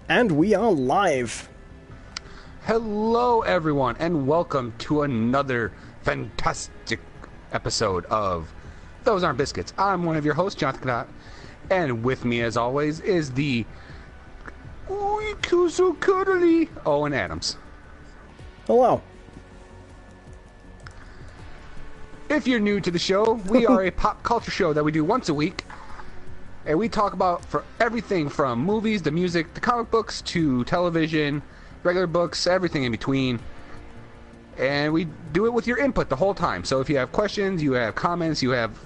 And we are live. Hello, everyone, and welcome to another fantastic episode of Those Aren't Biscuits. I'm one of your hosts, Jonathan Cadotte, and with me, as always, is the so cuddly Owen Adams. Hello. If you're new to the show, we are a pop culture show that we do once a week, and we talk about for everything from movies to music to comic books to television, regular books, everything in between. And we do it with your input the whole time. So if you have questions, you have comments, you have,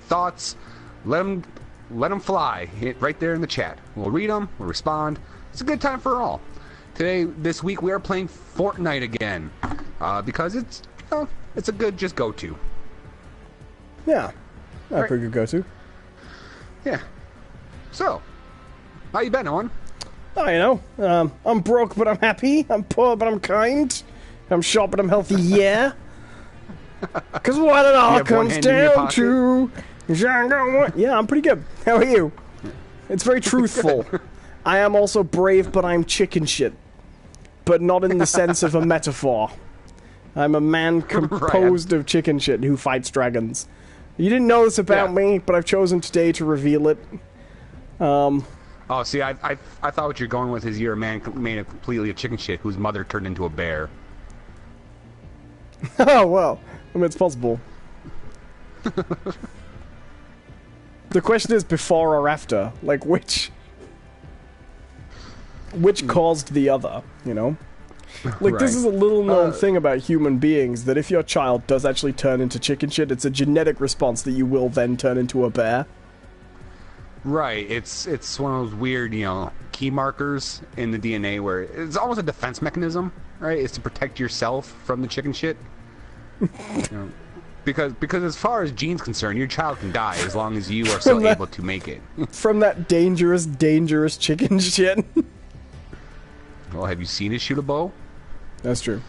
thoughts, let them fly right there in the chat. We'll read them, we'll respond. It's a good time for all. This week, we are playing Fortnite again because it's a good just go-to. Yeah, a pretty good go-to. Yeah. So, how you been, Owen? Oh, I'm broke but I'm happy. I'm poor but I'm kind. I'm short but I'm healthy, yeah. Because what it all comes down to... Yeah, I'm pretty good. How are you? It's very truthful. I am also brave but I'm chicken shit. But not in the sense of a metaphor. I'm a man composed of chicken shit who fights dragons. You didn't know this about me, but I've chosen today to reveal it. Oh, see, I thought what you're going with is you're a man made of completely of chicken shit whose mother turned into a bear. Oh, well. I mean, it's possible. The question is before or after. Like, which caused the other, Like, This is a little-known thing about human beings, that if your child does actually turn into chicken shit, it's a genetic response that you will then turn into a bear. Right, it's one of those weird, key markers in the DNA where it's almost a defense mechanism, right? It's to protect yourself from the chicken shit. Because as far as genes concerned, your child can die as long as you are still able to make it. From that dangerous, dangerous chicken shit. Well, have you seen it shoot a bow? That's true.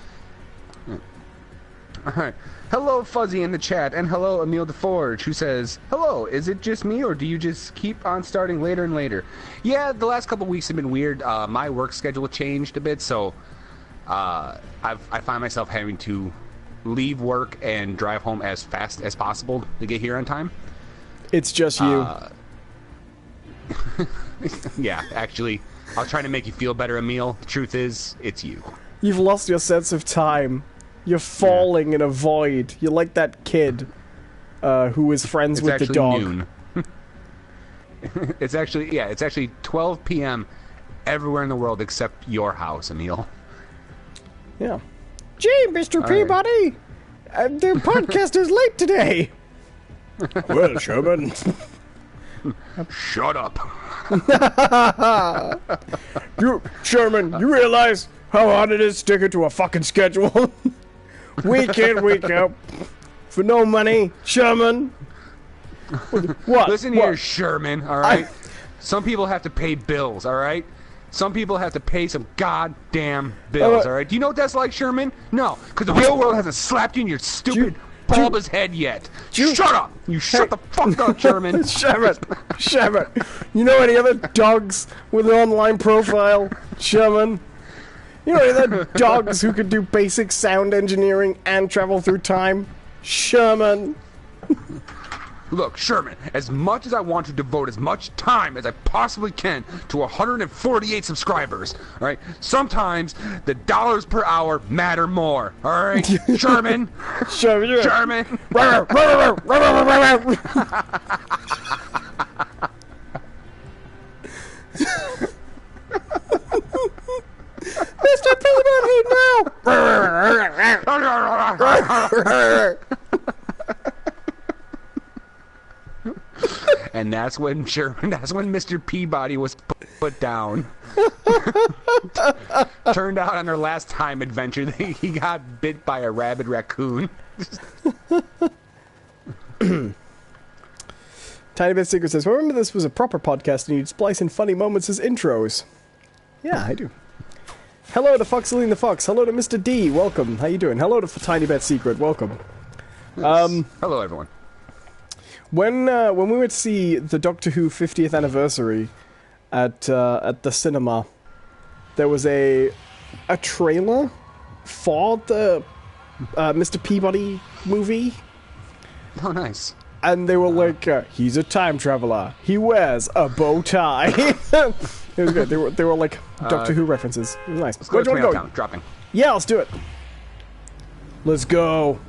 Alright. Hello, Fuzzy in the chat, and hello, Emile DeForge, who says, hello, is it just me, or do you just keep on starting later and later? Yeah, the last couple weeks have been weird. My work schedule changed a bit, so I find myself having to leave work and drive home as fast as possible to get here on time. It's just you. Yeah, actually, I was trying to make you feel better, Emile. The truth is, it's you. You've lost your sense of time. You're falling in a void. You're like that kid who is friends with the dog. Noon. It's actually 12 p.m. everywhere in the world except your house, Emile. Yeah. Gee, Mr. Peabody! The podcast is late today! Well, Sherman... Shut up. Sherman, you realize how hard it is sticking to a fucking schedule? Week in, week out. For no money, Sherman. What? Listen here, Sherman, alright? Some people have to pay bills, alright? Some people have to pay some goddamn bills, alright? Do you know what that's like, Sherman? No, because the real world hasn't slapped you in your stupid bulbous head yet. Shut up! Shut the fuck up, Sherman. Sherman. You know any other dogs with an online profile, Sherman? You know any other dogs who could do basic sound engineering and travel through time? Sherman. Look, Sherman, as much as I want to devote as much time as I possibly can to 148 subscribers, alright, sometimes the dollars per hour matter more, alright? Sherman! Sherman! Mr. Peabody, no! And that's when Mr. Peabody was put down. Turned out on their last time adventure that he got bit by a rabid raccoon. Tiny Bit Secret says, well, remember this was a proper podcast and you'd splice in funny moments as intros. Yeah, I do. Hello to Foxeline the Fox. Hello to Mr. D. Welcome. How you doing? Hello to Tiny Bit Secret. Welcome. Yes. Hello, everyone. When we went to see the Doctor Who 50th anniversary at the cinema there was a trailer for the Mr. Peabody movie. Oh, nice. And they were like, he's a time traveler. He wears a bow tie. It was good. They were like Doctor Who references. It was nice. Let's go to Tomato Town. Dropping. Yeah, let's do it. Let's go.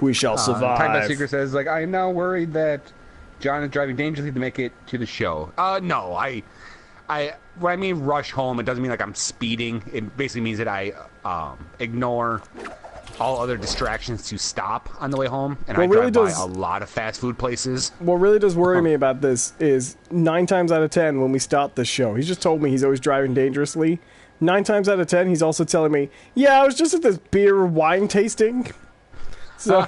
We shall survive. Time Best Secret says, like, I am now worried that John is driving dangerously to make it to the show. No, when I mean rush home, it doesn't mean like I'm speeding. It basically means that I ignore all other distractions to stop on the way home, and I drive by a lot of fast food places. What really does worry me about this is 9 times out of 10 when we start this show, he's just told me he's always driving dangerously. 9 times out of 10, he's also telling me, yeah, I was just at this beer wine tasting. So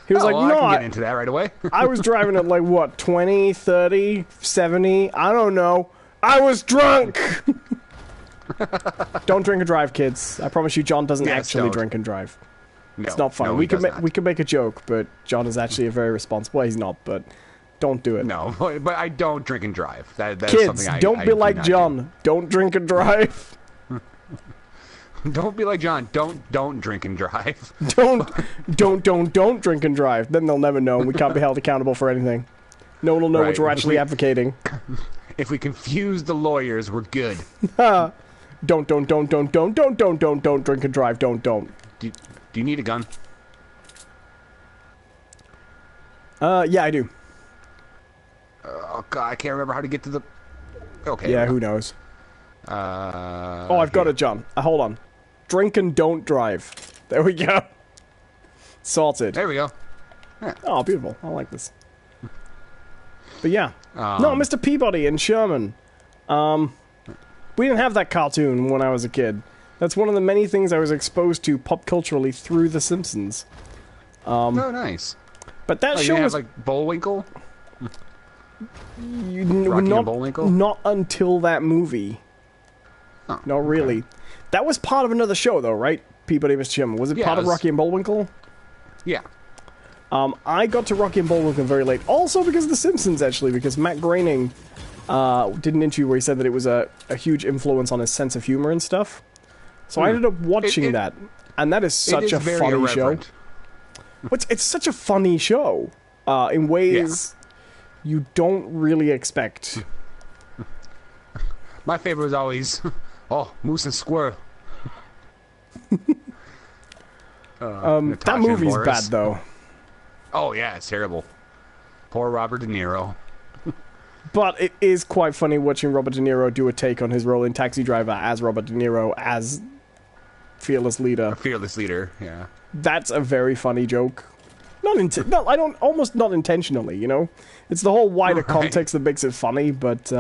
he was like, no, I can get into that right away. I was driving at like, what, 20, 30, 70? I don't know. I was drunk! Don't drink and drive, kids. I promise you, John doesn't actually drink and drive. No, it's not fun. No, we could make a joke, but John is actually a very responsible. Well, he's not, but don't do it. No, but I don't drink and drive. That's kids, something don't be like John. Don't drink and drive. Don't be like John. Don't drink and drive. Don't drink and drive. Then they'll never know. We can't be held accountable for anything. No one will know what we're actually advocating. If we confuse the lawyers, we're good. Don't drink and drive. Don't. Do you need a gun? Yeah, I do. Oh God, I can't remember how to get to the. Okay. Yeah, who knows? I've got it, John. Hold on. Drink and don't drive. There we go. Sorted. There we go. Yeah. Oh, beautiful. I like this. But yeah. No, Mr. Peabody and Sherman. We didn't have that cartoon when I was a kid. That's one of the many things I was exposed to pop culturally through The Simpsons. Oh, nice. But that show you was have, like, Bullwinkle? Rocky and Bullwinkle? Not until that movie. Oh, not really. Okay. That was part of another show, though, right? Peabody and Mr. Sherman. Was it part of Rocky and Bullwinkle? Yeah. I got to Rocky and Bullwinkle very late. Also because of The Simpsons, actually, because Matt Groening did an interview where he said that it was a huge influence on his sense of humor and stuff. So I ended up watching that, and that is such a funny show. It's such a funny show in ways you don't really expect. My favorite was always, Moose and Squirrel. That movie's bad, though. Oh, yeah, it's terrible. Poor Robert De Niro. But it is quite funny watching Robert De Niro do a take on his role in Taxi Driver as Robert De Niro as Fearless Leader. Fearless Leader, yeah. That's a very funny joke. Almost not intentionally, you know? It's the whole wider context that makes it funny, but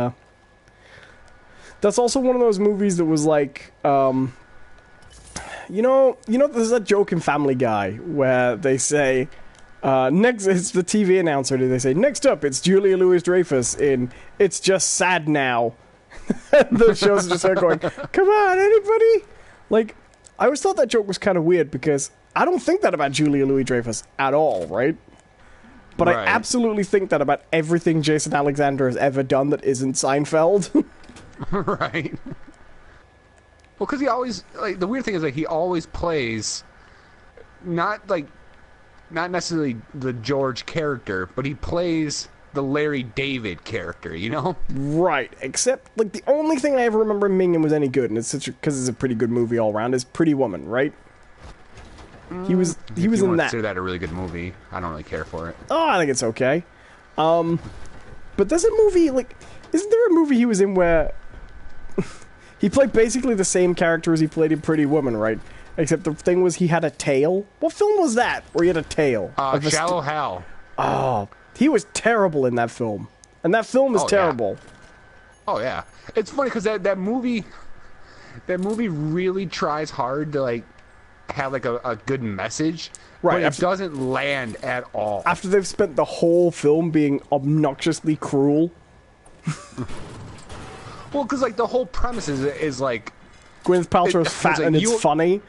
that's also one of those movies that was like, you know, there's that joke in Family Guy where they say, next, it's the TV announcer, they say, next up, it's Julia Louis-Dreyfus in It's Just Sad Now. The show's just her going, come on, anybody? Like, I always thought that joke was kind of weird because I don't think that about Julia Louis-Dreyfus at all, right? But I absolutely think that about everything Jason Alexander has ever done that isn't Seinfeld. Right. Well, because he always, like, the weird thing is that he always plays not necessarily the George character, but he plays the Larry David character, you know? Right. Except, like, the only thing I ever remember him being was any good, and it's because it's a pretty good movie all around, is Pretty Woman, right? He was in that. Consider that a really good movie. I don't really care for it. Oh, I think it's okay. But there's a movie, like, isn't there a movie he was in where he played basically the same character as he played in Pretty Woman, right? Except the thing was he had a tail. What film was that where he had a tail? Shallow Hal. Oh, he was terrible in that film. And that film is terrible. Yeah. Oh, yeah. It's funny because that movie really tries hard to, like, have, like, a good message. Right. But it doesn't land at all. After they've spent the whole film being obnoxiously cruel. Well, because, like, the whole premise is like... Gwyneth Paltrow's fat and it's funny.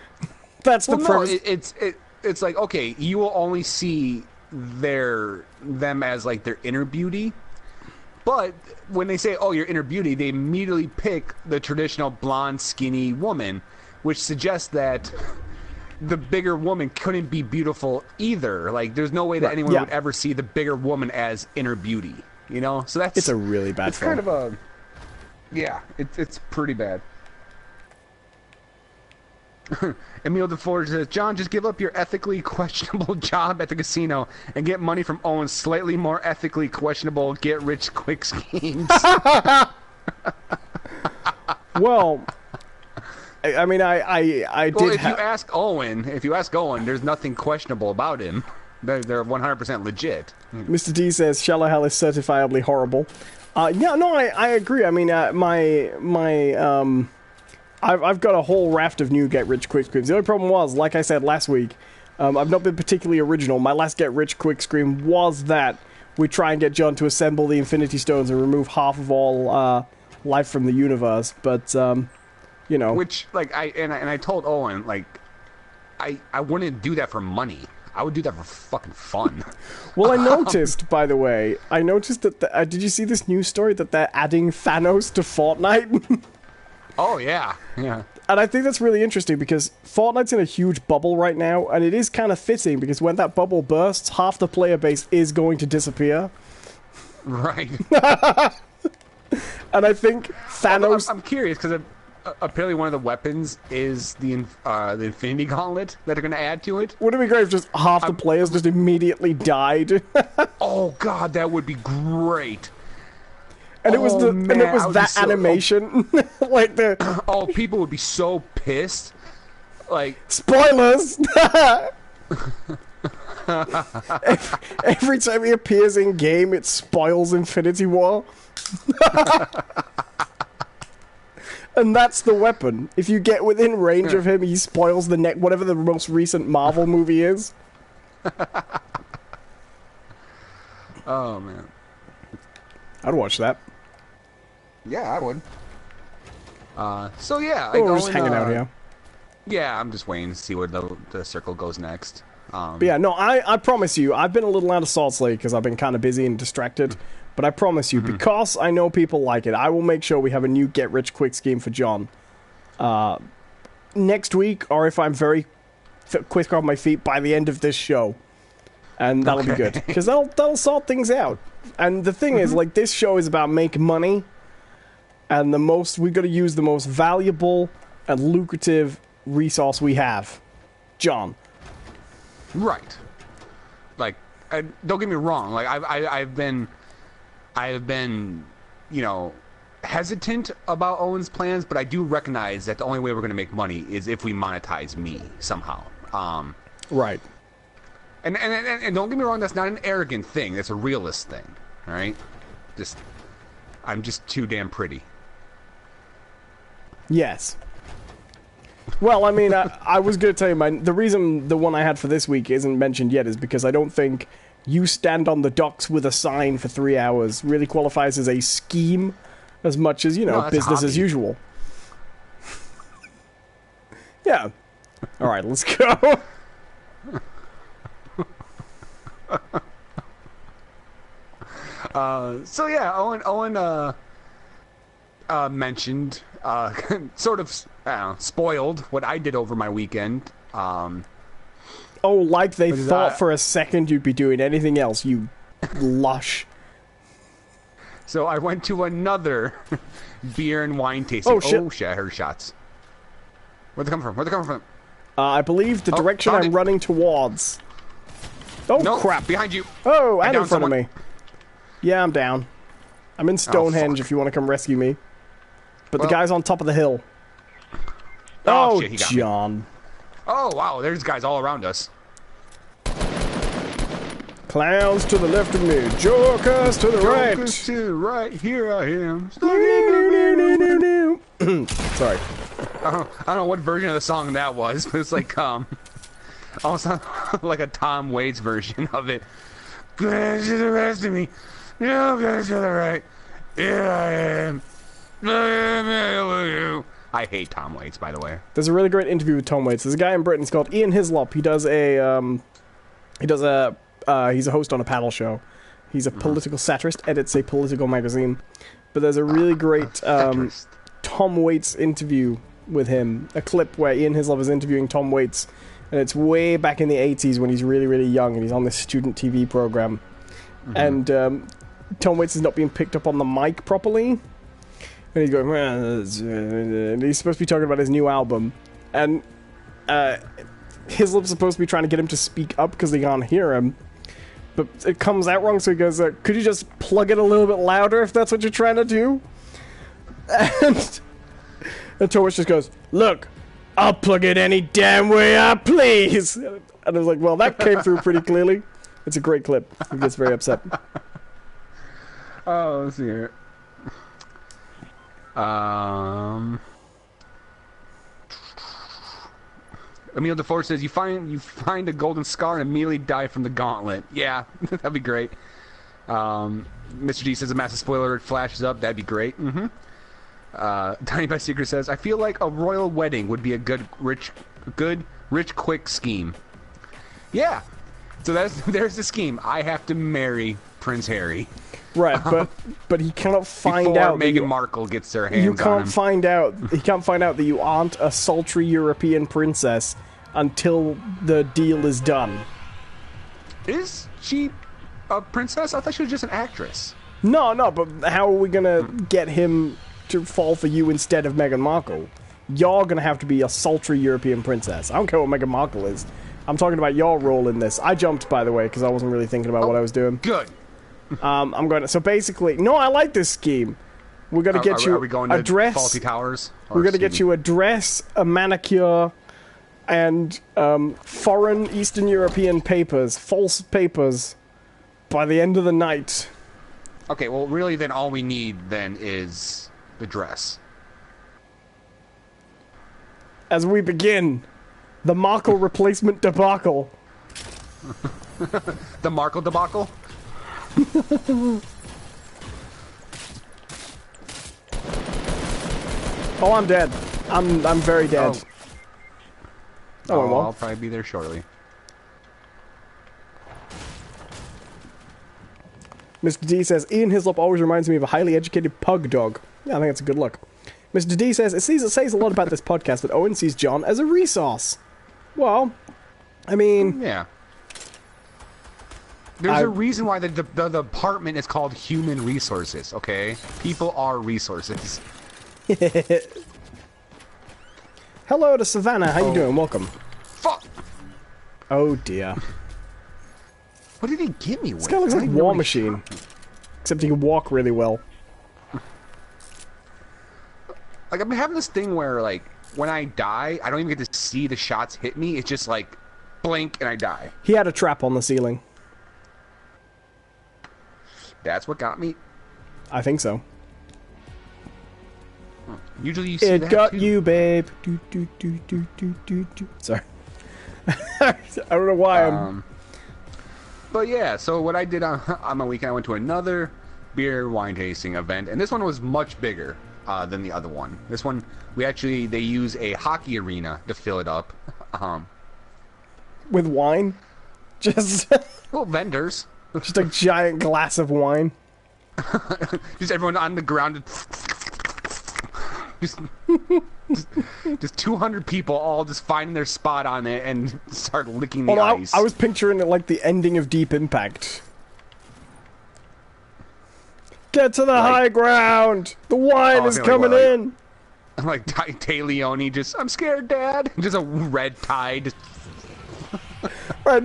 That's the premise. No, it's like, okay, you will only see them as, like, their inner beauty. But when they say, oh, you're inner beauty, they immediately pick the traditional blonde, skinny woman, which suggests that the bigger woman couldn't be beautiful either. Like, there's no way that anyone would ever see the bigger woman as inner beauty, you know? So that's... It's a really bad film. It's kind of a... Yeah, it's pretty bad. Emil DeForge says, John, just give up your ethically questionable job at the casino and get money from Owen's slightly more ethically questionable get-rich-quick schemes. Well, I mean, I did. If you ask Owen, there's nothing questionable about him. They're 100% legit. Mr. D says, Shallow Hell is certifiably horrible. Yeah, no, I agree. I mean, I've got a whole raft of new get-rich-quick schemes. The only problem was, like I said last week, I've not been particularly original. My last get-rich-quick scheme was that we try and get John to assemble the Infinity Stones and remove half of all life from the universe. But, you know... Which, like, I told Owen, like, I wouldn't do that for money. I would do that for fucking fun. Well, I noticed, by the way, that... did you see this news story that they're adding Thanos to Fortnite? Oh, yeah. Yeah. And I think that's really interesting because Fortnite's in a huge bubble right now, and it is kind of fitting because when that bubble bursts, half the player base is going to disappear. Right. And I think Thanos... I'm curious because apparently one of the weapons is the Infinity Gauntlet that they're going to add to it. Wouldn't it be great if just half the players just immediately died? Oh, God, that would be great. And it was that animation, like the. Oh, people would be so pissed. Like spoilers. Every time he appears in game, it spoils Infinity War. And that's the weapon. If you get within range of him, he spoils the whatever the most recent Marvel movie is. Oh man, I'd watch that. Yeah, I would. So yeah, we're just hanging out here. Yeah, I'm just waiting to see where the circle goes next. But yeah, no, I promise you, I've been a little out of Salt Lake because I've been kind of busy and distracted. But I promise you, because I know people like it, I will make sure we have a new get-rich-quick scheme for John next week, or if I'm very quick on my feet, by the end of this show. And that'll be good, because that'll sort things out. And the thing is, like, this show is about making money, and we've got to use the most valuable and lucrative resource we have. John. Right. Like, don't get me wrong, like, I've been, you know, hesitant about Owen's plans, but I do recognize that the only way we're going to make money is if we monetize me somehow. Right. And don't get me wrong, that's not an arrogant thing. That's a realist thing, all right? I'm just too damn pretty. Yes. Well, I mean, I was going to tell you, the reason the one I had for this week isn't mentioned yet is because I don't think you stand on the docks with a sign for 3 hours really qualifies as a scheme as much as, you know, business as usual. Yeah. All right, let's go. So yeah, Owen mentioned, sort of spoiled what I did over my weekend. Oh, like they thought for a second you'd be doing anything else, you lush. So I went to another beer and wine tasting. Oh shit! Oh shit! I heard shots. Where'd they come from? I believe the direction I'm running towards. Oh nope, crap! Behind you. Oh, and in front of me. Yeah, I'm down. I'm in Stonehenge if you want to come rescue me. But the guy's on top of the hill. Oh, shit, John. Oh, wow, there's guys all around us. Clowns to the left of me, jokers to the right. Jokers to the right, here I am. Sorry. I don't know what version of the song that was, but it's like, almost like a Tom Waits version of it. Clowns to the rest of me, jokers to the right, here I am. I hate Tom Waits, by the way. There's a really great interview with Tom Waits. There's a guy in Britain. It's called Ian Hislop. He's a host on a paddle show, He's a political satirist, edits a political magazine. But there's a really great Tom Waits interview with him. A clip where Ian Hislop is interviewing Tom Waits. And it's way back in the 80s when he's really, really young. And he's on this student TV program. And Tom Waits is not being picked up on the mic properly. And he's going... And he's supposed to be talking about his new album. And Hislop's supposed to be trying to get him to speak up because they can't hear him. But it comes out wrong, so he goes, could you just plug it a little bit louder if that's what you're trying to do? And Tom Waits just goes, look, I'll plug it any damn way I please. And I was like, well, that came through pretty clearly. It's a great clip. He gets very upset. Oh, let's see here. Emil DeForest says, you find a golden scar and immediately die from the gauntlet. Yeah, that'd be great. Mr. G says, a massive spoiler alert flashes up. That'd be great. Tiny by Secret says, I feel like a royal wedding would be a good, rich, quick scheme. Yeah. So there's the scheme. I have to marry Prince Harry. Right, but he cannot find out Meghan Markle gets their hands on him. He can't find out that you aren't a sultry European princess until the deal is done. Is she a princess? I thought she was just an actress. No, but how are we gonna get him to fall for you instead of Meghan Markle? You're gonna have to be a sultry European princess. I don't care what Meghan Markle is. I'm talking about your role in this. I jumped, by the way, because I wasn't really thinking about what I was doing. Good. I'm going to... So basically... No, I like this scheme. We're going to get you are we going a to dress... Faulty Towers? We're going to get you a dress, a manicure, and foreign Eastern European papers, false papers, by the end of the night. Okay, well, really, then all we need, then, is the dress. As we begin, the Markle replacement debacle. The Markle debacle? Oh, I'm dead. I'm very dead. Oh, well. I'll probably be there shortly. Mr. D says, Ian Hislop always reminds me of a highly educated pug dog. Yeah, I think that's a good look. Mr. D says, it says a lot about this podcast that Owen sees John as a resource. Well, I mean... Yeah. There's a reason why the department is called Human Resources, okay? People are resources. Hello to Savannah. How you doing? Welcome. Fuck! Oh, dear. What did he give me with? This guy looks like War Machine. Except he can walk really well. Like, I'm having this thing where, like, when I die, I don't even get to see the shots hit me. It's just, like, blink and I die. He had a trap on the ceiling. That's what got me? I think so. Usually you see it that got too. you, babe. Sorry. I don't know why I'm... But yeah, so what I did on my weekend, I went to another beer wine tasting event, and this one was much bigger than the other one. This one, they use a hockey arena to fill it up. With wine? Just... well, vendors. Just a giant glass of wine. Just everyone on the ground. Just 200 people all just finding their spot on it and start licking the ice. I was picturing it like the ending of Deep Impact. Get to the high ground! The wine is coming in! I'm like Tay Leone, I'm scared, Dad! Just a red tide. Right,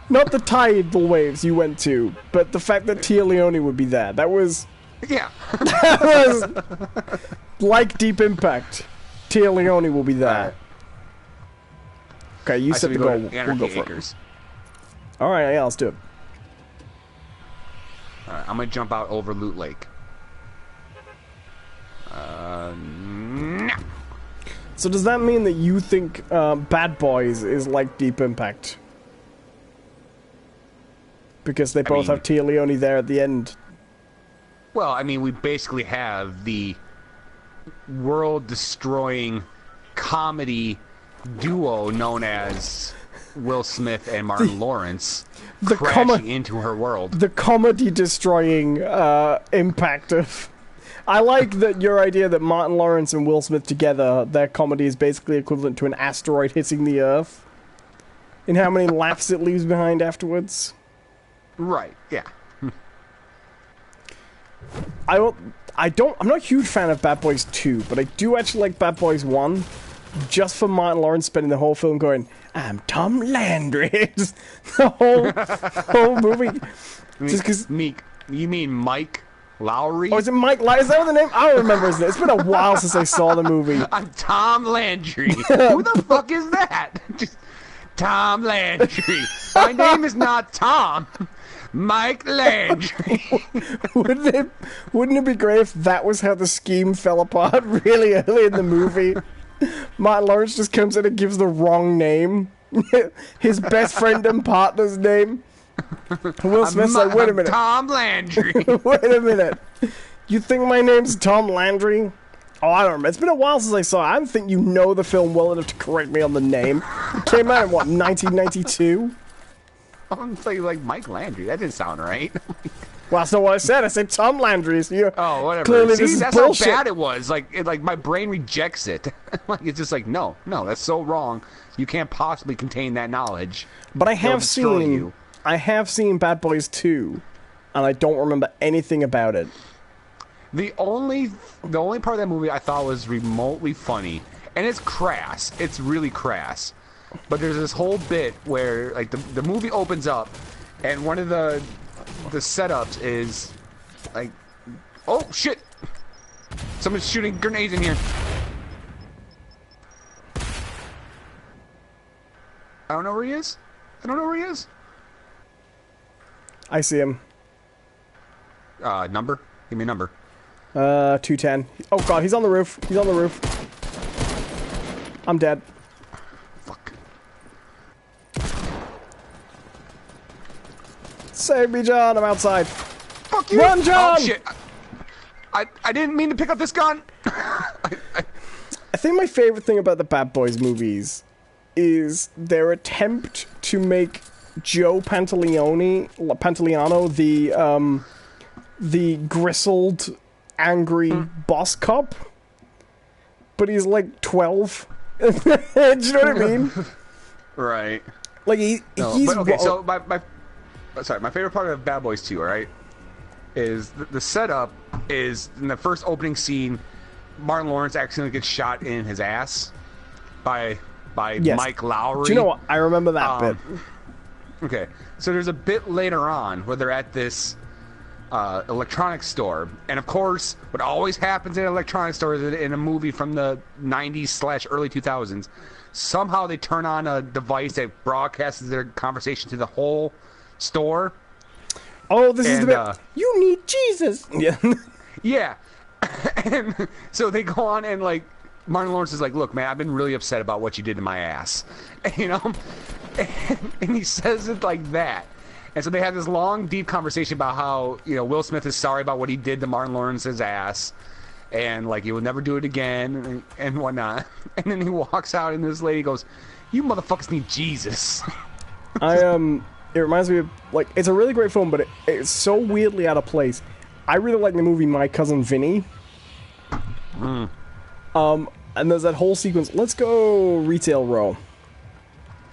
not the tidal waves you went to, but the fact that Tia Leone would be there. That was... Yeah. That was... like Deep Impact. Tia Leone will be there. Okay, you set the goal. We'll go for it. Alright, yeah, let's do it. Alright, I'm gonna jump out over Loot Lake. Nah. So does that mean that you think Bad Boys is like Deep Impact? Because they both have Tia Leone there at the end. Well, I mean, we basically have the world-destroying comedy duo known as Will Smith and Martin Lawrence crashing into her world. The comedy-destroying impact of... I like that your idea that Martin Lawrence and Will Smith together, their comedy is basically equivalent to an asteroid hitting the Earth. In how many laughs it leaves behind afterwards. Right, yeah. I'm not a huge fan of Bad Boys 2, but I do actually like Bad Boys 1, just for Martin Lawrence spending the whole film going, I'm Tom Landry. Just the whole movie. Just because... You mean Mike Lowry? Oh, is it Mike Lowry? Is that what the name? I don't remember his name. It's been a while since I saw the movie. I'm Tom Landry. Who the fuck is that? Just Tom Landry. My name is not Tom. Mike Landry. Wouldn't it be great if that was how the scheme fell apart really early in the movie? Martin Lawrence just comes in and gives the wrong name. His best friend and partner's name. Will Smith's like, wait a minute. Tom Landry. Wait a minute. You think my name's Tom Landry? Oh, I don't remember. It's been a while since I saw it. I don't think you know the film well enough to correct me on the name. It came out in, what, 1992? I'm saying like Mike Landry. That didn't sound right. Well, that's not what I said. I said Tom Landry. So whatever. Clearly, See, this is that's bullshit. how bad it was. Like my brain rejects it. Like it's just like no, that's so wrong. You can't possibly contain that knowledge. But I have seen Bad Boys 2, and I don't remember anything about it. The only part of that movie I thought was remotely funny, and it's crass. It's really crass. But there's this whole bit where like the movie opens up, and one of the setups is like, oh shit, someone's shooting grenades in here. I don't know where he is. I see him. Number? Give me a number. 210. Oh god, he's on the roof. I'm dead. Fuck. Save me, John. I'm outside. Fuck you! Run, John! Oh shit! I didn't mean to pick up this gun. I think my favorite thing about the Bad Boys movies is their attempt to make Joe Pantoliano the grizzled, angry boss cop, but he's like 12. Do you know what I mean? Right. Like he's. But okay, so my favorite part of Bad Boys 2, all right, is the setup is in the first opening scene. Martin Lawrence accidentally gets shot in his ass by Mike Lowry. Do you know what? I remember that bit. Okay, so there's a bit later on where they're at this electronics store, and of course, what always happens in an electronics store is in a movie from the 90s / early 2000s, somehow they turn on a device that broadcasts their conversation to the whole store. Oh, this is the bit. You need Jesus. Yeah. Yeah. And so they go on and like Martin Lawrence is like, look, man, I've been really upset about what you did to my ass. You know? And he says it like that. And so they have this long, deep conversation about how, you know, Will Smith is sorry about what he did to Martin Lawrence's ass. And, like, he will never do it again and whatnot. And then he walks out and this lady goes, you motherfuckers need Jesus. It reminds me of, like, it's a really great film, but it's so weirdly out of place. I really like the movie My Cousin Vinny. And there's that whole sequence. Let's go retail row.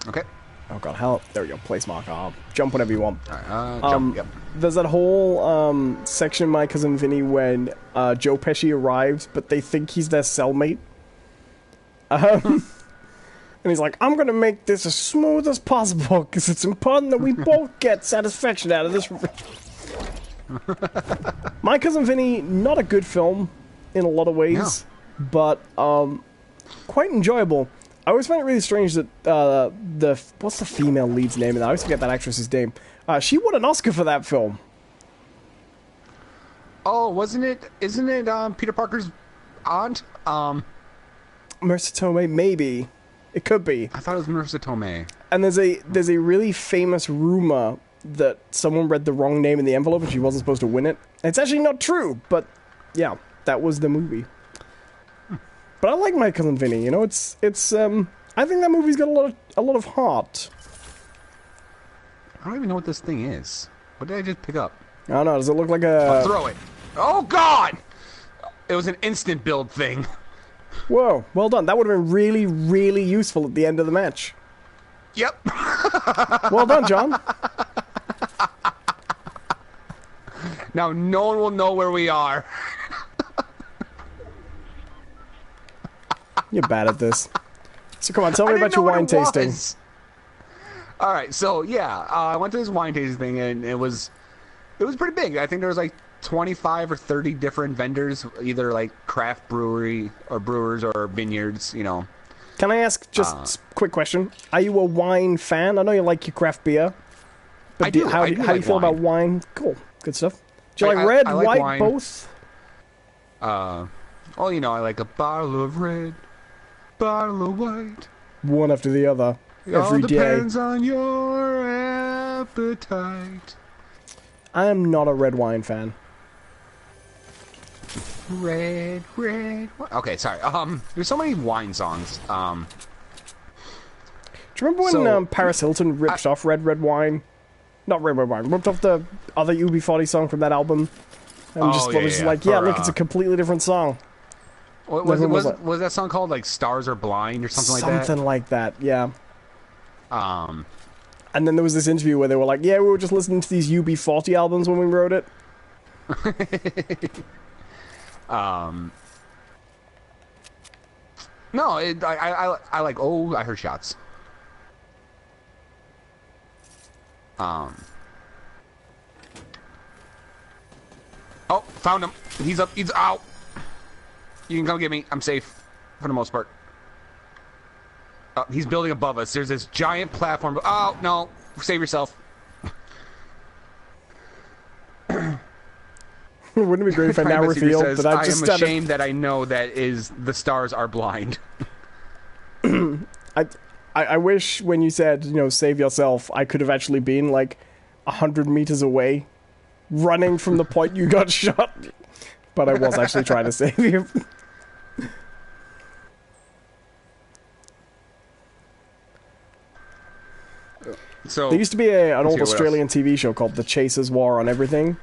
Okay. Oh god, hell, there we go. Place mark. I'll jump whenever you want. Jump, yep. There's that whole section in My Cousin Vinny when Joe Pesci arrives, but they think he's their cellmate. And he's like, I'm gonna make this as smooth as possible because it's important that we both get satisfaction out of this. My Cousin Vinny, not a good film in a lot of ways, but quite enjoyable. I always find it really strange that what's the female lead's name? And I always forget that actress's name. She won an Oscar for that film. Oh, isn't it Peter Parker's aunt? Marissa Tomei, maybe. It could be. I thought it was Marissa Tomei. And there's a really famous rumor that someone read the wrong name in the envelope and she wasn't supposed to win it. It's actually not true, but yeah, that was the movie. But I like My Cousin Vinny. You know, it's I think that movie's got a lot of heart. I don't even know what this thing is. What did I just pick up? I don't know. Does it look like a... I'll throw it. Oh, God! It was an instant build thing. Whoa, well done. That would have been really, really useful at the end of the match. Yep. Well done, John. Now no one will know where we are. You're bad at this. So come on, tell me about your wine tasting. Alright, so yeah, I went to this wine tasting thing, and it was pretty big. I think there was like 25 or 30 different vendors, either like craft brewery or brewers or vineyards, you know. Can I ask just a quick question? Are you a wine fan? I know you like your craft beer. But I do. How do you feel about wine? Cool. Good stuff. Do you like red, I like white, wine. both? Well, you know, I like a bottle of red, bottle of white. One after the other. It all depends on your appetite. I am not a red wine fan. Red. Okay, sorry. There's so many wine songs. Do you remember when Paris Hilton ripped off Red Wine? Not Red Wine. Ripped off the other UB40 song from that album. And look, it's a completely different song. Was that song called like Stars Are Blind or something like that? Something like that, yeah. And then there was this interview where they were like, yeah, we were just listening to these UB40 albums when we wrote it. No, I like, I heard shots. Oh, found him. He's up. He's out. You can come get me. I'm safe for the most part. He's building above us. There's this giant platform. Oh, no. Save yourself. Wouldn't it be great if I now revealed that I just... I am ashamed that I know that is the stars are blind. I wish when you said, you know, save yourself, I could have actually been like 100 meters away, running from the point you got shot. But I was actually trying to save you. So there used to be an old Australian TV show called The Chasers War on Everything,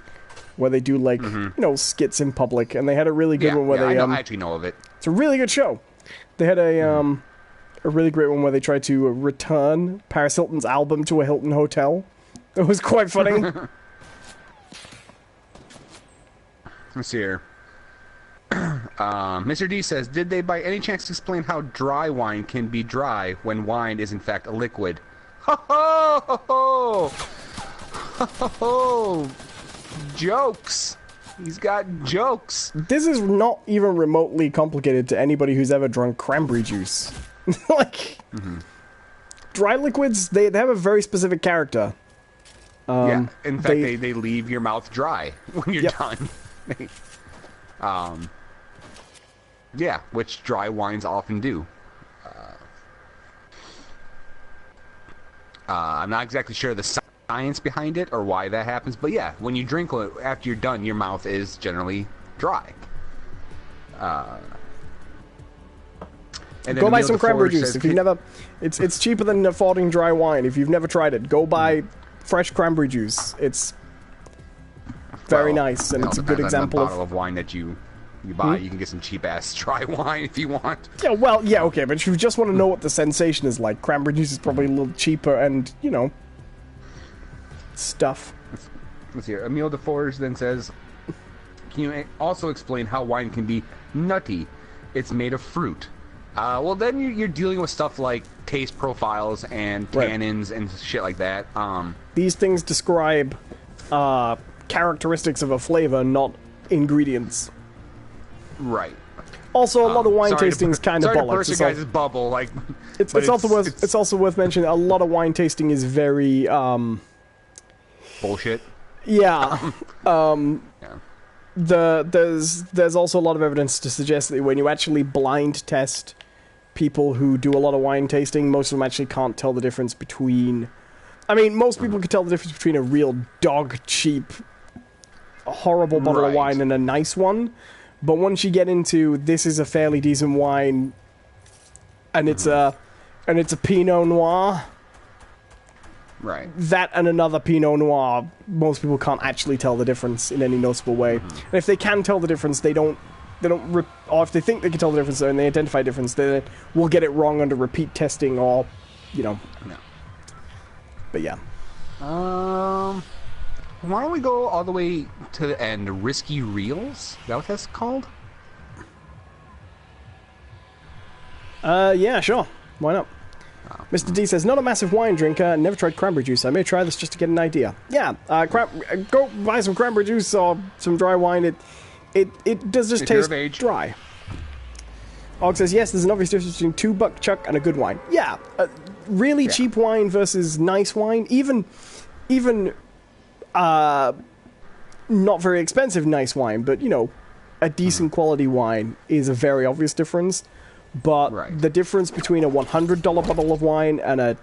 where they do like you know, skits in public, and they had a really good one where they I actually know of it. It's a really good show. They had a really great one where they tried to return Paris Hilton's album to a Hilton hotel. It was quite funny. Let's see here. Mr. D says, did they by any chance explain how dry wine can be dry when wine is in fact a liquid? Ho ho ho ho! Ho ho ho! Jokes! He's got jokes! This is not even remotely complicated to anybody who's ever drunk cranberry juice. Like, dry liquids, they have a very specific character. Yeah, in fact, they leave your mouth dry when you're done. Yeah, which dry wines often do. I'm not exactly sure the science behind it or why that happens, but yeah, when you drink it, after you're done, your mouth is generally dry. And go buy some cranberry juice. If you've never, it's cheaper than affording dry wine. If you've never tried it, go buy fresh cranberry juice. It's very nice, and it's a good example of bottle of wine that you buy. You can get some cheap ass dry wine if you want. Yeah, well, yeah, okay, but if you just want to know what the sensation is like, cranberry juice is probably a little cheaper, and you know, stuff. Let's hear. Emile DeForge then says, "Can you also explain how wine can be nutty? It's made of fruit." Well, then you're dealing with stuff like taste profiles and tannins and shit like that. These things describe characteristics of a flavor, not ingredients. Right. Also, a lot of wine tasting is kind of bollocks. Sorry to burst your guys' bubble, like. It's also worth mentioning. A lot of wine tasting is very bullshit. Yeah. Yeah. There's also a lot of evidence to suggest that when you actually blind test people who do a lot of wine tasting, most of them actually can't tell the difference between... I mean, most people can tell the difference between a real dog cheap, horrible bottle of wine and a nice one, but once you get into, this is a fairly decent wine, and it's a Pinot Noir, Right. That and another Pinot Noir, most people can't actually tell the difference in any noticeable way. And if they can tell the difference, or if they think they can tell the difference and they identify a difference, they will get it wrong under repeat testing or, No. But yeah. Why don't we go all the way to the end? Risky Reels? Is that what that's called? Yeah, sure. Why not? Mr. D says, not a massive wine drinker, never tried cranberry juice. I may try this just to get an idea. Yeah, go buy some cranberry juice or some dry wine. It does just taste dry. Og says, yes, there's an obvious difference between $2 chuck and a good wine. Yeah, really cheap wine versus nice wine. Even not very expensive nice wine, but, a decent quality wine is a very obvious difference. But the difference between a $100 bottle of wine and a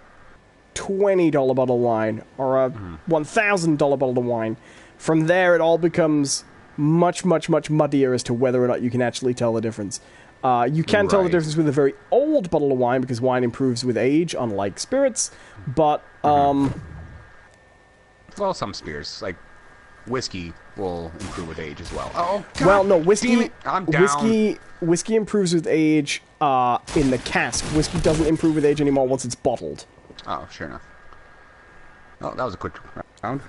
$20 bottle of wine, or a $1,000 bottle of wine, from there it all becomes much, much, much muddier as to whether or not you can actually tell the difference. You can tell the difference with a very old bottle of wine, because wine improves with age, unlike spirits, but... Well, some spirits, like whiskey, will improve with age as well. Oh, God, well, no, whiskey... I'm down. Whiskey improves with age in the cask. Whiskey doesn't improve with age anymore once it's bottled. Oh, sure enough. Oh, that was a quick round.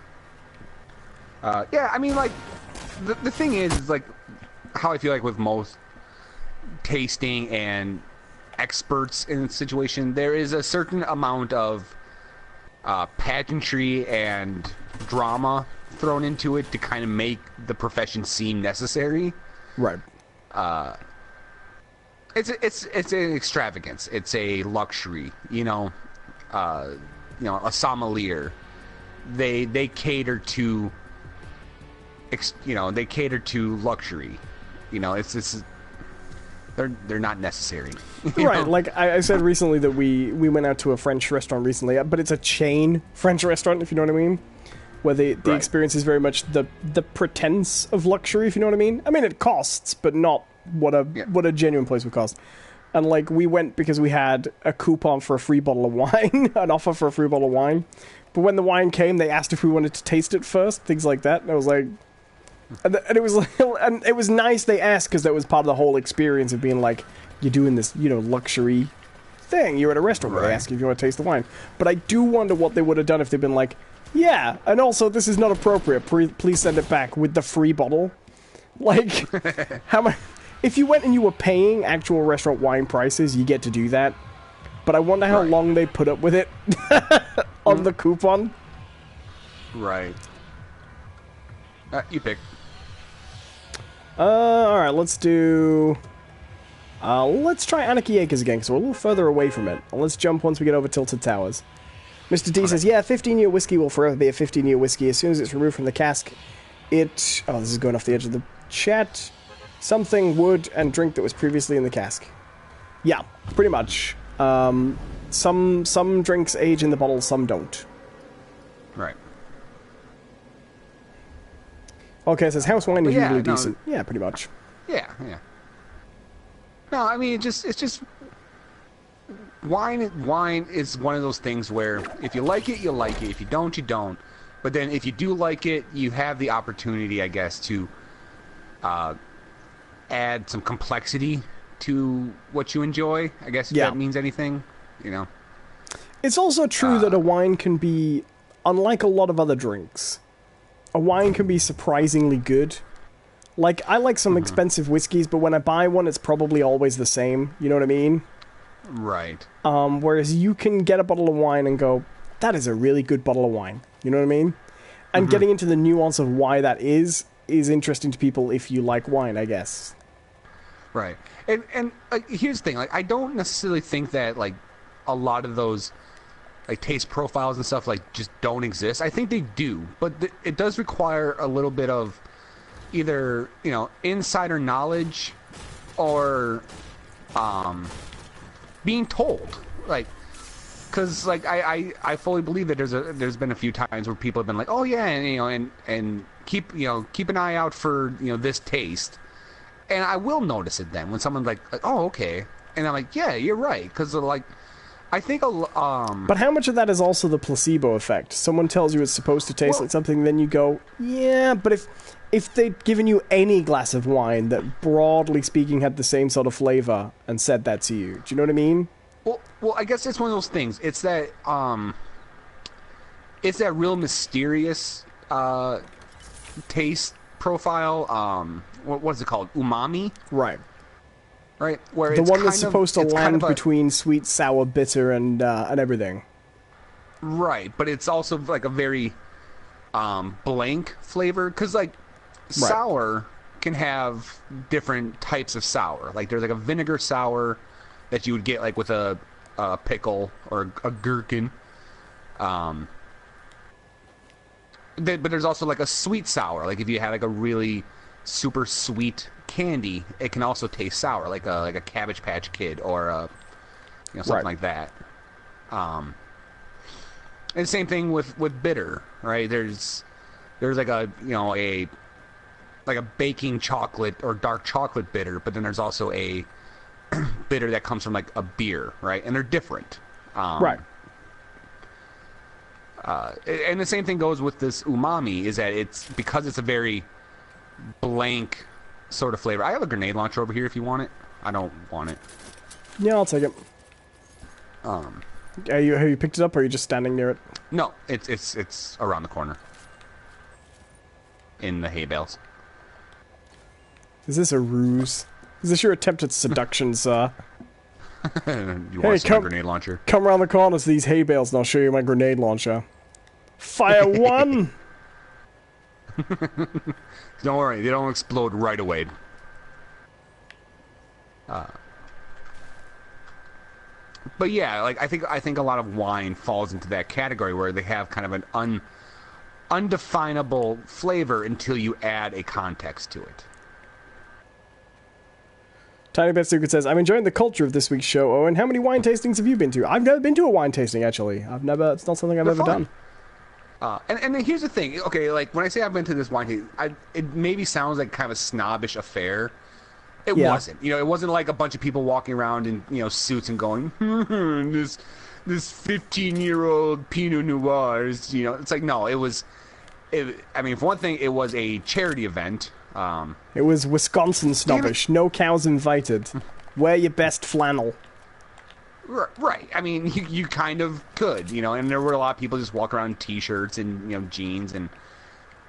Yeah, I mean, like, the thing is, like, how I feel like with most tasting and experts in the situation, there is a certain amount of pageantry and drama thrown into it to kind of make the profession seem necessary. Right. It's an extravagance. It's a luxury. A sommelier. They cater to. They cater to luxury. They're not necessary. Right. Like I said recently that we went out to a French restaurant recently, but it's a chain French restaurant, if you know what I mean. Where the experience is very much the pretense of luxury, if you know what I mean. I mean, it costs, but not what a genuine place would cost. And, like, we went because we had a coupon for a free bottle of wine, an offer for a free bottle of wine. But when the wine came, they asked if we wanted to taste it first, things like that. And I was like... And it was like, and it was nice they asked, because that was part of the whole experience of being like, you're doing this, luxury thing. You're at a restaurant where they ask if you want to taste the wine. But I do wonder what they would have done if they'd been like, yeah, and also this is not appropriate. Please send it back with the free bottle. Like, how much? If you went and you were paying actual restaurant wine prices, you get to do that. But I wonder how long they put up with it on the coupon. Right. You pick. Alright, let's do... let's try Anarchy Acres again, because we're a little further away from it. Let's jump once we get over Tilted Towers. Mr. D says, yeah, 15-year whiskey will forever be a 15-year whiskey. As soon as it's removed from the cask, it... Oh, this is going off the edge of the chat. Something would and drink that was previously in the cask. Yeah, pretty much. Some drinks age in the bottle, some don't. Right. Okay, it says house wine is usually decent. Yeah, pretty much. Yeah. No, I mean, it's just wine is one of those things where if you like it, you like it. If you don't, you don't. But then if you do like it, you have the opportunity, I guess, to add some complexity to what you enjoy. I guess if that means anything, It's also true that a wine can be, unlike a lot of other drinks, a wine can be surprisingly good. Like, I like some expensive whiskeys, but when I buy one, it's probably always the same. You know what I mean? Right. Whereas you can get a bottle of wine and go, that is a really good bottle of wine. You know what I mean? And getting into the nuance of why that is interesting to people if you like wine, I guess. Right. And here's the thing. Like, I don't necessarily think that, like, a lot of those... like taste profiles and stuff like just don't exist. I think they do, but it does require a little bit of either insider knowledge or being told. Like, because like I fully believe that there's been a few times where people have been like, oh yeah, and keep an eye out for this taste, and I will notice it then when someone's like oh okay, and I'm like yeah, you're right, because like I think But how much of that is also the placebo effect? Someone tells you it's supposed to taste like something, then you go, yeah, but if they'd given you any glass of wine that, broadly speaking, had the same sort of flavor and said that to you, do you know what I mean? Well, I guess it's one of those things. It's that real mysterious taste profile. What's it called? Umami? Right. Right? Where the it's one that's kind of, supposed to it's land kind of between sweet, sour, bitter, and everything. Right, but it's also like a very blank flavor, because like sour can have different types of sour. Like there's like a vinegar sour that you would get like with a pickle or a gherkin. But there's also like a sweet sour. Like if you had like a really super sweet candy, it can also taste sour, like a Cabbage Patch Kid or something like that. And the same thing with bitter, right? There's like a baking chocolate or dark chocolate bitter, but then there's also a bitter that comes from like a beer, right? And they're different. Right. And the same thing goes with this umami, is that because it's a very blank sort of flavor. I have a grenade launcher over here if you want it. I don't want it. Yeah, I'll take it. Have you picked it up, or are you just standing near it? No, it's around the corner. In the hay bales. Is this a ruse? Is this your attempt at seduction, sir? You want to see my grenade launcher? Come around the corner to these hay bales and I'll show you my grenade launcher. Fire one! Don't worry, they don't explode right away. But yeah, like I think a lot of wine falls into that category where they have kind of an undefinable flavor until you add a context to it. Tiny Bit Secret says, I'm enjoying the culture of this week's show, Owen. How many wine tastings have you been to? I've never been to a wine tasting, actually. It's not something I've ever done. And then here's the thing. Okay, like, when I say I've been to this wine tasting, it maybe sounds like kind of a snobbish affair. It wasn't. It wasn't like a bunch of people walking around in, suits and going, this 15-year-old Pinot Noir is, it's like, no, I mean, for one thing, it was a charity event. It was Wisconsin snobbish. No cows invited. Wear your best flannel. Right. I mean, you kind of could, and there were a lot of people just walk around in T-shirts and, jeans and,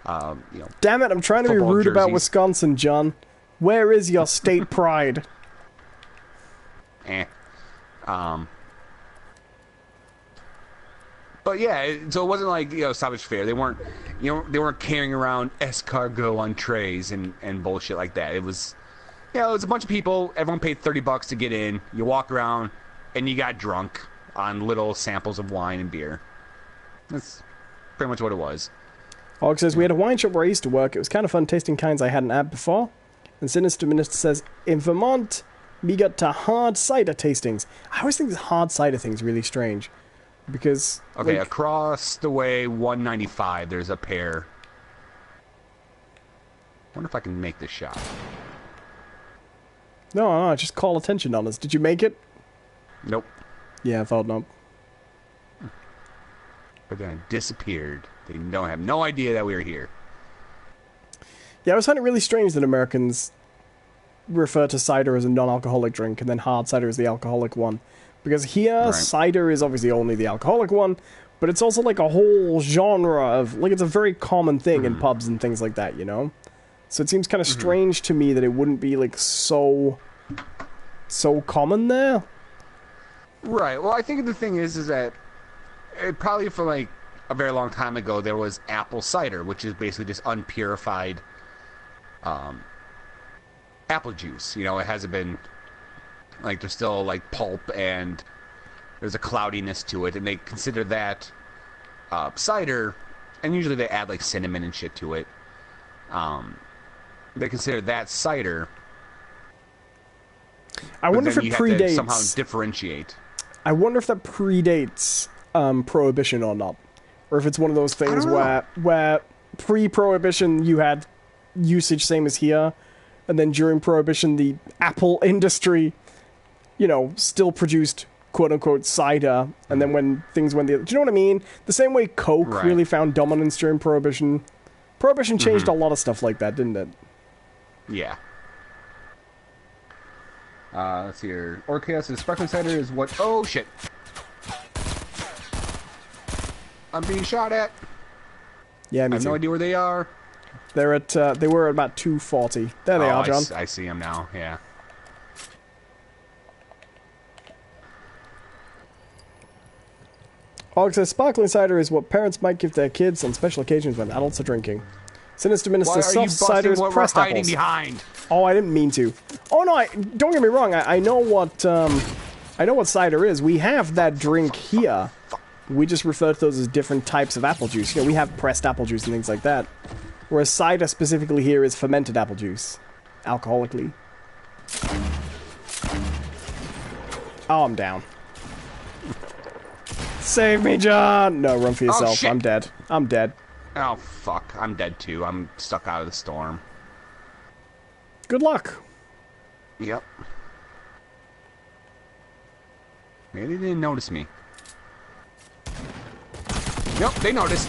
Damn it, I'm trying to be rude jerseys. about Wisconsin, John. Where is your state pride? But yeah, so it wasn't like, Savage Fair. They weren't, they weren't carrying around escargot on trays and bullshit like that. It was, it was a bunch of people. Everyone paid $30 to get in. You walk around, and you got drunk on little samples of wine and beer. That's pretty much what it was. Hog says, we had a wine shop where I used to work. It was kind of fun tasting kinds I hadn't had before. And Sinister Minister says, in Vermont, we got to hard cider tastings. I always think this hard cider thing's really strange. Because... Okay, across the way, 195, there's a pair. I wonder if I can make this shot. No, just call attention on us. Did you make it? Nope. Yeah, I thought not. But then it disappeared. They don't have no idea that we were here. Yeah, I always find it really strange that Americans refer to cider as a non-alcoholic drink and then hard cider as the alcoholic one. Because here, cider is obviously only the alcoholic one, but it's also like a whole genre of... Like, it's a very common thing in pubs and things like that, So it seems kind of strange to me that it wouldn't be, like, so common there. Right. Well, I think the thing is that probably for, like, a very long time ago, there was apple cider, which is basically just unpurified apple juice. It hasn't been... Like, there's still, like, pulp and there's a cloudiness to it, and they consider that cider, and usually they add, like, cinnamon and shit to it. They consider that cider. I wonder if it predates... somehow differentiate. I wonder if that predates Prohibition or not. Or if it's one of those things where pre-Prohibition you had usage same as here, and then during Prohibition the apple industry... still produced quote-unquote cider, and then when things went the other... Do you know what I mean? The same way Coke really found dominance during Prohibition. Prohibition changed a lot of stuff like that, didn't it? Yeah. Let's see here. Orcas and sparkling cider is what... Oh, shit. I'm being shot at. Yeah, me I have no idea where they are. They're at, they were at about 240. There they are, John. I see them now, yeah. Alex says, sparkling cider is what parents might give their kids on special occasions when adults are drinking. Sinister Minister soft cider is pressed apples. Behind? Oh, I didn't mean to. Oh no, don't get me wrong. I know what cider is. We have that drink here. We just refer to those as different types of apple juice. You know, we have pressed apple juice and things like that. Whereas cider specifically here is fermented apple juice, alcoholically. Oh, I'm down. Save me, John! No, run for yourself. Shit. I'm dead. I'm dead. Oh, fuck. I'm dead, too. I'm stuck out of the storm. Good luck. Yep. Maybe they didn't notice me. Nope, they noticed.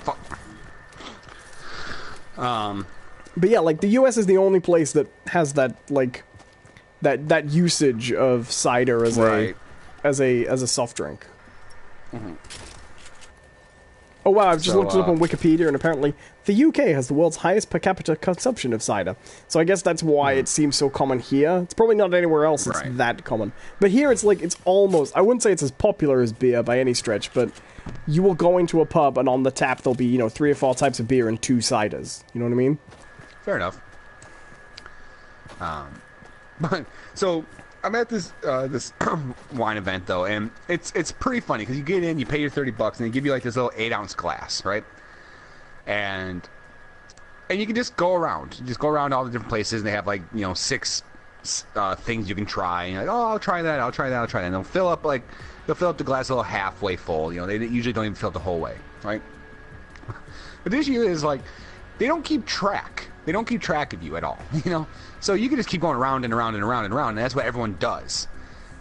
Fuck. But yeah, like, the US is the only place that has that, like... That usage of cider as a soft drink. Oh wow, I've just looked it up on Wikipedia, and apparently the UK has the world's highest per capita consumption of cider. So I guess that's why it seems so common here. It's probably not anywhere else it's that common. But here it's like, it's almost, I wouldn't say it's as popular as beer by any stretch, but you will go into a pub and on the tap there'll be, 3 or 4 types of beer and 2 ciders. You know what I mean? Fair enough. But so I'm at this this wine event though, and it's pretty funny because you get in, you pay your $30, and they give you like this little 8-ounce glass, right? And you can just go around, all the different places, and they have like 6 things you can try. And you're like, oh, I'll try that, and they'll fill up the glass a little halfway full. They usually don't even fill it the whole way, right? But the issue is like they don't keep track. They don't keep track of you at all, So you can just keep going around and around and around and around, and that's what everyone does.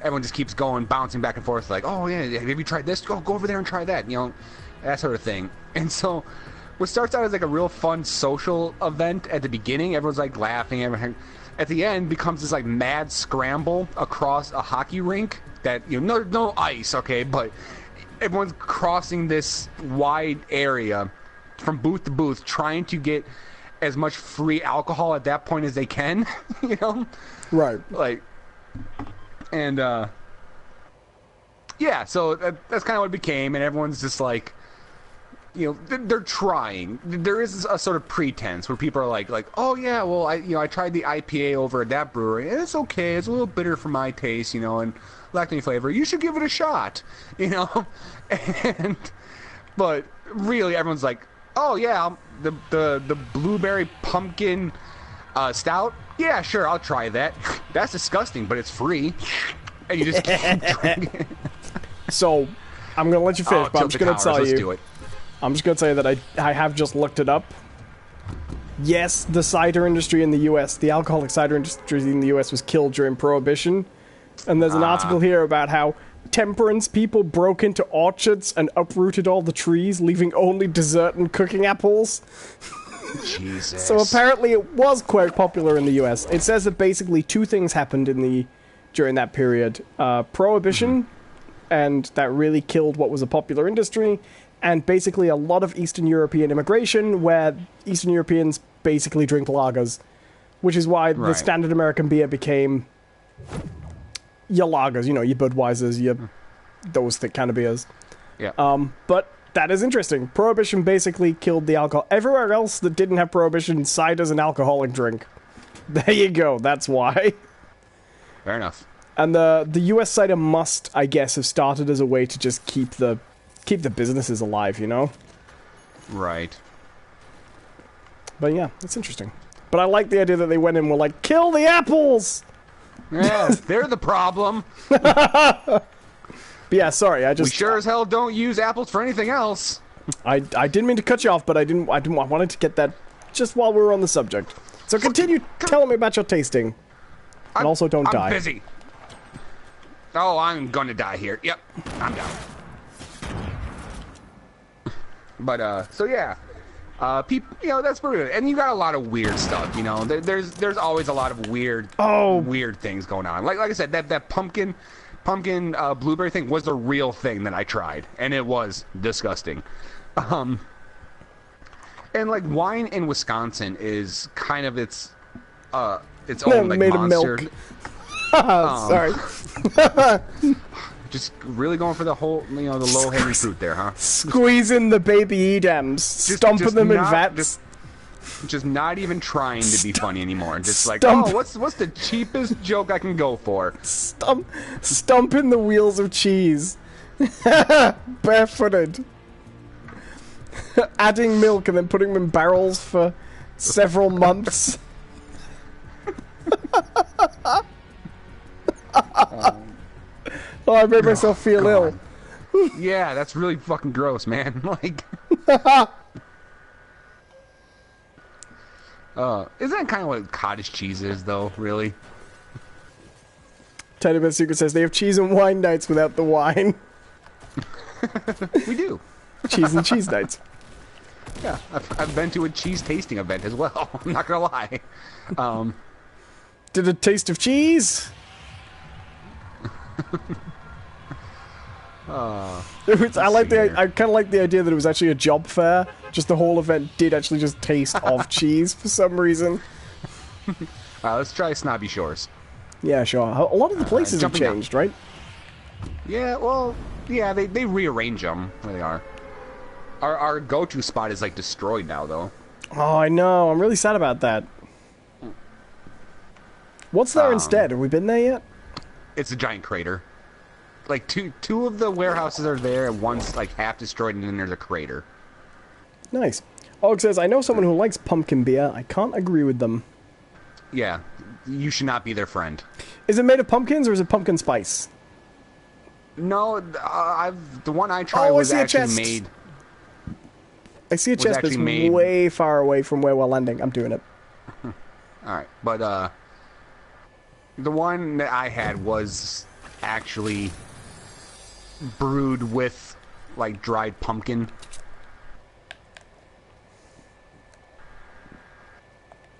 Everyone just keeps going, bouncing back and forth, like, oh, yeah, have you tried this? Go over there and try that, that sort of thing. And so what starts out as like a real fun social event at the beginning, everyone's like laughing, everything. At the end becomes this like mad scramble across a hockey rink that, no ice, okay, but everyone's crossing this wide area from booth to booth trying to get as much free alcohol at that point as they can, Right. Like, and, yeah, so that's kind of what it became, and everyone's just like, they're trying. There is a sort of pretense where people are like, oh yeah, well, I tried the IPA over at that brewery, and it's okay, it's a little bitter for my taste, and lacked any flavor. You should give it a shot, and, but really everyone's like, oh yeah, the blueberry pumpkin stout. Yeah, sure, I'll try that. That's disgusting, but it's free, and you just keep drinking. So, I'm gonna let you finish, but I'm just gonna tell you. Do it. I'm just gonna tell you that I have just looked it up. Yes, the cider industry in the U.S., the alcoholic cider industry in the U.S. was killed during Prohibition, and there's an article here about how temperance people broke into orchards and uprooted all the trees, leaving only dessert and cooking apples. Jesus. So apparently it was quite popular in the US. It says that basically 2 things happened during that period. Prohibition, and that really killed what was a popular industry, and basically a lot of Eastern European immigration, where Eastern Europeans basically drink lagers, which is why the standard American beer became your lagers, your Budweisers, those thick kind of beers. Yeah. But that is interesting. Prohibition basically killed the alcohol. Everywhere else that didn't have Prohibition, cider's an alcoholic drink. There you go. That's why. Fair enough. And the U.S. cider must, I guess, have started as a way to just keep the businesses alive, Right. But yeah, it's interesting. But I like the idea that they went in and were like, kill the apples! Yeah, they're the problem. But yeah, sorry, we sure as hell don't use apples for anything else. I didn't mean to cut you off, but I wanted to get that just while we were on the subject. So continue telling me about your tasting. And also, don't die. I'm busy. Oh, I'm gonna die here. Yep, I'm down. But so yeah, people, you know, that's pretty good. And you got a lot of weird stuff. You know, there's always a lot of weird things going on. Like I said, that pumpkin blueberry thing was the real thing that I tried, and it was disgusting. And like wine in Wisconsin is kind of its own like made monster. Of milk. Sorry. Just really going for the whole, you know, the low-hanging fruit there, huh? Squeezing the baby Edams, stomping them in vats. Just not even trying to be funny anymore. Just like, oh, what's the cheapest joke I can go for? Stomping the wheels of cheese. Barefooted. Adding milk and then putting them in barrels for several months. Oh, I made myself feel ill. Yeah, that's really fucking gross, man. Like, isn't that kind of what cottage cheese is, though? Really? Tiny Bit Secret says they have cheese and wine nights without the wine. We do. Cheese and cheese nights. Yeah, I've been to a cheese tasting event as well. I'm not gonna lie. Did a taste of cheese? I kind of like the idea that it was actually a job fair. Just the whole event did actually just taste of cheese for some reason. Let's try Snobby Shores. Yeah, sure. A lot of the places have changed, right? Yeah, well, yeah, they rearrange them where they are. Our go-to spot is like destroyed now, though. Oh, I know. I'm really sad about that. What's there instead? Have we been there yet? It's a giant crater. Like two of the warehouses are there, and one's like half destroyed, and then there's a crater. Nice. Og says, I know someone who likes pumpkin beer. I can't agree with them. Yeah, you should not be their friend. Is it made of pumpkins or is it pumpkin spice? No, the one I tried was actually made. I see a chest that's way far away from where we're landing. I'm doing it. All right, but the one that I had was actually brewed with like dried pumpkin.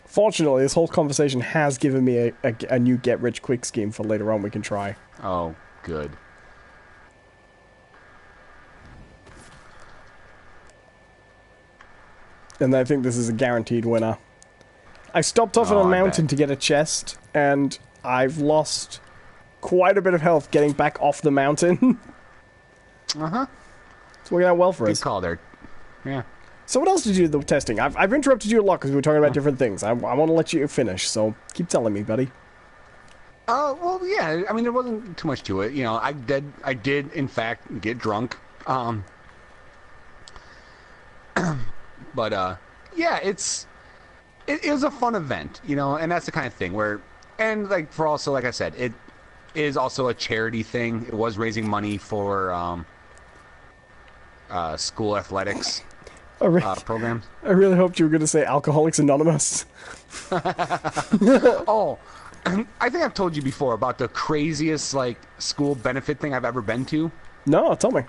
Fortunately, this whole conversation has given me a new get-rich-quick scheme for later on we can try. Oh, good. And I think this is a guaranteed winner. I stopped off on a mountain to get a chest, and I've lost quite a bit of health getting back off the mountain. Uh-huh. It's working out well for us. Good call there. Yeah. So what else did you do with the testing? I've interrupted you a lot because we were talking about different things. I want to let you finish, so keep telling me, buddy. Well, yeah. I mean, there wasn't too much to it. You know, I did in fact get drunk. But yeah, it was a fun event, you know, and that's the kind of thing where, and like for also, like I said, it is also a charity thing. It was raising money for school athletics programs. I really hoped you were going to say Alcoholics Anonymous. Oh, I think I've told you before about the craziest like school benefit thing I've ever been to. No, tell me.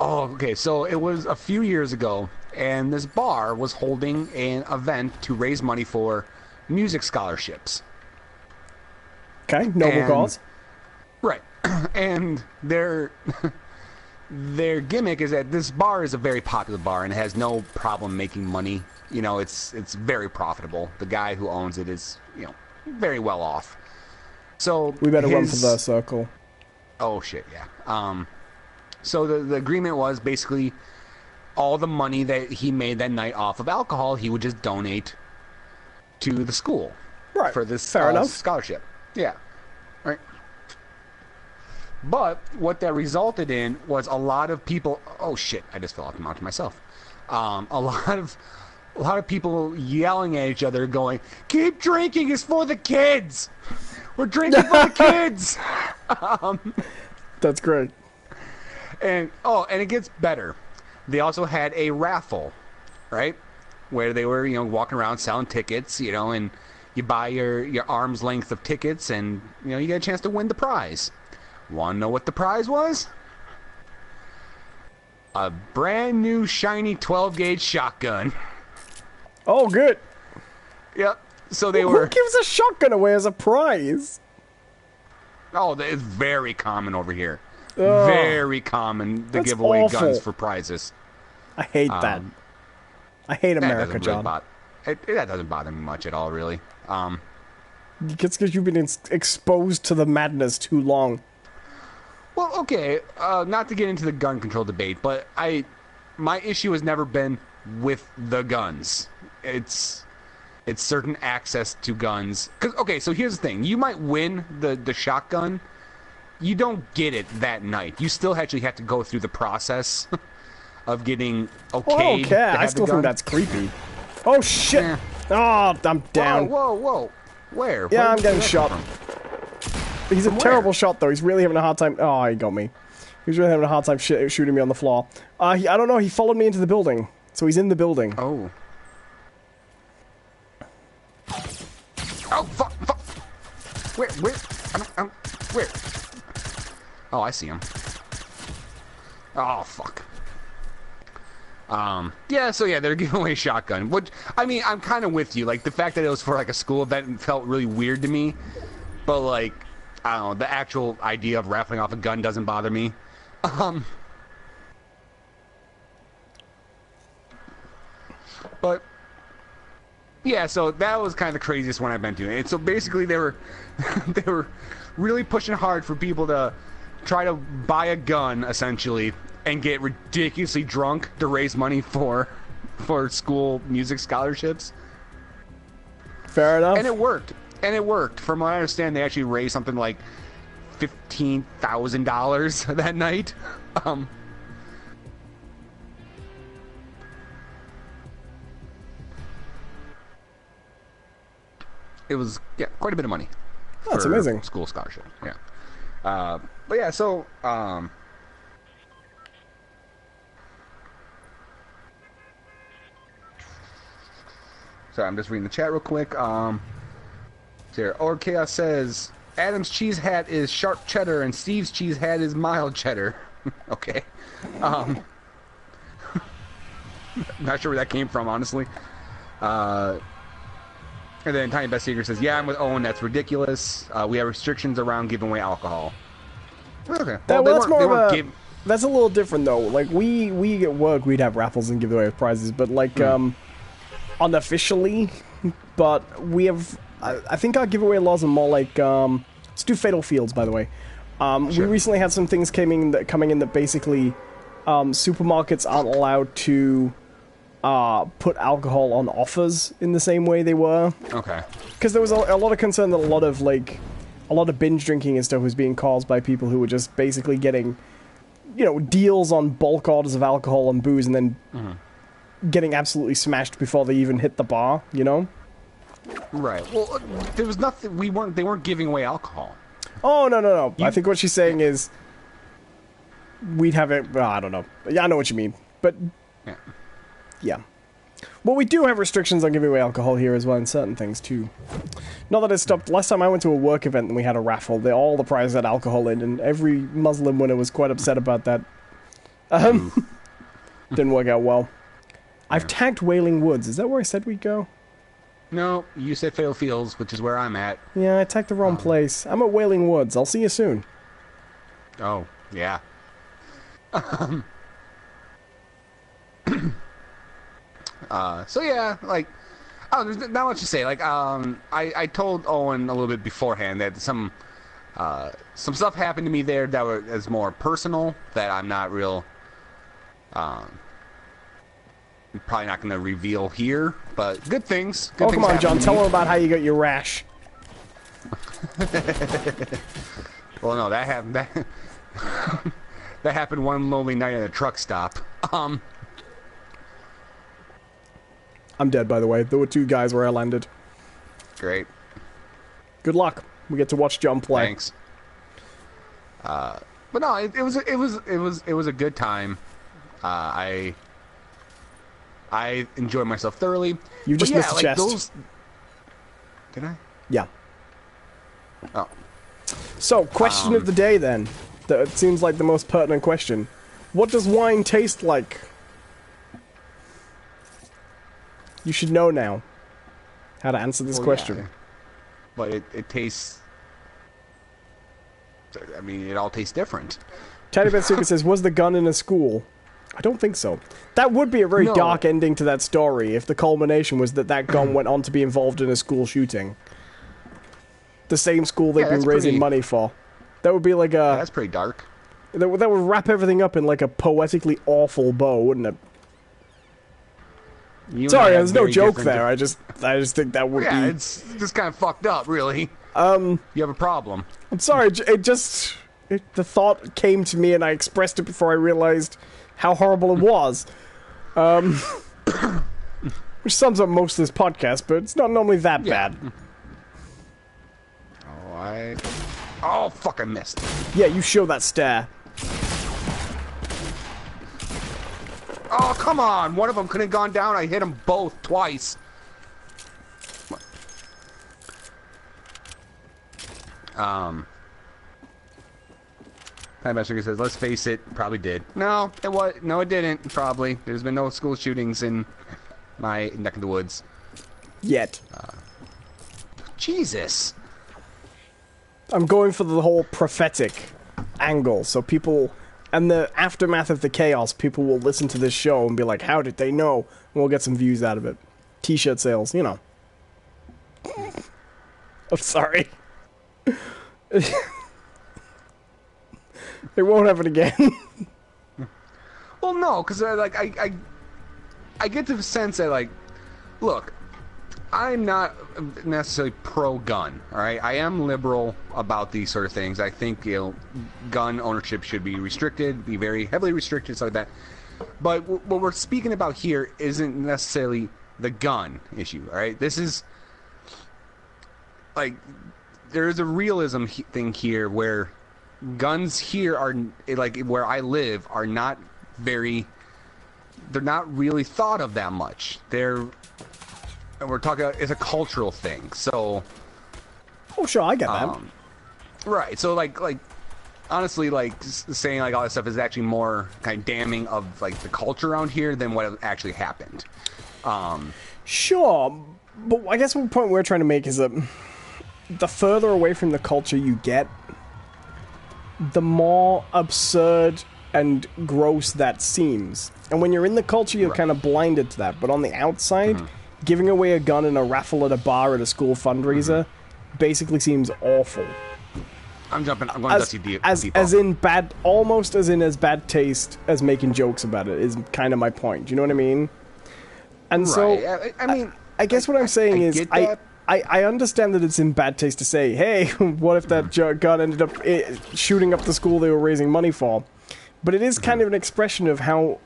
Oh, okay. So it was a few years ago, and this bar was holding an event to raise money for music scholarships. Okay, noble cause. Right. And their gimmick is that this bar is a very popular bar and it has no problem making money. You know, it's very profitable. The guy who owns it is, you know, very well off. So we better run for the circle. Oh shit, yeah. So the agreement was basically all the money that he made that night off of alcohol, he would just donate to the school. Right. For this Fair enough. scholarship. Yeah. Right. But what that resulted in was a lot of people. Oh shit! I just fell off the mountain myself. A lot of people yelling at each other, going, "Keep drinking! It's for the kids. We're drinking for the kids." That's great. And it gets better. They also had a raffle, right, where they were, you know, walking around selling tickets, you know, and you buy your arm's length of tickets, and you get a chance to win the prize. Want to know what the prize was? A brand new shiny 12-gauge shotgun. Oh, good. Yep. So they were. Who gives a shotgun away as a prize? Oh, it's very common over here. Oh, very common to give away guns for prizes. I hate that. I hate America, John. That doesn't bother me much at all, really. It's because you've been exposed to the madness too long. Well, okay, not to get into the gun control debate, but my issue has never been with the guns. It's certain access to guns. 'Cause, okay, so here's the thing. You might win the shotgun. You don't get it that night. You still actually have to go through the process of getting okayed. Okay, I still think that's creepy. Oh, shit. Eh. Oh, I'm down. Whoa. Where? Yeah, Where I'm getting shot. He's a terrible shot, though. He's really having a hard time. Oh, he got me. He's really having a hard time shooting me on the floor. I don't know. He followed me into the building. So he's in the building. Oh. Oh, fuck. Where? Where? Oh, I see him. Oh, fuck. Yeah, so yeah, they're giving away a shotgun. Which, I mean, I'm kind of with you. Like, the fact that it was for, like, a school event felt really weird to me. But, like, I don't know, the actual idea of raffling off a gun doesn't bother me. But, yeah, so that was kind of the craziest one I've been to. And so basically they were they were really pushing hard for people to try to buy a gun, essentially, and get ridiculously drunk to raise money for school music scholarships. Fair enough. And it worked. From what I understand, they actually raised something like $15,000 that night. It was, yeah, quite a bit of money. Oh, that's amazing. School scholarship, yeah. But yeah, so sorry, I'm just reading the chat real quick. Here, Or Chaos says Adam's cheese hat is sharp cheddar and Steve's cheese hat is mild cheddar. Okay. Not sure where that came from, honestly. And then Tiny Best Secret says, yeah, I'm with Owen, that's ridiculous. We have restrictions around giving away alcohol. Okay. Well, that's a little different, though. Like, we at work, we'd have raffles and give away prizes, but, like, unofficially, but we have... I think our giveaway laws are more like, let's do Fatal Fields, by the way. Sure. We recently had some things coming in that basically supermarkets aren't allowed to put alcohol on offers in the same way they were. Okay. Because there was a lot of concern that a lot of binge drinking and stuff was being caused by people who were just basically getting, deals on bulk orders of alcohol and booze and then getting absolutely smashed before they even hit the bar, Right. Well, there was nothing. They weren't giving away alcohol. Oh, no. I think what she's saying is we'd have it. Well, I don't know. Yeah, I know what you mean. But yeah. Well, we do have restrictions on giving away alcohol here as well, and certain things too. Not that it stopped. Last time I went to a work event and we had a raffle, all the prizes had alcohol in, and every Muslim winner was quite upset about that. Didn't work out well. I've tagged Wailing Woods. Is that where I said we'd go? No, you said Fatal Fields, which is where I'm at. Yeah, I tagged the wrong place. I'm at Wailing Woods. I'll see you soon. Oh, yeah. So yeah, like, there's not much to say. Like, I told Owen a little bit beforehand that some stuff happened to me there that was more personal, that I'm not real, probably not going to reveal here, but good things. Good come on, John. Tell them about how you got your rash. Well, no, that happened. That happened one lonely night at a truck stop. I'm dead, by the way. There were 2 guys where I landed. Great. Good luck. We get to watch John play. Thanks. But no, it was a good time. I enjoyed myself thoroughly. You just missed the chest. Did I? Yeah. Oh. So, question of the day then. That seems like the most pertinent question. What does wine taste like? You should know now how to answer this question. Yeah. But it tastes... I mean, it all tastes different. Teddy Betsuka says, was the gun in a school? I don't think so. That would be a very dark ending to that story if the culmination was that gun went on to be involved in a school shooting. The same school they've been raising money for. That would be like a... Yeah, that's pretty dark. That would wrap everything up in like a poetically awful bow, wouldn't it? Sorry, there's no joke there. I just think that would be... Yeah, it's just kind of fucked up, really. You have a problem. I'm sorry, the thought came to me and I expressed it before I realized how horrible it was. Which sums up most of this podcast, but it's not normally that bad. Oh, fuck, I missed. Yeah, you show that stare. Oh, come on! One of them could have gone down. I hit them both twice. Master says, let's face it, probably did. No, it didn't, probably. There's been no school shootings in my neck of the woods. Yet. Jesus. I'm going for the whole prophetic angle, so people... And the aftermath of the chaos, people will listen to this show and be like, how did they know? And we'll get some views out of it. T-shirt sales, you know. I'm sorry. It won't happen again. Well, no, because I get the sense that, like, look, I'm not necessarily pro-gun, all right? I am liberal about these sort of things. I think, gun ownership should be restricted, be very heavily restricted, stuff like that. But what we're speaking about here isn't necessarily the gun issue, all right? This is, like, there's a realism thing here where guns here are, like, where I live, are not very... They're not really thought of that much. And we're talking, it's a cultural thing, so... Oh, sure, I get that. Right, so, like, honestly, like, saying, like, all that stuff is actually more kind of damning of, like, the culture around here than what actually happened. Sure, but I guess one point we're trying to make is that the further away from the culture you get, the more absurd and gross that seems. And when you're in the culture, you're kind of blinded to that, but on the outside... Giving away a gun in a raffle at a bar at a school fundraiser basically seems awful. I'm going Dusty Deep. As in bad, almost as in as bad taste as making jokes about it is kind of my point. You know what I mean? And so, I mean, I guess what I'm saying is, I understand that it's in bad taste to say, hey, what if that gun ended up shooting up the school they were raising money for? But it is kind of an expression of how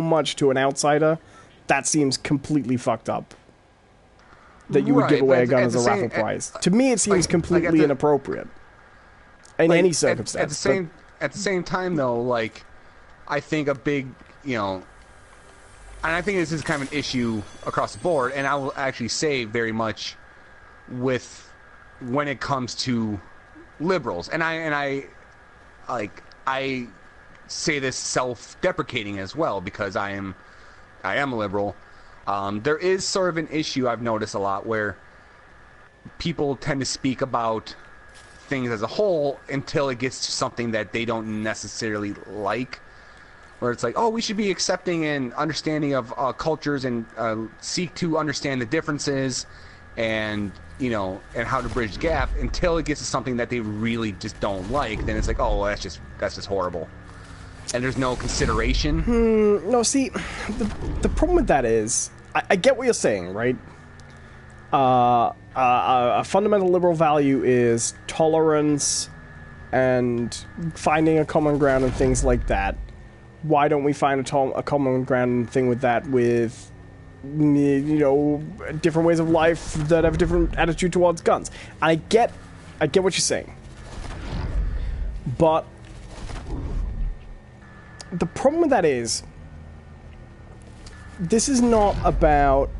much to an outsider that seems completely fucked up. That you would give away a gun as a raffle prize. To me, it seems completely inappropriate. In any circumstance. At the same time, though, like, I think a big, and I think this is kind of an issue across the board, and I will actually say very much when it comes to liberals. And I say this self-deprecating as well, because I am a liberal. There is sort of an issue I've noticed a lot where people tend to speak about things as a whole until it gets to something that they don't necessarily like. Where it's like, oh, we should be accepting and understanding of cultures and seek to understand the differences and, and how to bridge the gap, until it gets to something that they really just don't like. Then it's like, oh, well, that's just horrible. And there's no consideration? No, see, the problem with that is, I get what you're saying, right? A fundamental liberal value is tolerance and finding a common ground and things like that. Why don't we find a common ground thing with that with, different ways of life that have a different attitude towards guns? And I get what you're saying. But the problem with that is, this is not about,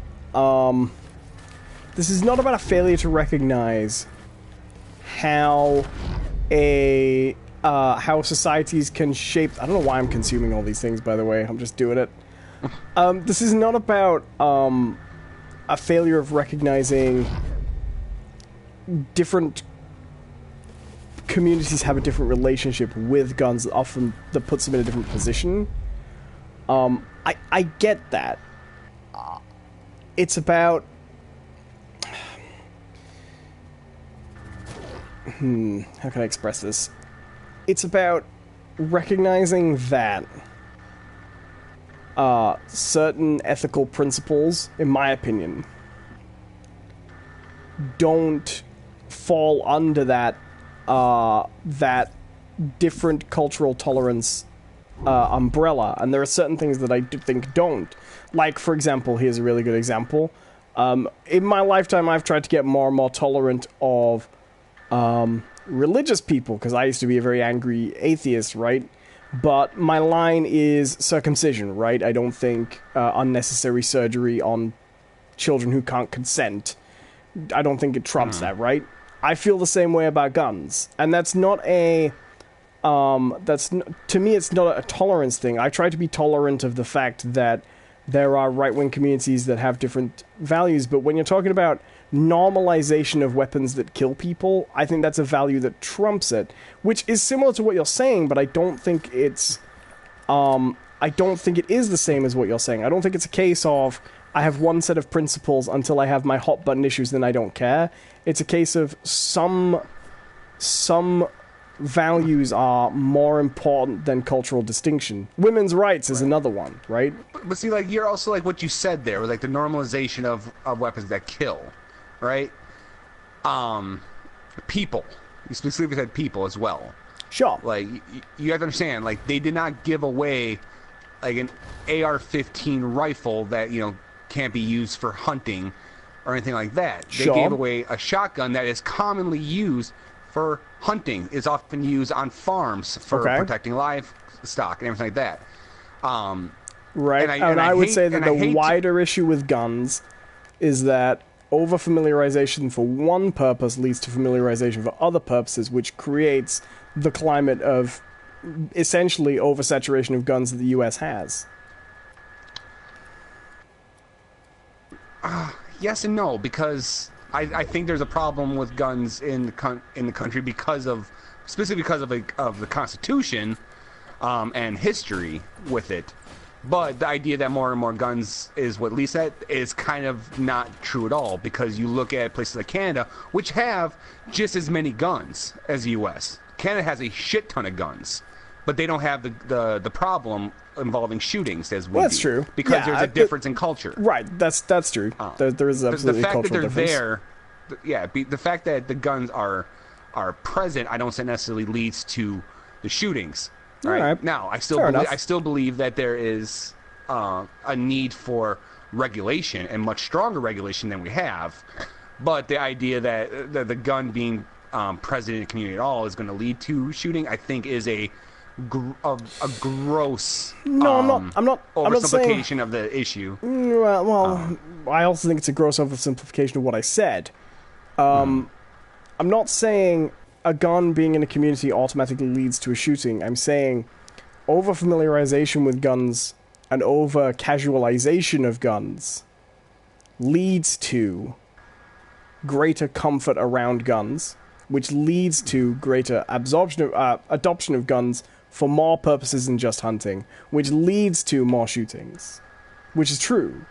This is not about a failure to recognize how how societies can shape... I don't know why I'm consuming all these things, by the way. I'm just doing it. This is not about a failure of recognizing different communities have a different relationship with guns, often that puts them in a different position. I get that. It's about... how can I express this? It's about recognizing that certain ethical principles, in my opinion, don't fall under that that different cultural tolerance umbrella, and there are certain things that I think don't. Like, for example, here's a really good example. In my lifetime, I've tried to get more and more tolerant of religious people, because I used to be a very angry atheist, right? But my line is circumcision, right? I don't think unnecessary surgery on children who can't consent, I don't think it trumps that, right? I feel the same way about guns, and that's not a... to me, it's not a tolerance thing. I try to be tolerant of the fact that there are right-wing communities that have different values, but when you're talking about normalization of weapons that kill people, I think that's a value that trumps it, which is similar to what you're saying, but I don't think it's... I don't think it is the same as what you're saying. I don't think it's a case of, I have one set of principles until I have my hot-button issues, then I don't care. It's a case of some values are more important than cultural distinction. Women's rights is another one, right? But see, like, you're also, like, what you said there, with, like, the normalization of weapons that kill, right? People. You specifically said people as well. Sure. Like, you have to understand, like, they did not give away, like, an AR-15 rifle that, you know, can't be used for hunting or anything like that. They gave away a shotgun that is commonly used for hunting, is often used on farms for protecting livestock and everything like that. Right, and I would say that the wider issue with guns is that over-familiarization for one purpose leads to familiarization for other purposes, which creates the climate of essentially oversaturation of guns that the U.S. has. Yes and no, because I think there's a problem with guns in the country specifically because of the Constitution and history with it. But the idea that more and more guns is what Lee said is kind of not true at all, because you look at places like Canada, which have just as many guns as the U.S. Canada has a shit ton of guns, but they don't have the problem involving shootings as we do. That's true. Because there's a difference in culture. Right, that's true. There is absolutely a cultural difference. The fact that the guns are present, I don't say necessarily leads to the shootings. Right. Now, I still believe that there is a need for regulation, and much stronger regulation than we have. But the idea that the gun being present in the community at all is going to lead to shooting, I think, is a gross oversimplification of the issue. Well, I also think it's a gross oversimplification of what I said. I'm not saying a gun being in a community automatically leads to a shooting. I'm saying over-familiarization with guns and over-casualization of guns leads to greater comfort around guns, which leads to greater adoption of guns for more purposes than just hunting, which leads to more shootings, which is true.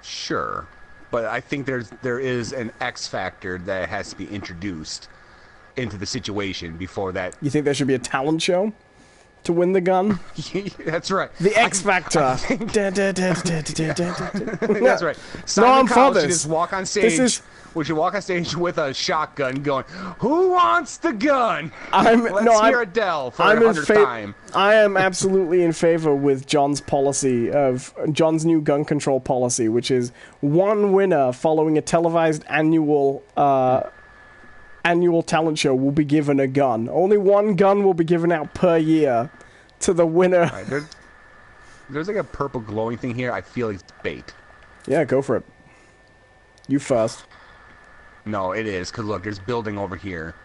Sure. But I think there is an X factor that has to be introduced into the situation before that. You think there should be a talent show to win the gun? That's right. The X factor. That's right. Simon Cowell should just walk on stage. We should walk on stage with a shotgun going, "Who wants the gun?" Let's hear Adele for the 100th time. I am absolutely in favor with John's new gun control policy, which is one winner following a televised annual talent show will be given a gun. Only one gun will be given out per year to the winner. Right, there's like a purple glowing thing here. I feel like it's bait. Yeah, go for it. You first. No, it is, because look, there's building over here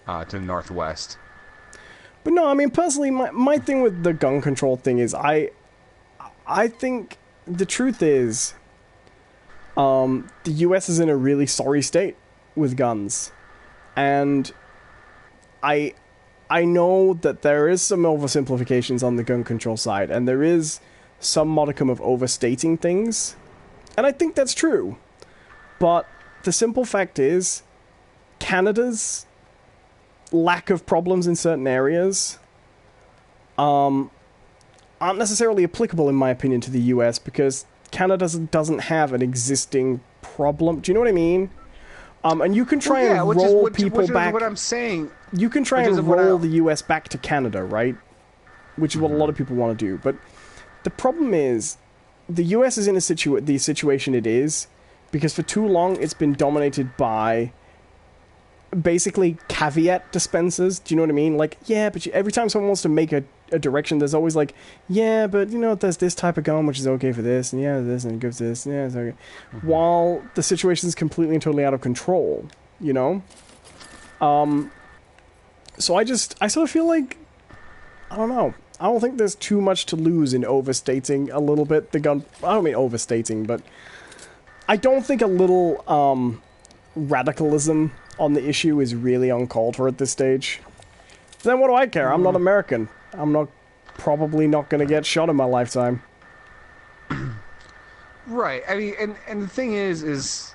to the northwest. But no, I mean, personally, my thing with the gun control thing is I think the truth is the US is in a really sorry state with guns. And I know that there is some oversimplifications on the gun control side, and there is some modicum of overstating things. And I think that's true. But the simple fact is, Canada's lack of problems in certain areas aren't necessarily applicable, in my opinion, to the US, because Canada doesn't have an existing problem. Do you know what I mean? And you can try and roll people back. What I'm saying. You can try and roll the US back to Canada, right? Which is what a lot of people want to do. But the problem is, the US is in the situation it is because for too long it's been dominated by basically caveat dispensers. Do you know what I mean? Like, yeah, but every time someone wants to make a direction, there's always like, yeah, but you know, there's this type of gun which is okay for this, and yeah, this, and it gives this, and yeah, it's okay. While the situation is completely and totally out of control, you know? So I sort of feel like, I don't know, I don't think there's too much to lose in overstating a little bit the gun. I don't mean overstating, but I don't think a little radicalism on the issue is really uncalled for at this stage. Then what do I care? I'm not American. I'm probably not going to get shot in my lifetime. Right. I mean, and the thing is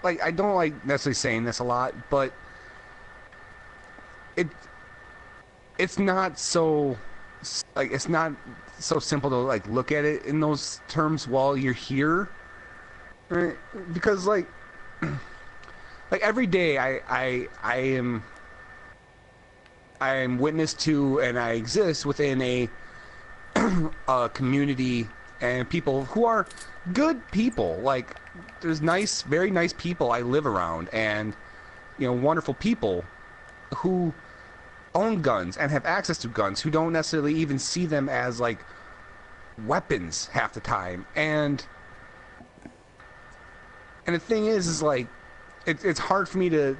like, I don't like necessarily saying this a lot, but it's not so, like, it's not so simple to, like, look at it in those terms while you're here, right? Because, like every day I am witness to, and I exist within a community and people who are good people. Like, there's very nice people I live around, and, you know, wonderful people who own guns and have access to guns, who don't necessarily even see them as, like, weapons half the time. And the thing is like, it's hard for me to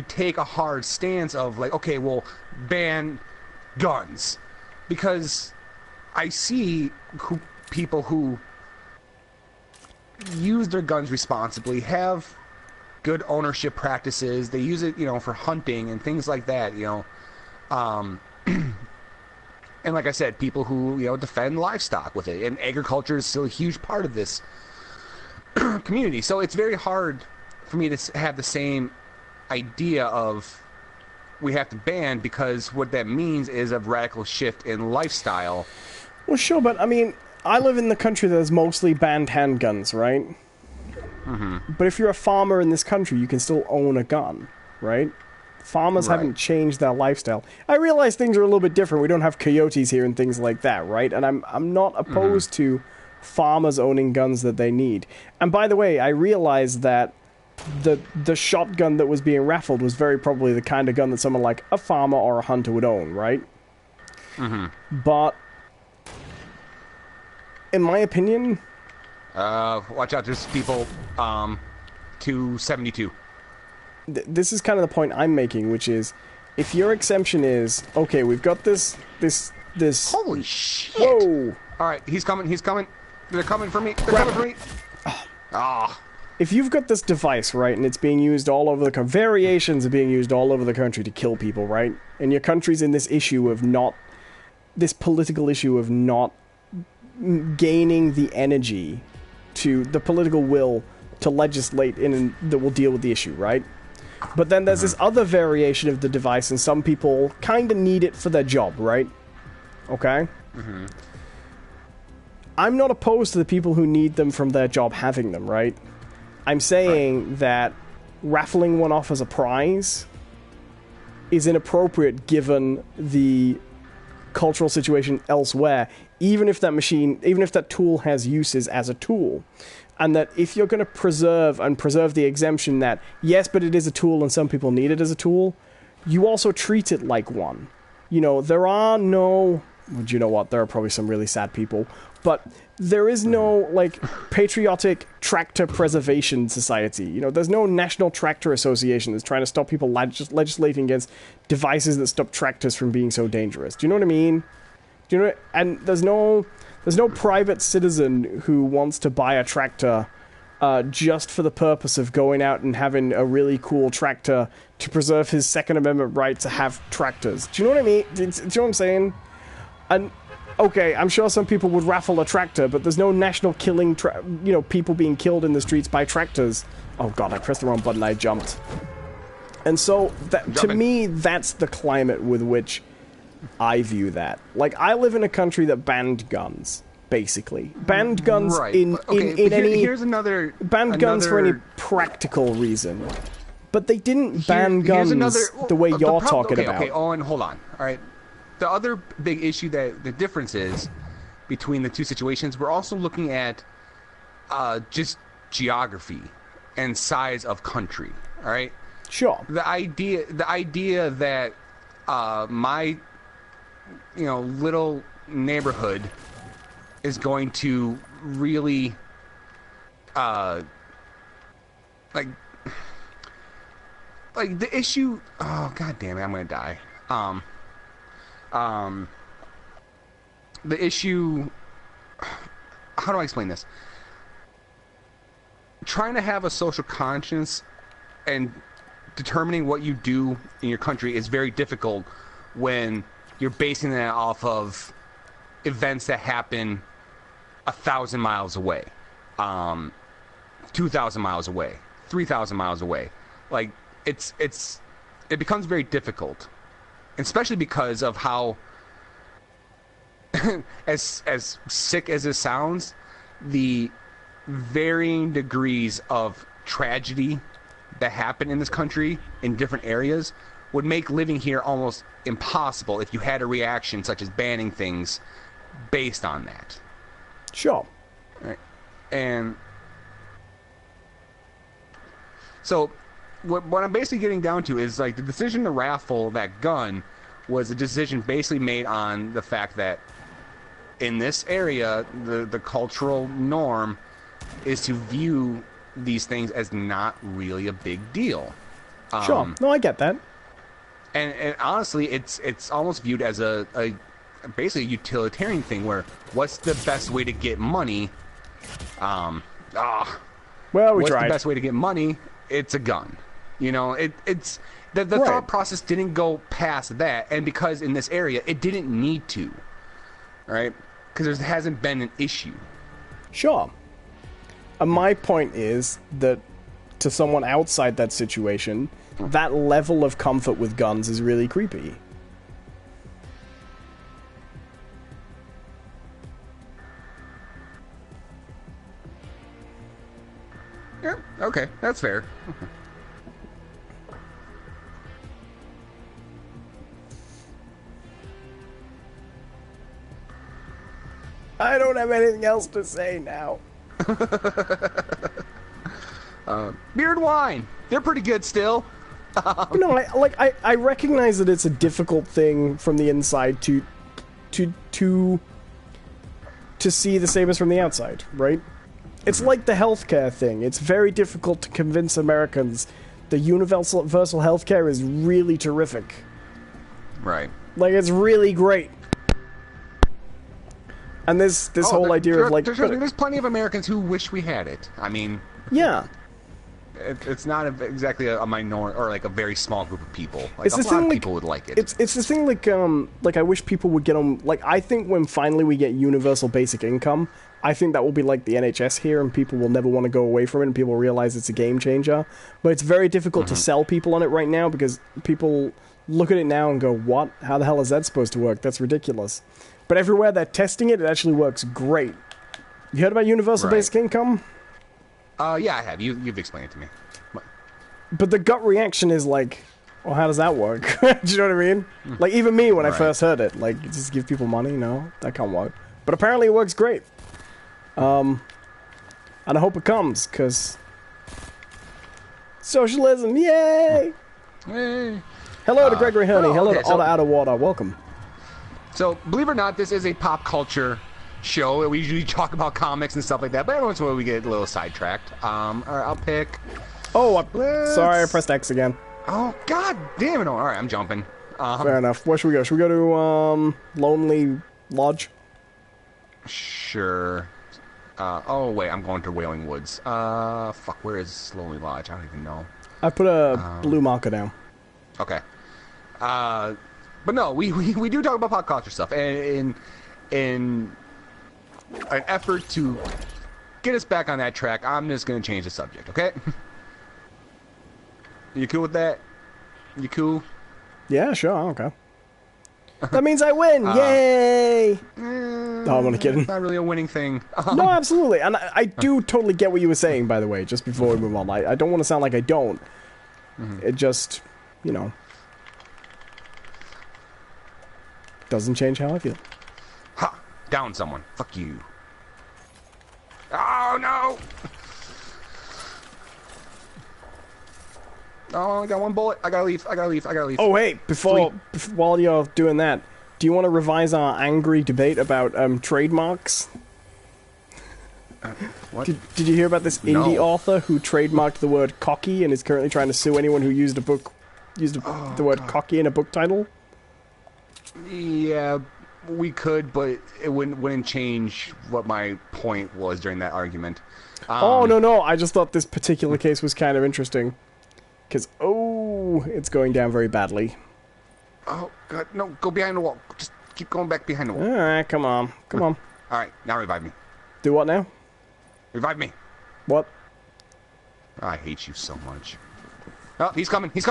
take a hard stance of, like, okay, well, ban guns, because I see people who use their guns responsibly, have good ownership practices, they use it, you know, for hunting and things like that, you know, and like I said, people who, you know, defend livestock with it, and agriculture is still a huge part of this community. So it's very hard for me to have the same idea of we have to ban, because what that means is a radical shift in lifestyle. Well, sure, but I mean, I live in the country that has mostly banned handguns, right? Mm-hmm. But if you're a farmer in this country, you can still own a gun, right? Farmers haven't changed their lifestyle. I realize things are a little bit different. We don't have coyotes here and things like that, right? And I'm not opposed to farmers owning guns that they need. And by the way, I realize that the shotgun that was being raffled was very probably the kind of gun that someone like a farmer or a hunter would own, right? Mm-hmm. But in my opinion, watch out, there's people 272. This is kind of the point I'm making, which is, if your exemption is, okay, we've got this Holy shit! Whoa! Alright, he's coming. They're coming for me. Coming for me. Ah. If you've got this device, right, and it's being used all over the country, variations are being used all over the country to kill people, right? And your country's in this political issue of not gaining the energy the political will to legislate that will deal with the issue, right? But then there's this other variation of the device, and some people kind of need it for their job, right? Okay? Mm-hmm. I'm not opposed to the people who need them from their job having them, right? I'm saying that raffling one off as a prize is inappropriate given the cultural situation elsewhere, even if that tool has uses as a tool. And that if you're going to preserve the exemption that, yes, but it is a tool and some people need it as a tool, you also treat it like one. You know, there are no well, you know what? There are probably some really sad people. But there is no, like, patriotic tractor preservation society. You know, there's no National Tractor Association that's trying to stop people legislating against devices that stop tractors from being so dangerous. Do you know what I mean? Do you know? And there's no private citizen who wants to buy a tractor just for the purpose of going out and having a really cool tractor to preserve his Second Amendment right to have tractors. Do you know what I mean? Do you know what I'm saying? And okay, I'm sure some people would raffle a tractor, but there's no national killing, people being killed in the streets by tractors. Oh god, I pressed the wrong button, I jumped. And so, to me, that's the climate with which I view that. Like, I live in a country that banned guns, basically. Banned guns in any... Here's another... Banned guns for any practical reason. But they didn't ban guns the way you're talking about. Okay, Owen, hold on. All right. The other big issue that the difference is between the two situations, we're also looking at just geography and size of country. All right. Sure. The idea that my little neighborhood is going to really like the issue. Oh god damn it! I'm gonna die. The issue, how do I explain this? Trying to have a social conscience and determining what you do in your country is very difficult when you're basing that off of events that happen 1,000 miles away, 2,000 miles away, 3,000 miles away. Like, it becomes very difficult. Especially because of how, as sick as it sounds, the varying degrees of tragedy that happen in this country in different areas would make living here almost impossible if you had a reaction such as banning things based on that. Sure. Right. And so... What I'm basically getting down to is, like, the decision to raffle that gun was a decision basically made on the fact that in this area, the cultural norm is to view these things as not really a big deal. Sure. No, I get that. And honestly, it's almost viewed as a basically a utilitarian thing where what's the best way to get money? Well, what's the best way to get money? It's a gun. You know, it's the thought process didn't go past that, and because in this area it didn't need to, right? Because there hasn't been an issue. Sure. And my point is that to someone outside that situation, that level of comfort with guns is really creepy. Yeah. Okay, that's fair. I don't have anything else to say now. Beer and wine, they're pretty good still. No, I recognize that it's a difficult thing from the inside to see the same as from the outside, right? It's like the healthcare thing. It's very difficult to convince Americans the universal healthcare is really terrific. Right. Like, it's really great. And this whole idea of, like... There's plenty of Americans who wish we had it. I mean... Yeah. It's not exactly a minority, or like a very small group of people. Like, it's a lot of people would like it. It's this thing, like I wish people would get on... Like, I think when finally we get universal basic income, I think that will be like the NHS here, and people will never want to go away from it, and people realize it's a game changer. But it's very difficult to sell people on it right now, because people look at it now and go, what? How the hell is that supposed to work? That's ridiculous. But everywhere they're testing it, it actually works great. You heard about universal basic income? Yeah, I have. You've explained it to me. But the gut reaction is like, well, how does that work? Do you know what I mean? Like, even me, when I first heard it, like, just give people money? No, that can't work. But apparently it works great. And I hope it comes, because... Socialism, yay! Hey. Hello to Gregory Herney. Hello to Otter Out of Water. Welcome. So, believe it or not, this is a pop culture show. We usually talk about comics and stuff like that, but every once in a while we get a little sidetracked. All right, I'll pick... Oh, sorry, I pressed X again. Oh, god damn it. All right, I'm jumping. Fair enough. Where should we go? Should we go to, Lonely Lodge? Sure. Oh, wait, I'm going to Wailing Woods. Fuck, where is Lonely Lodge? I don't even know. I put a blue marker down. Okay. But no, we do talk about pop culture stuff, and in an effort to get us back on that track, I'm just going to change the subject, okay? You cool with that? You cool? Yeah, sure, I don't care. That means I win! Yay! No, I'm only kidding. Not really a winning thing. No, absolutely. And I do totally get what you were saying, by the way, just before we move on. I don't want to sound like I don't. It just, you know, doesn't change how I feel. Ha! Down someone. Fuck you. Oh, no! Oh, I got one bullet. I gotta leave. Oh, wait, while you're doing that, do you want to revise our angry debate about trademarks? What? Did you hear about this indie author who trademarked the word cocky and is currently trying to sue anyone who used the word cocky in a book title? Yeah, we could, but it wouldn't change what my point was during that argument. Oh, no, I just thought this particular case was kind of interesting. Because, it's going down very badly. Oh, God, no, go behind the wall. Just keep going back behind the wall. Alright, come on. Alright, now revive me. Do what now? Revive me. What? I hate you so much. Oh, he's coming. Did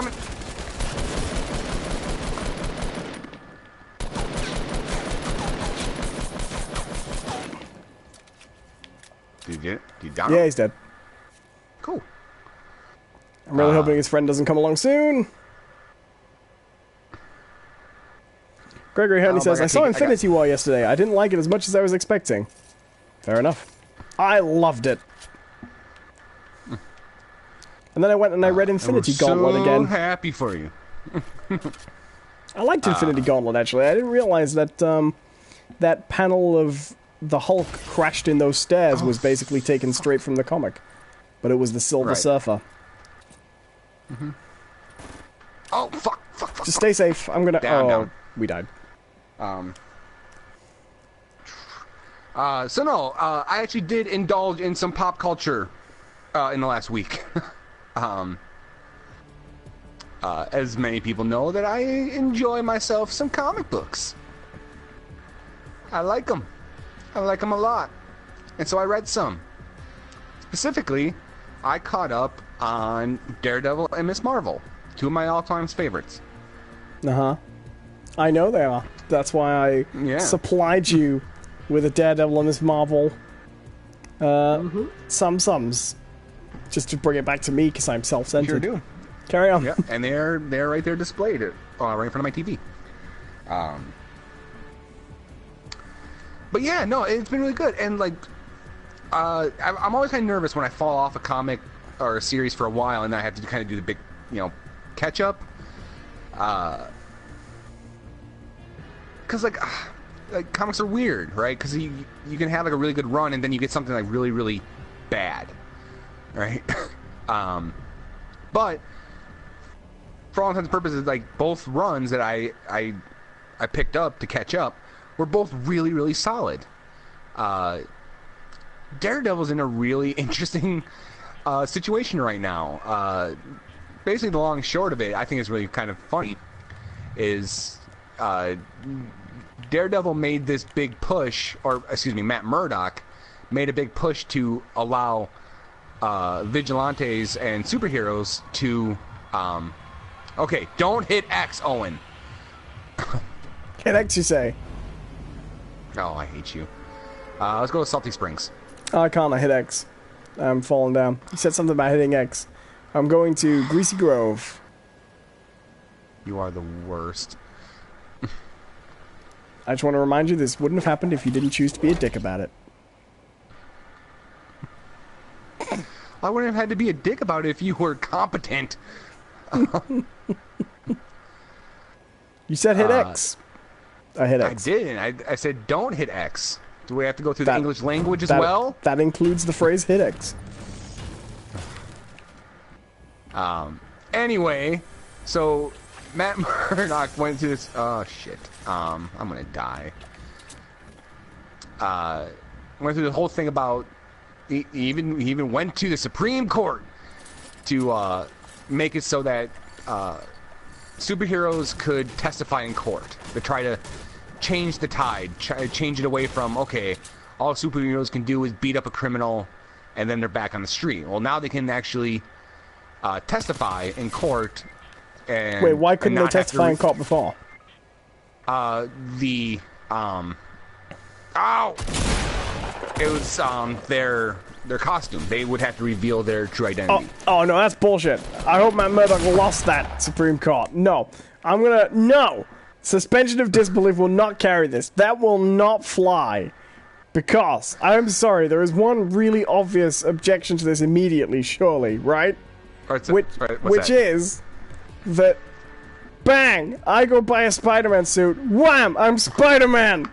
you get it? Did you down him? Yeah, he's dead. Cool. I'm really hoping his friend doesn't come along soon. Gregory Honey says, I saw Infinity War yesterday. I didn't like it as much as I was expecting. Fair enough. I loved it. And then I went and I read Infinity Gauntlet again. I'm so happy for you. I liked Infinity Gauntlet, actually. I didn't realize that that panel of the Hulk crashed in those stairs was basically taken straight from the comic. But it was the Silver Surfer. Oh, fuck. Just stay safe. I'm gonna... Down. We died. I actually did indulge in some pop culture in the last week. As many people know, that I enjoy myself some comic books. I like them. I like them a lot. And so I read some. Specifically, I caught up on Daredevil and Miss Marvel, two of my all-time favorites. I know they are. That's why I supplied you with a Daredevil and Miss Marvel. Sums. Just to bring it back to me, because I'm self-centered. Sure do. Carry on. Yeah, and they're right there displayed right in front of my TV. But yeah, no, it's been really good. And like, I'm always kind of nervous when I fall off a comic or a series for a while, and then I have to kind of do the big, catch up. Because like comics are weird, right? Because you can have like a really good run, and then you get something like really, really bad, right? But for all intents and purposes, like both runs that I picked up to catch up were both really, really solid. Daredevil's in a really interesting situation right now. Basically, the long and short of it, I think is really kind of funny, is Daredevil made this big push, Matt Murdock made a big push to allow vigilantes and superheroes to... okay, don't hit X, Owen. Hit X, you say? Oh, I hate you. Let's go to Salty Springs. Oh, I can't. I hit X. I'm falling down. You said something about hitting X. I'm going to Greasy Grove. You are the worst. I just want to remind you this wouldn't have happened if you didn't choose to be a dick about it. I wouldn't have had to be a dick about it if you were competent. You said hit X. I hit X. I didn't. I said don't hit X. Do we have to go through the English language as well? That includes the phrase hit X. Anyway, so Matt Murdock went through this. Oh shit. I'm gonna die. Went through the whole thing about. He even went to the Supreme Court to make it so that superheroes could testify in court to try to change the tide, change it away from, okay, all superheroes can do is beat up a criminal and then they're back on the street. Well, now they can actually testify in court. And, wait, why couldn't they testify in court before? It was their costume. They would have to reveal their true identity. Oh no, that's bullshit. I hope Matt Murdock lost that Supreme Court. No. No! Suspension of disbelief will not carry this. That will not fly. Because, I'm sorry, there is one really obvious objection to this immediately, surely, right? Which is that, bang! I go buy a Spider-Man suit. Wham! I'm Spider-Man!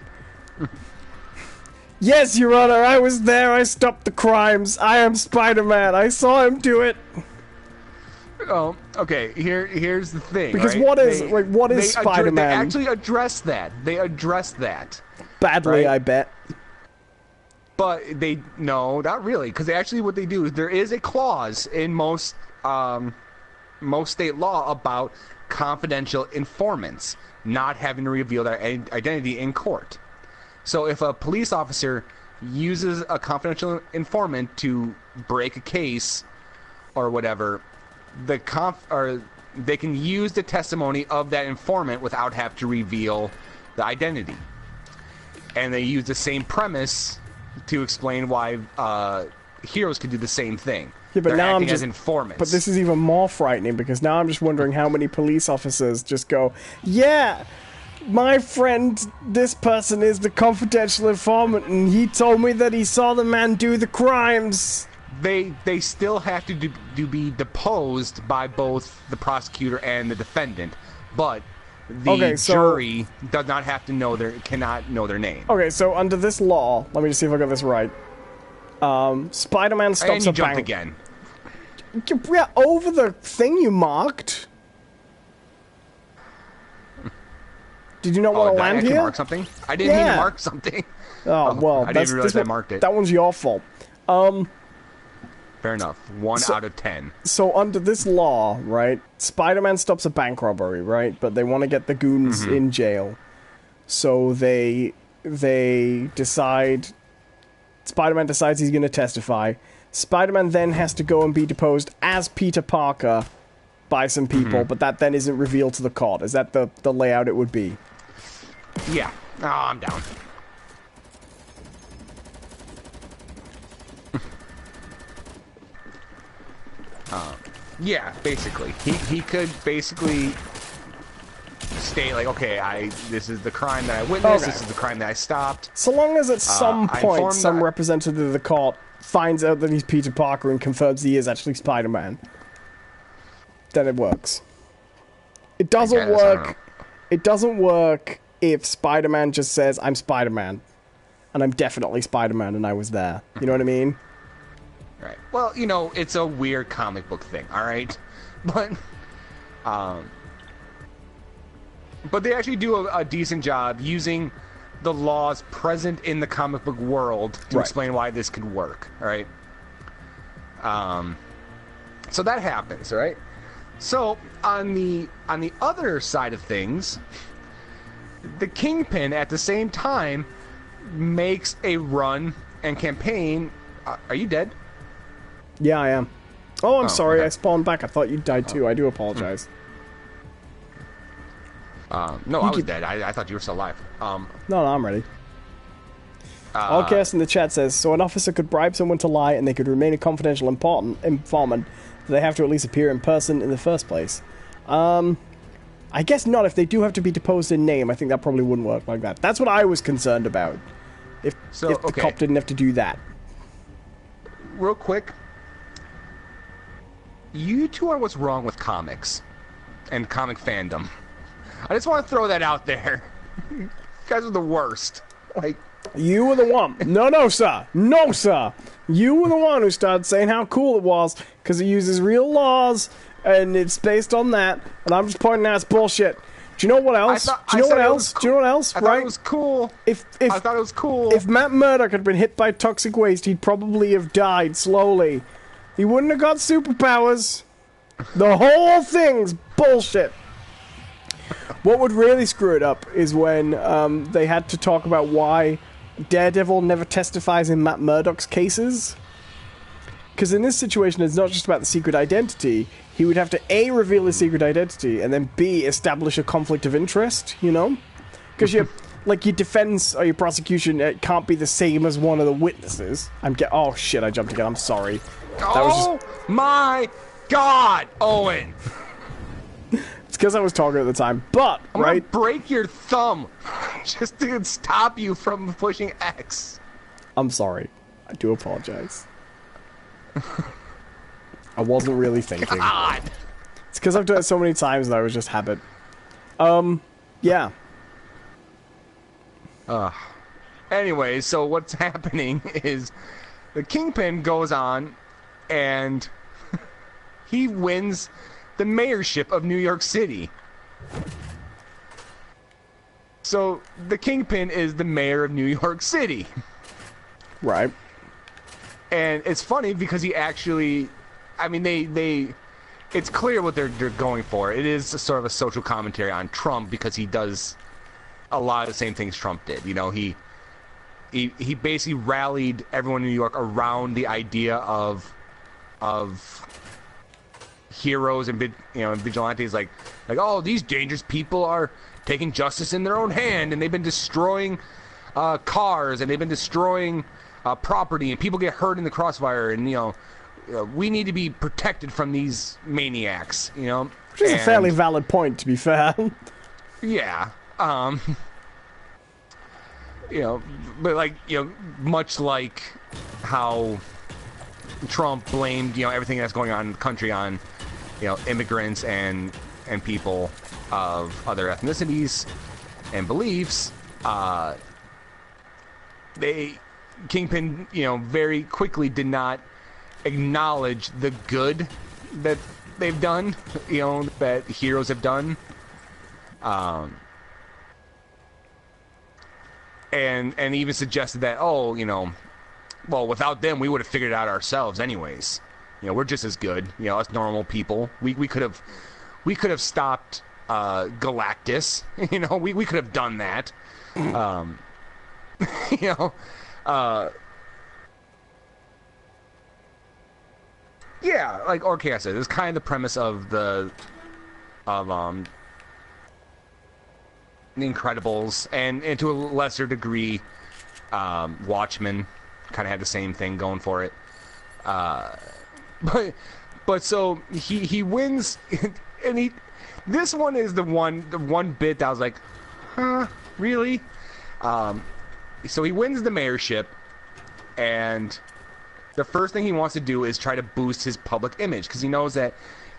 Yes, Your Honor, I was there. I stopped the crimes. I am Spider-Man. I saw him do it. Oh, okay. Here's the thing. Because right? what is Spider-Man? They actually addressed that. They addressed that. Badly, right? I bet. But no, not really. Because actually, what they do is there is a clause in most state law about confidential informants not having to reveal their identity in court. So if a police officer uses a confidential informant to break a case or whatever, they can use the testimony of that informant without having to reveal the identity. And they use the same premise to explain why heroes can do the same thing. Yeah, but They're now acting as informants. But this is even more frightening because now I'm just wondering how many police officers just go, yeah, my friend, this person is the confidential informant, and he told me that he saw the man do the crimes. They still have to be deposed by both the prosecutor and the defendant, but the jury does not have to cannot know their name. Okay, so under this law, let me just see if I got this right. Spider-Man stops and you a jumped bank. again. Yeah, over the thing you marked. Did you not want to land here? Mark something? I didn't mean to mark something. Oh, well, I didn't realize I marked it. That one's your fault. Fair enough. 1 out of 10. So under this law, right, Spider-Man stops a bank robbery, right? But they want to get the goons in jail. So they decide... Spider-Man decides he's going to testify. Spider-Man then has to go and be deposed as Peter Parker by some people, but that then isn't revealed to the court. Is that the layout it would be? Yeah. Oh, I'm down. Yeah, basically. He could basically state, like, okay, this is the crime that I witnessed, this is the crime that I stopped. So long as at some point some representative of the court finds out that he's Peter Parker and confirms he is actually Spider-Man, then it works. It doesn't work. It doesn't work if Spider-Man just says, I'm Spider-Man. And I'm definitely Spider-Man and I was there. You know what I mean? Right. Well, you know, it's a weird comic book thing, alright? But they actually do a decent job using the laws present in the comic book world to explain why this could work, alright? So that happens, right? So, on the other side of things, the Kingpin, at the same time, makes a run and campaign... are you dead? Yeah, I am. Oh, I'm sorry, okay. I spawned back. I thought you died too. I do apologize. No, I was dead. I thought you were still alive. No, I'm ready. Allcast in the chat says, so an officer could bribe someone to lie and they could remain a confidential informant, but they have to at least appear in person in the first place. I guess not. If they do have to be deposed in name, I think that probably wouldn't work like that. That's what I was concerned about. If the cop didn't have to do that. Real quick, you two are what's wrong with comics and comic fandom. I just want to throw that out there. guys are the worst. Like, you were the one. No, sir. No, sir. You were the one who started saying how cool it was because it uses real laws and it's based on that. And I'm just pointing out it's bullshit. Do you know what else? Do you know what else? Do you know what else? I thought it was cool. I thought it was cool. If Matt Murdock had been hit by toxic waste, he'd probably have died slowly. He wouldn't have got superpowers. The whole thing's bullshit. What would really screw it up is when they had to talk about why Daredevil never testifies in Matt Murdock's cases. Because in this situation, it's not just about the secret identity. He would have to A, reveal his secret identity, and then B, establish a conflict of interest, you know? Because your defense or your prosecution, it can't be the same as one of the witnesses. Oh shit, I jumped again, I'm sorry. My God, Owen! It's because I was talking at the time, but, I'm gonna break your thumb just to stop you from pushing X. I'm sorry. I do apologize. I wasn't really thinking. God. It's because I've done it so many times that it was just habit. Yeah. Anyway, so what's happening is the Kingpin goes on and he wins the mayorship of New York City. So the Kingpin is the mayor of New York City. Right. And it's funny because he actually, I mean, it's clear what they're going for. It is a sort of a social commentary on Trump because he does a lot of the same things Trump did. You know, he basically rallied everyone in New York around the idea of heroes and vigilantes, like oh, these dangerous people are taking justice in their own hand, and they've been destroying cars, and they've been destroying property, and people get hurt in the crossfire, and we need to be protected from these maniacs, you know. Which is a fairly valid point, to be fair. Yeah. But much like how Trump blamed, everything that's going on in the country on, immigrants and people of other ethnicities and beliefs, Kingpin, very quickly did not acknowledge the good that they've done, that heroes have done. And even suggested that, well, without them, we would have figured it out ourselves anyways. We're just as good, us normal people. We could have stopped Galactus. We could have done that. Yeah, like Orca said, it's kind of the premise of the Incredibles, and to a lesser degree, Watchmen kind of had the same thing going for it. But so he wins, and this one is the one bit that I was like, huh, really? So he wins the mayorship, and the first thing he wants to do is try to boost his public image, because he knows that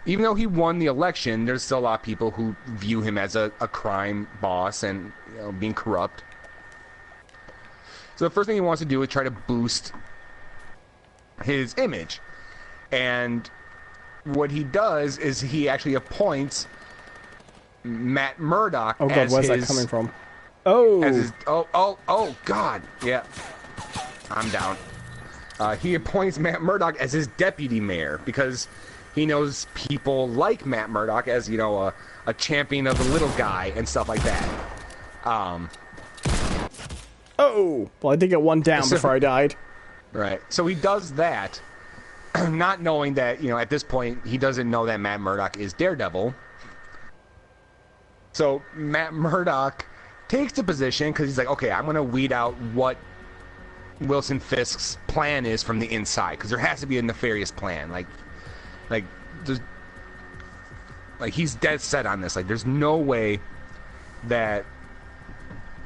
even though he won the election, there's still a lot of people who view him as a crime boss and being corrupt. So the first thing he wants to do is try to boost his image. And what he does is he actually appoints Matt Murdock as his... Oh god, where's that coming from? Oh! As his, oh god, yeah. I'm down. He appoints Matt Murdock as his deputy mayor because he knows people like Matt Murdock as, a champion of the little guy and stuff like that. Oh! Well, I did get one down before I died. Right. So he does that, not knowing that, at this point, he doesn't know that Matt Murdock is Daredevil. So Matt Murdock takes the position because he's like, okay, I'm going to weed out what Wilson Fisk's plan is from the inside, because there has to be a nefarious plan. Like he's dead set on this. Like, there's no way that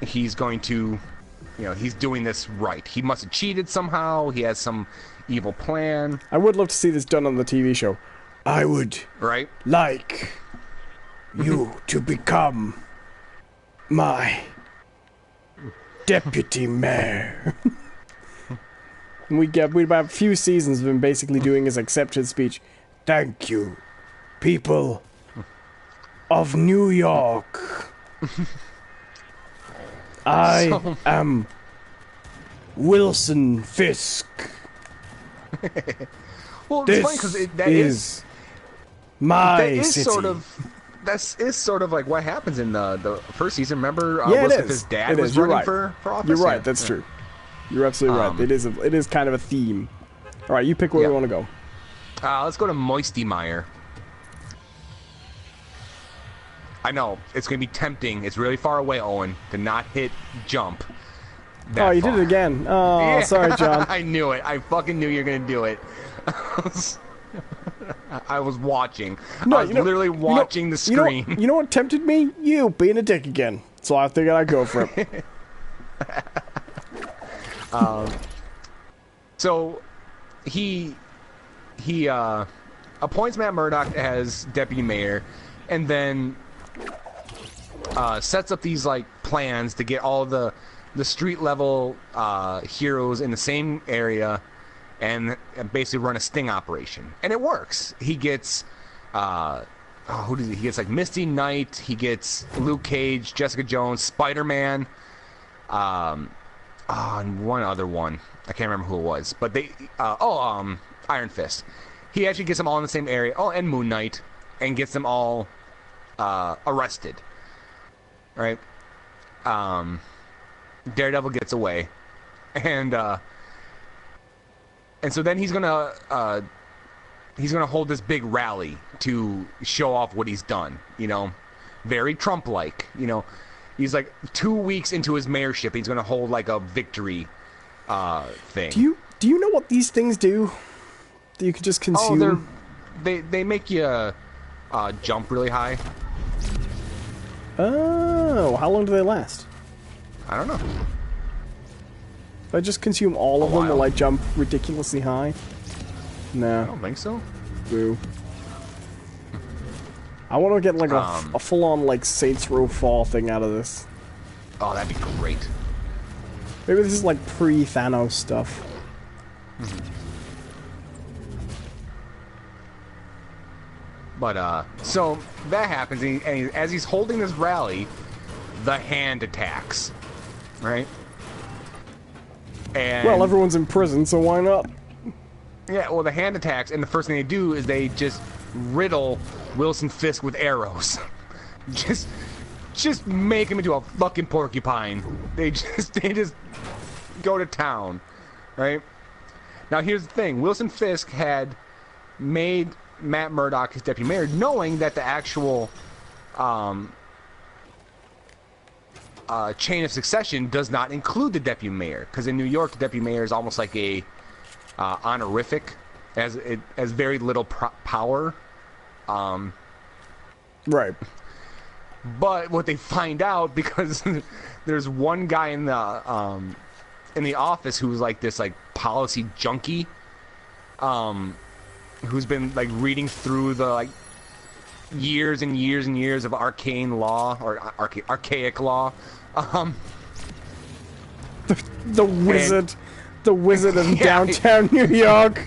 he's going to, he's doing this right. He must have cheated somehow. He has some evil plan. I would love to see this done on the TV show. I would like you to become my Deputy Mayor. We about a few seasons have been basically doing his acceptance speech. Thank you, people of New York. I am Wilson Fisk. Well, it's This funny because that is my city. That is sort of like what happens in the first season. Remember, Yeah, Wilson Fisk's dad was running for office. You're right. That's true. You're absolutely right. It is kind of a theme. All right, you pick where we want to go. Let's go to Moisty Mire. I know it's going to be tempting. It's really far away, Owen, to not hit jump. Oh, you did it again. Oh, yeah. Sorry, John. I knew it. I fucking knew you were going to do it. I was watching. No, I was literally watching the screen. You know what tempted me? You being a dick again. So I figured I'd go for it. So he appoints Matt Murdock as deputy mayor, and then sets up these like plans to get all the street level heroes in the same area, and basically run a sting operation. And it works. He gets who does he gets? Like Misty Knight. He gets Luke Cage, Jessica Jones, Spider-Man, and one other one. I can't remember who it was, but they Iron Fist. He actually gets them all in the same area. Oh, and Moon Knight, and gets them all arrested. Right? Daredevil gets away, and so then he's gonna hold this big rally to show off what he's done. You know, very Trump-like. You know, he's like 2 weeks into his mayorship. He's gonna hold like a victory thing. Do you know what these things do? That you could just consume? Oh, they make you jump really high. Oh, how long do they last? I don't know. If I just consume all of them, will I jump ridiculously high? No. I don't think so. Boo. I want to get like a full-on like Saints Row Fall thing out of this. Oh, that'd be great. Maybe this is like pre-Thanos stuff. But so that happens, and as he's holding this rally, the Hand attacks, right? And well, everyone's in prison, so why not? Yeah, well, the Hand attacks, and the first thing they do is they just riddle Wilson Fisk with arrows. just make him into a fucking porcupine. They just go to town, right? Now here's the thing: Wilson Fisk had made Matt Murdock his deputy mayor, knowing that the actual chain of succession does not include the deputy mayor, because in New York, the deputy mayor is almost like a honorific, as very little power. Right. But what they find out, because there's one guy in the office who's like this like policy junkie, who's been like reading through the like years and years and years of arcane law or archaic law. The wizard of downtown New York.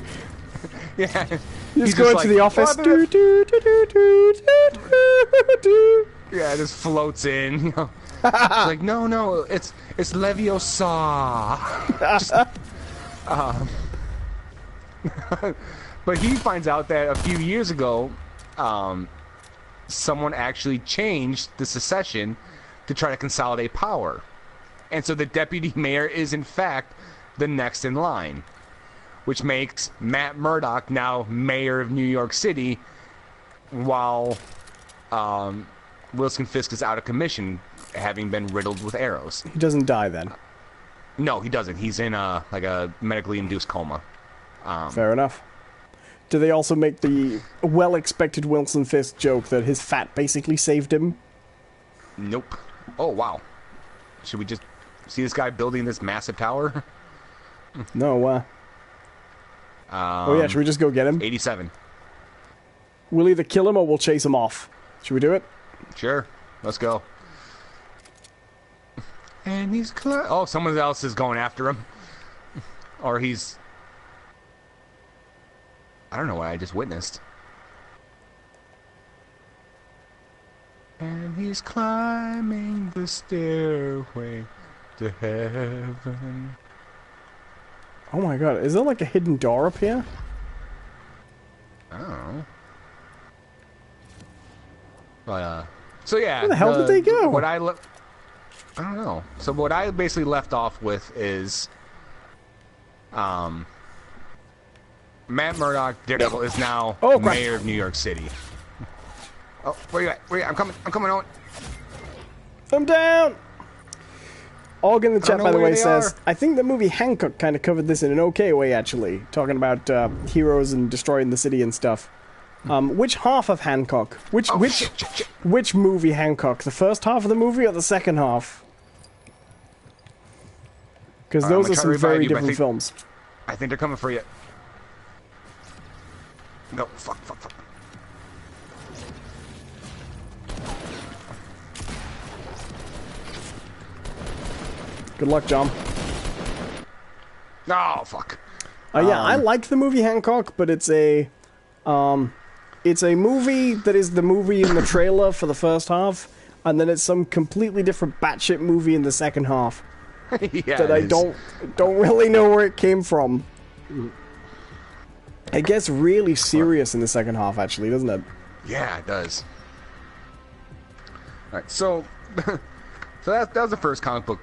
Yeah, he's going to the office. Yeah, it just floats in. You know, it's like no, it's Leviosa. But he finds out that a few years ago, someone actually changed the secession to try to consolidate power. And so the deputy mayor is, in fact, the next in line, which makes Matt Murdock now mayor of New York City, while Wilson Fisk is out of commission, having been riddled with arrows. He doesn't die then? No, he doesn't. He's in a medically induced coma. Fair enough. Do they also make the well-expected Wilson Fisk joke that his fat basically saved him? Nope. Oh, wow. Should we just see this guy building this massive tower? No, oh yeah, should we just go get him? 87. We'll either kill him or we'll chase him off. Should we do it? Sure. Let's go. And he's oh, someone else is going after him. Or he's... I don't know what I just witnessed. And he's climbing the stairway to heaven. Oh my god, is there like a hidden door up here? I don't know. But, so yeah. Where the hell did they go? What I don't know. So what I basically left off with is, Matt Murdock, Daredevil, is now mayor of New York City. Oh, where you at? Where you at? I'm coming, Owen. I'm down! Og in the chat, by the way, says, I think the movie Hancock kind of covered this in an okay way, actually. Talking about heroes and destroying the city and stuff. Which half of Hancock? Which movie Hancock? The first half of the movie or the second half? Because those are some very different films. I think they're coming for you. No, fuck. Good luck, John. Oh, fuck. Yeah, I liked the movie Hancock, but it's a movie that is the movie in the trailer for the first half, and then it's some completely different batshit movie in the second half. Yeah, that I don't really know where it came from. It gets really serious in the second half, actually, doesn't it? Yeah, it does. Alright, so that was the first comic book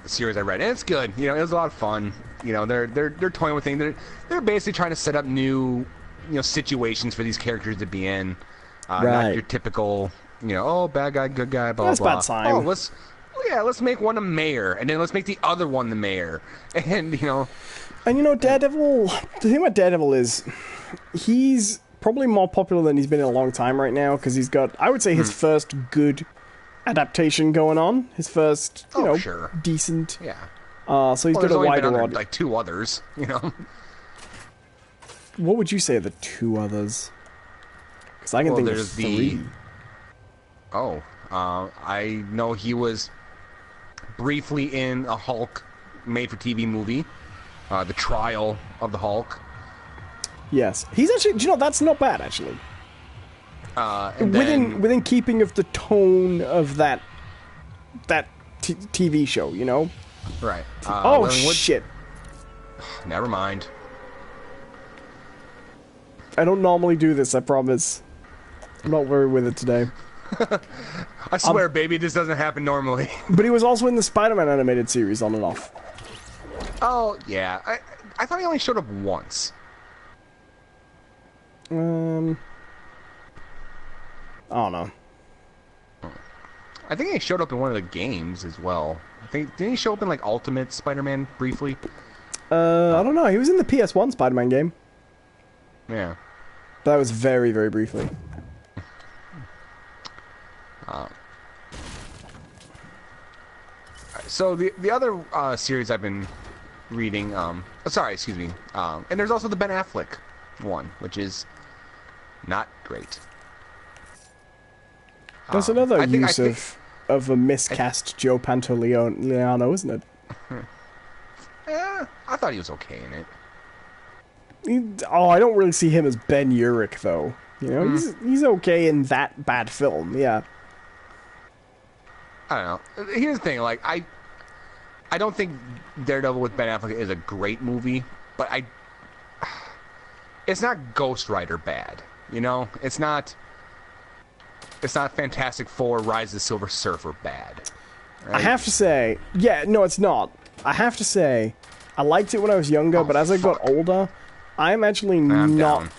series I read, and it's good. You know, it was a lot of fun. You know, they're toying with things. They're basically trying to set up new, situations for these characters to be in. Not your typical, oh, bad guy, good guy, blah blah. That's bad time. Oh, let's make one a mayor, and then let's make the other one the mayor, and Daredevil. The thing about Daredevil is, he's probably more popular than he's been in a long time right now because he's got, I would say, his first good adaptation going on. His first, decent. Yeah. So he's got a wider audience. Like two others, What would you say are the two others? Because I can think of three. I know he was briefly in a Hulk made-for-TV movie, The Trial of the Hulk. Yes, he's actually. Do you know, that's not bad actually. Within keeping of the tone of that TV show, Right. Shit. Never mind. I don't normally do this, I promise. I'm not worried with it today. I swear, baby, this doesn't happen normally. But he was also in the Spider-Man animated series on and off. Oh, yeah. I thought he only showed up once. I don't know. I think he showed up in one of the games as well. Didn't he show up in, Ultimate Spider-Man briefly? I don't know. He was in the PS1 Spider-Man game. Yeah. But that was very, very briefly. So the other series I've been reading, and there's also the Ben Affleck one, which is not great. There's another use of a miscast Joe Pantoliano, isn't it? Yeah, I thought he was okay in it. I don't really see him as Ben Urich, though. He's okay in that bad film, yeah. I don't know. Here's the thing, I don't think Daredevil with Ben Affleck is a great movie, but it's not Ghost Rider bad, It's not Fantastic Four Rise of the Silver Surfer bad. Right? I have to say, it's not. I have to say, I liked it when I was younger, but as I got older, I'm actually not...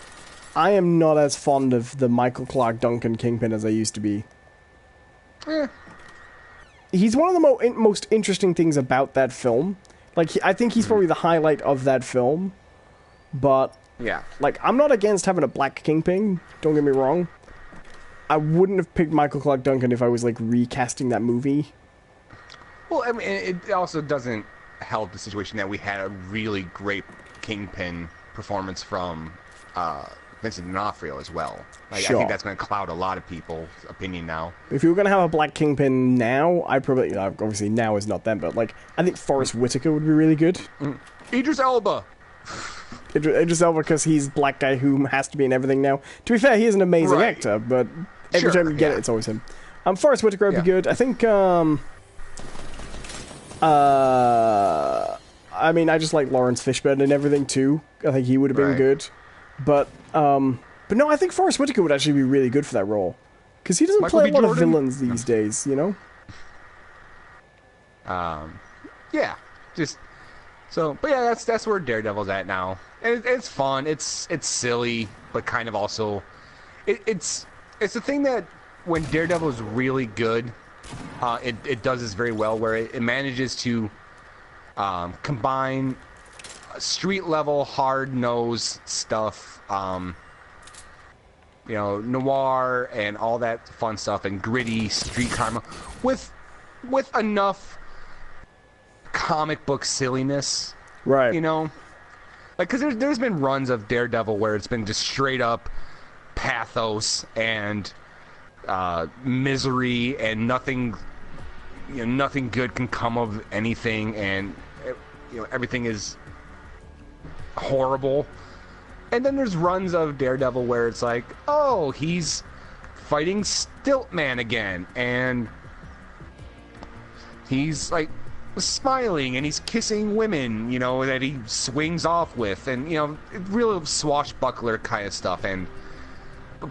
I am not as fond of the Michael Clarke Duncan Kingpin as I used to be. He's one of the most interesting things about that film. I think he's probably the highlight of that film. But, yeah, I'm not against having a black Kingpin, don't get me wrong. I wouldn't have picked Michael Clarke Duncan if I was, recasting that movie. Well, I mean, it also doesn't help the situation that we had a really great Kingpin performance from Vincent D'Onofrio as well. Like, Sure. I think that's going to cloud a lot of people's opinion now. If you were going to have a Black Kingpin now, I'd probably... obviously, now is not then, but, like, I think Forrest Whitaker would be really good. Idris Elba! Idris Elba, because he's black guy who has to be in everything now. To be fair, he is an amazing actor, but every time you get it, it's always him. Forrest Whitaker would be good. I think, I mean, I just like Lawrence Fishburne and everything, too. I think he would have been good. But no, I think Forrest Whitaker would actually be really good for that role. Because he doesn't play a lot of villains these days, you know? Yeah, just... So, but yeah, that's where Daredevil's at now. And it's fun, it's silly, but kind of also... It's the thing that when Daredevil is really good, it does this very well, where it manages to combine street-level, hard-nosed stuff, you know, noir and all that fun stuff, and gritty street crime, with enough comic book silliness, right? You know, like, because there's been runs of Daredevil where it's been just straight up pathos and misery, and nothing good can come of anything, and you know, everything is horrible. And then there's runs of Daredevil where it's like, oh, he's fighting Stiltman again, and he's like smiling and he's kissing women, you know, that he swings off with, and you know, real swashbuckler kind of stuff. And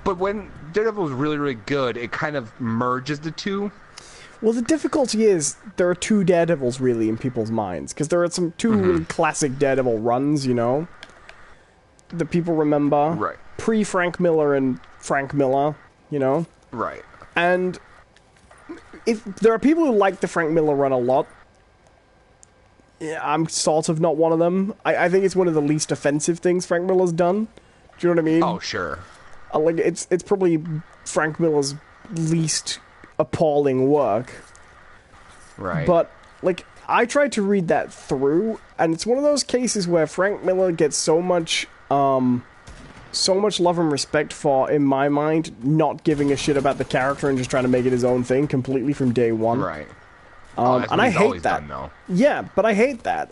but when Daredevil is really, really good, it kind of merges the two. Well, the difficulty is there are two Daredevils really in people's minds, because there are some two really classic Daredevil runs, you know, that people remember, right? Pre-Frank Miller and Frank Miller, you know, right? And if there are people who like the Frank Miller run a lot, yeah, I'm sort of not one of them. I think it's one of the least offensive things Frank Miller's done. Do you know what I mean? Oh, sure. Like, it's probably Frank Miller's least appalling work. Right. But, like, I tried to read that through, and it's one of those cases where Frank Miller gets so much love and respect for, in my mind, not giving a shit about the character and just trying to make it his own thing completely from day one. Right. And I hate that. Yeah, but I hate that.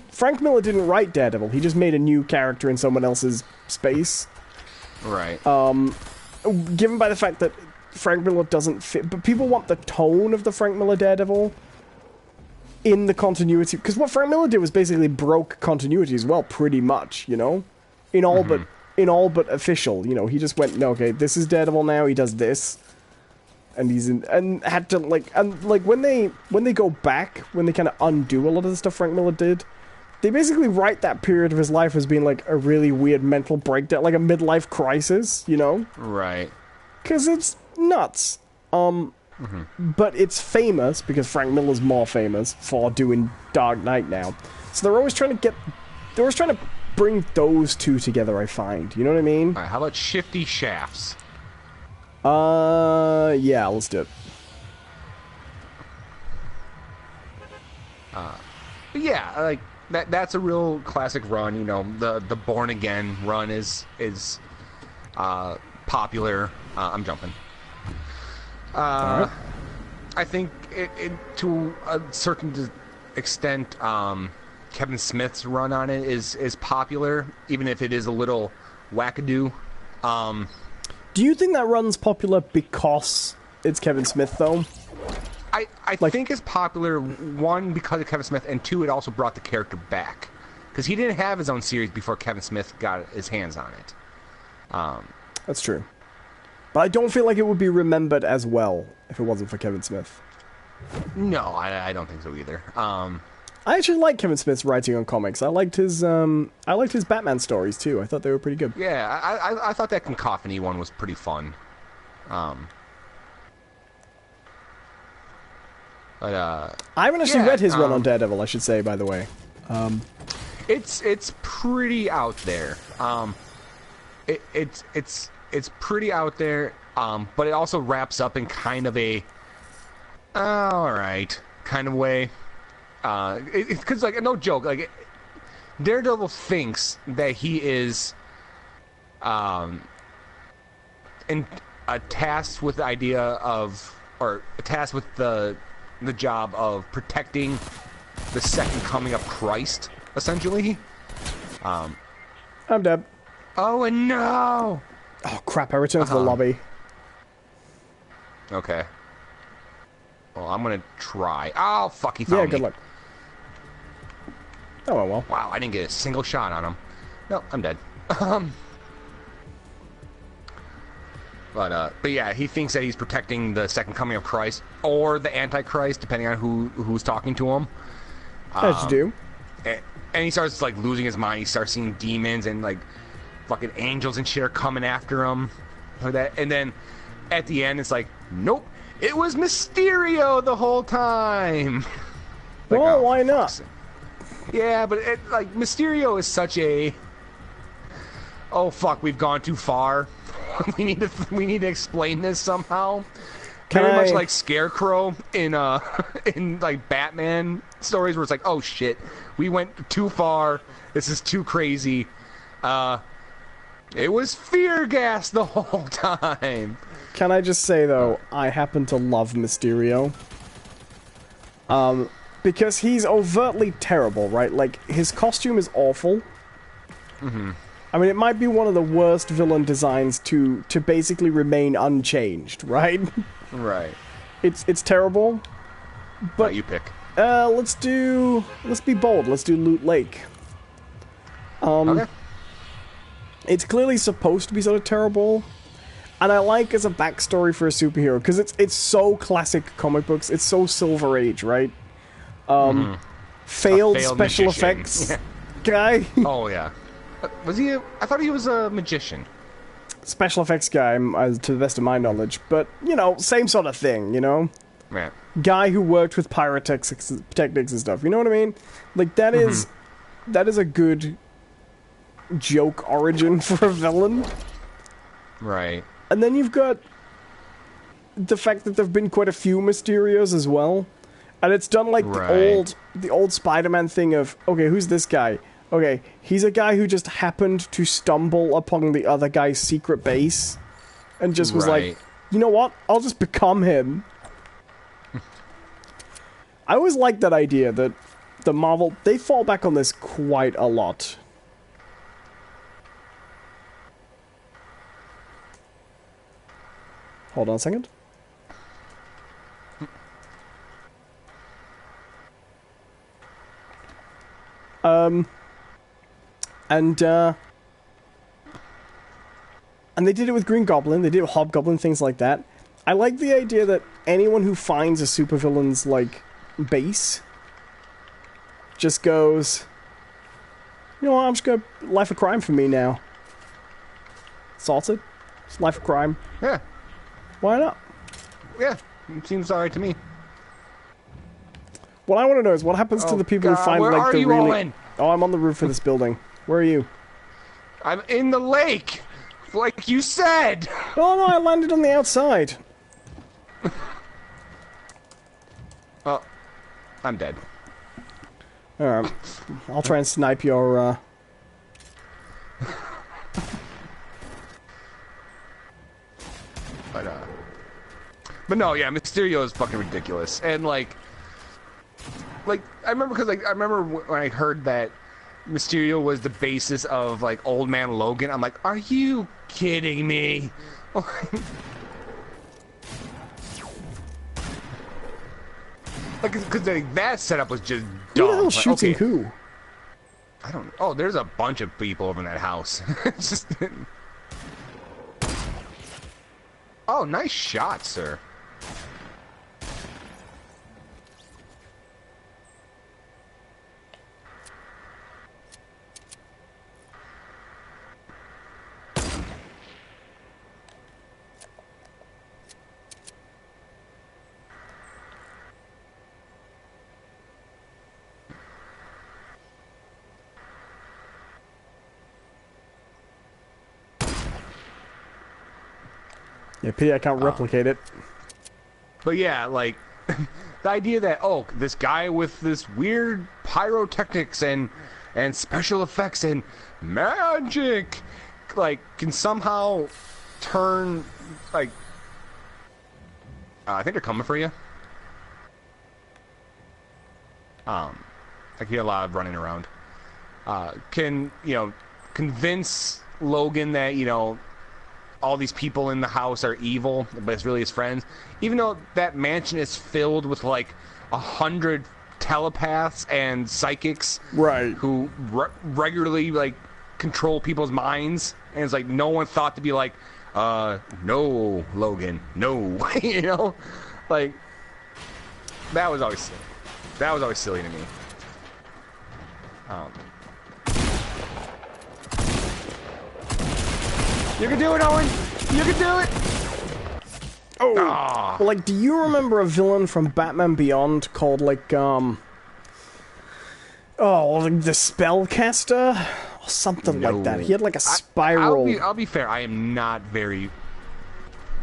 Frank Miller didn't write Daredevil. He just made a new character in someone else's space. Right. Given by the fact that Frank Miller doesn't fit, but people want the tone of the Frank Miller Daredevil in the continuity, because what Frank Miller did was basically broke continuity as well, pretty much, you know, in all but official. You know, he just went, no, okay, this is Daredevil now. He does this, and he's in, and had to when they go back, when they kind of undo a lot of the stuff Frank Miller did, they basically write that period of his life as being like a really weird mental breakdown, like a midlife crisis, you know? Right. Because it's nuts. But it's famous because Frank Miller's more famous for doing Dark Knight now. So they're always trying to bring those two together, I find. You know what I mean? All right, how about Shifty Shafts? Yeah, let's do it. Yeah, like that's a real classic run. You know, the Born Again run is popular. I'm jumping. Right. I think it to a certain extent, Kevin Smith's run on it is popular, even if it is a little wackadoo. Do you think that run's popular because it's Kevin Smith, though? I think it's popular, one, because of Kevin Smith, and two, it also brought the character back. Because he didn't have his own series before Kevin Smith got his hands on it. That's true. But I don't feel like it would be remembered as well if it wasn't for Kevin Smith. No, I don't think so either. I actually like Kevin Smith's writing on comics. I liked his Batman stories too. I thought they were pretty good. Yeah, I thought that Cacophony one was pretty fun. But I haven't actually read his run on Daredevil, I should say, by the way. It's pretty out there. It's pretty out there. But it also wraps up in kind of a all right kind of way. Because like, no joke, like, Daredevil thinks that he is and tasked with the idea of, or tasked with the job of protecting the second coming of Christ, essentially. I'm dead. Oh, and no! Oh, crap, I returned to the lobby. Okay. Well, I'm gonna try. Oh, fuck, he found me. Yeah, good luck. Oh, well. Wow, I didn't get a single shot on him. No, I'm dead. But yeah, he thinks that he's protecting the second coming of Christ, or the Antichrist, depending on who's talking to him. As you do. And he starts, like, losing his mind. He starts seeing demons and, like, fucking angels and shit are coming after him. Like that. And then, at the end, it's like, nope, it was Mysterio the whole time. Like, well, why not? Yeah, but, like, Mysterio is such a... Oh, fuck, we've gone too far. we need to explain this somehow. Very much like Scarecrow in like Batman stories, where it's like, oh shit, we went too far. This is too crazy. It was fear gas the whole time. Can I just say though, I happen to love Mysterio. Because he's overtly terrible, right? Like his costume is awful. Mm-hmm. I mean, it might be one of the worst villain designs to basically remain unchanged, right? Right. It's terrible. But you pick. Let's be bold. Let's do Loot Lake. Okay. It's clearly supposed to be sort of terrible, and I like as a backstory for a superhero because it's so classic comic books. It's so Silver Age, right? Failed special magician. Effects guy. Oh yeah. Was he? I thought he was a magician. Special effects guy, to the best of my knowledge, but you know, same sort of thing. You know, right. Guy who worked with pyrotechnics and stuff. You know what I mean? Like that is a good joke origin for a villain. Right. And then you've got the fact that there've been quite a few Mysterios as well, and it's done like the old Spider-Man thing of, okay, who's this guy? Okay, he's a guy who just happened to stumble upon the other guy's secret base and just was like, you know what? I'll just become him. I always liked that idea that the Marvel, they fall back on this quite a lot. Hold on a second. And they did it with Green Goblin, they did it with Hobgoblin, things like that. I like the idea that anyone who finds a supervillain's, like, base just goes, you know what, I'm just gonna... Life of crime for me now. Sorted. It's life of crime. Yeah. Why not? Yeah. It seems alright to me. What I want to know is what happens to the people who find, like, the really... Owen? Oh, I'm on the roof of this building. Where are you? I'm in the lake! Like you said! Oh no, I landed on the outside. Well, I'm dead. Alright. I'll try and snipe your, But no, yeah, Mysterio is fucking ridiculous. And, like, I remember, because, like, I remember when I heard that Mysterio was the basis of, like, Old Man Logan, I'm like, are you kidding me? Like, because like, that setup was just dumb. Who the hell like, shooting who? I don't... Oh, there's a bunch of people over in that house. It's just... Oh, nice shot, sir. Yeah, pity I can't replicate it. But yeah, like, the idea that, oh, this guy with this weird pyrotechnics and special effects and magic like can somehow turn like. I think they're coming for you. I hear a lot of running around. Can convince Logan that all these people in the house are evil, but it's really his friends. Even though that mansion is filled with like 100 telepaths and psychics, right? Who regularly like control people's minds, and it's like no one thought to be like, no, Logan, no, like that was always silly. That was always silly to me. You can do it, Owen! You can do it! Oh! Well, like, do you remember a villain from Batman Beyond called, like, like the Spellcaster? Or something like that. He had, like, a spiral... I'll be fair, I am not very...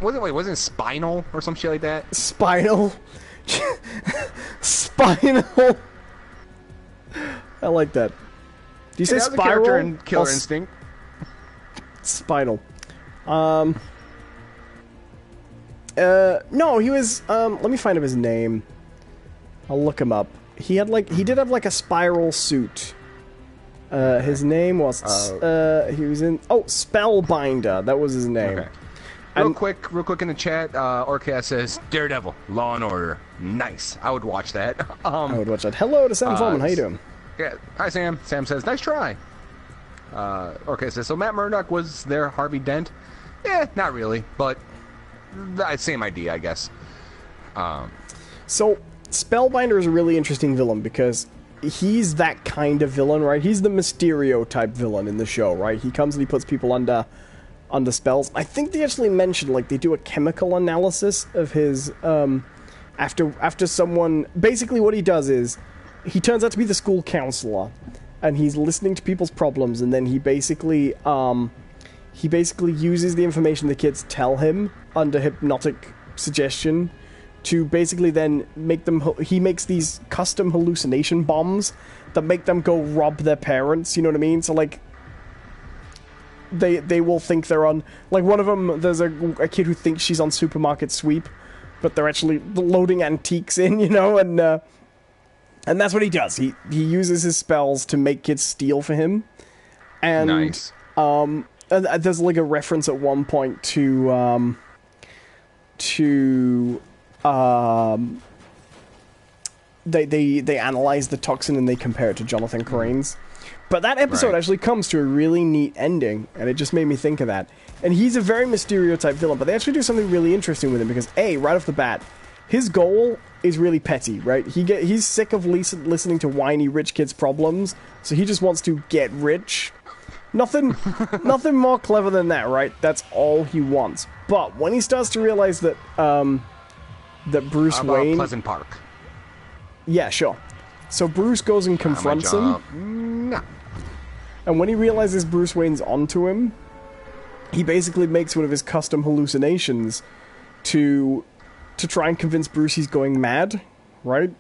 Wasn't it Spinal or some shit like that? Spinal? Spinal! I like that. Do you say Spiral? A character in Killer Instinct. Spinal. No, he was, let me find him his name. I'll look him up. He did have like a spiral suit. His name was, he was in, Spellbinder, that was his name. Okay. Real quick in the chat, Orcast says, Daredevil, Law and Order. Nice. I would watch that. I would watch that. Hello to Sam Fulman, how you doing? Yeah, hi Sam. Sam says, nice try. Orcast says, so Matt Murdock was their Harvey Dent? Yeah, not really, but same idea, I guess. So, Spellbinder is a really interesting villain because he's that kind of villain, right? He's the Mysterio type villain in the show, right? He comes and he puts people under spells. I think they actually mentioned, like, they do a chemical analysis of his, after someone... Basically what he does is, he turns out to be the school counselor, and he's listening to people's problems, and then he basically uses the information the kids tell him under hypnotic suggestion to basically then make them... He makes these custom hallucination bombs that make them go rob their parents, you know what I mean? So, like, they will think they're on... Like, one of them, there's a kid who thinks she's on supermarket sweep, but they're actually loading antiques in, and that's what he does. He uses his spells to make kids steal for him. And, nice. There's, like, a reference at one point to they analyze the toxin and they compare it to Jonathan Crane's. But that episode actually comes to a really neat ending, and it just made me think of that. And he's a very Mysterio-type villain, but they actually do something really interesting with him, because, right off the bat, his goal is really petty, right? He's sick of listening to whiny rich kids' problems, so he just wants to get rich. Nothing more clever than that, right? That's all he wants. But when he starts to realize that, that Bruce Wayne... Pleasant Park. Yeah, sure. So Bruce goes and confronts him. No. And when he realizes Bruce Wayne's onto him, he basically makes one of his custom hallucinations to try and convince Bruce he's going mad, right?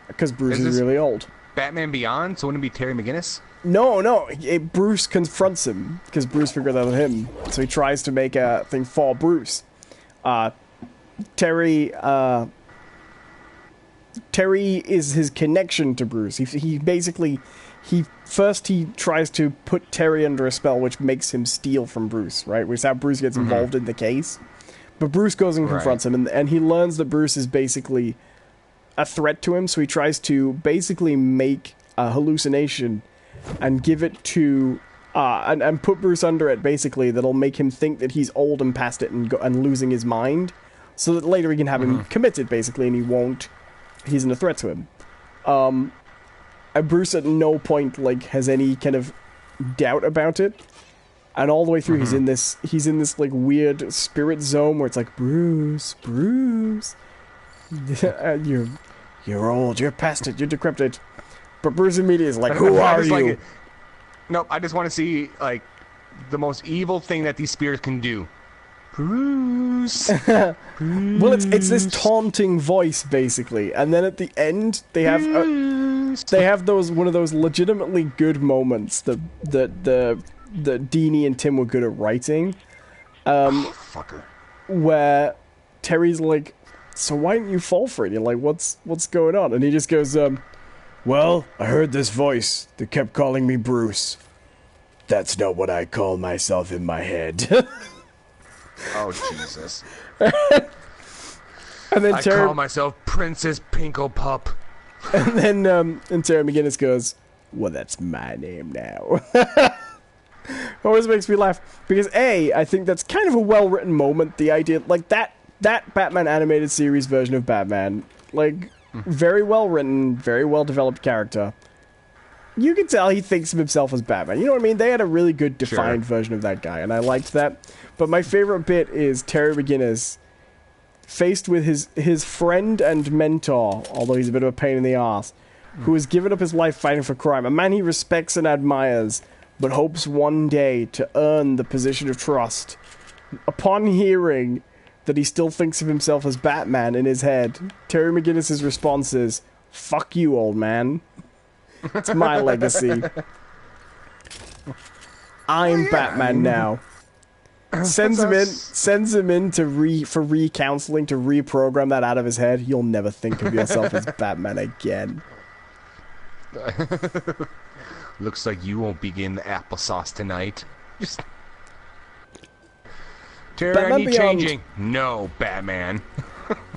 Because Bruce is really old. Batman Beyond? So wouldn't it be Terry McGinnis? No. Bruce confronts him, because Bruce figured that out him. So he tries to make a thing for Bruce. Terry is his connection to Bruce. He basically... He tries to put Terry under a spell, which makes him steal from Bruce, right? Which is how Bruce gets involved in the case. But Bruce goes and confronts him, and he learns that Bruce is basically a threat to him, so he tries to basically make a hallucination and give it to... and put Bruce under it, basically, that'll make him think that he's old and past it and losing his mind, so that later he can have him committed, basically, and he won't... He isn't a threat to him. And Bruce at no point, like, has any kind of doubt about it. And all the way through, he's in this, like, weird spirit zone where it's like, Bruce, you're old, you're past it, you're decrepit. But Bruce immediately is like, who are you? Nope, I just want to see, like, the most evil thing that these spirits can do. Bruce. Well, it's this taunting voice, basically. And then at the end, they have one of those legitimately good moments that that Deanie and Tim were good at writing. Fucker. Where Terry's like, so why didn't you fall for it? You're like, what's going on? And he just goes, well, I heard this voice that kept calling me Bruce. That's not what I call myself in my head. Oh, Jesus. And then I call myself Princess Pinklepup. And then and Terry McGinnis goes, well, that's my name now. Always makes me laugh. Because, A, I think that's kind of a well-written moment. The idea, like, that Batman animated series version of Batman, like, very well-written, very well-developed character. You can tell he thinks of himself as Batman. You know what I mean? They had a really good defined version of that guy, and I liked that. But my favorite bit is Terry McGinnis faced with his friend and mentor, although he's a bit of a pain in the ass, who has given up his life fighting for crime. A man he respects and admires, but hopes one day to earn the position of trust. Upon hearing that he still thinks of himself as Batman in his head, Terry McGinnis' response is, fuck you, old man. It's my legacy. I'm Batman now. Sends him in for re-counseling to reprogram that out of his head. You'll never think of yourself as Batman again. Looks like you won't begin the applesauce tonight. Just Terry, Batman I need Beyond. changing. No, Batman.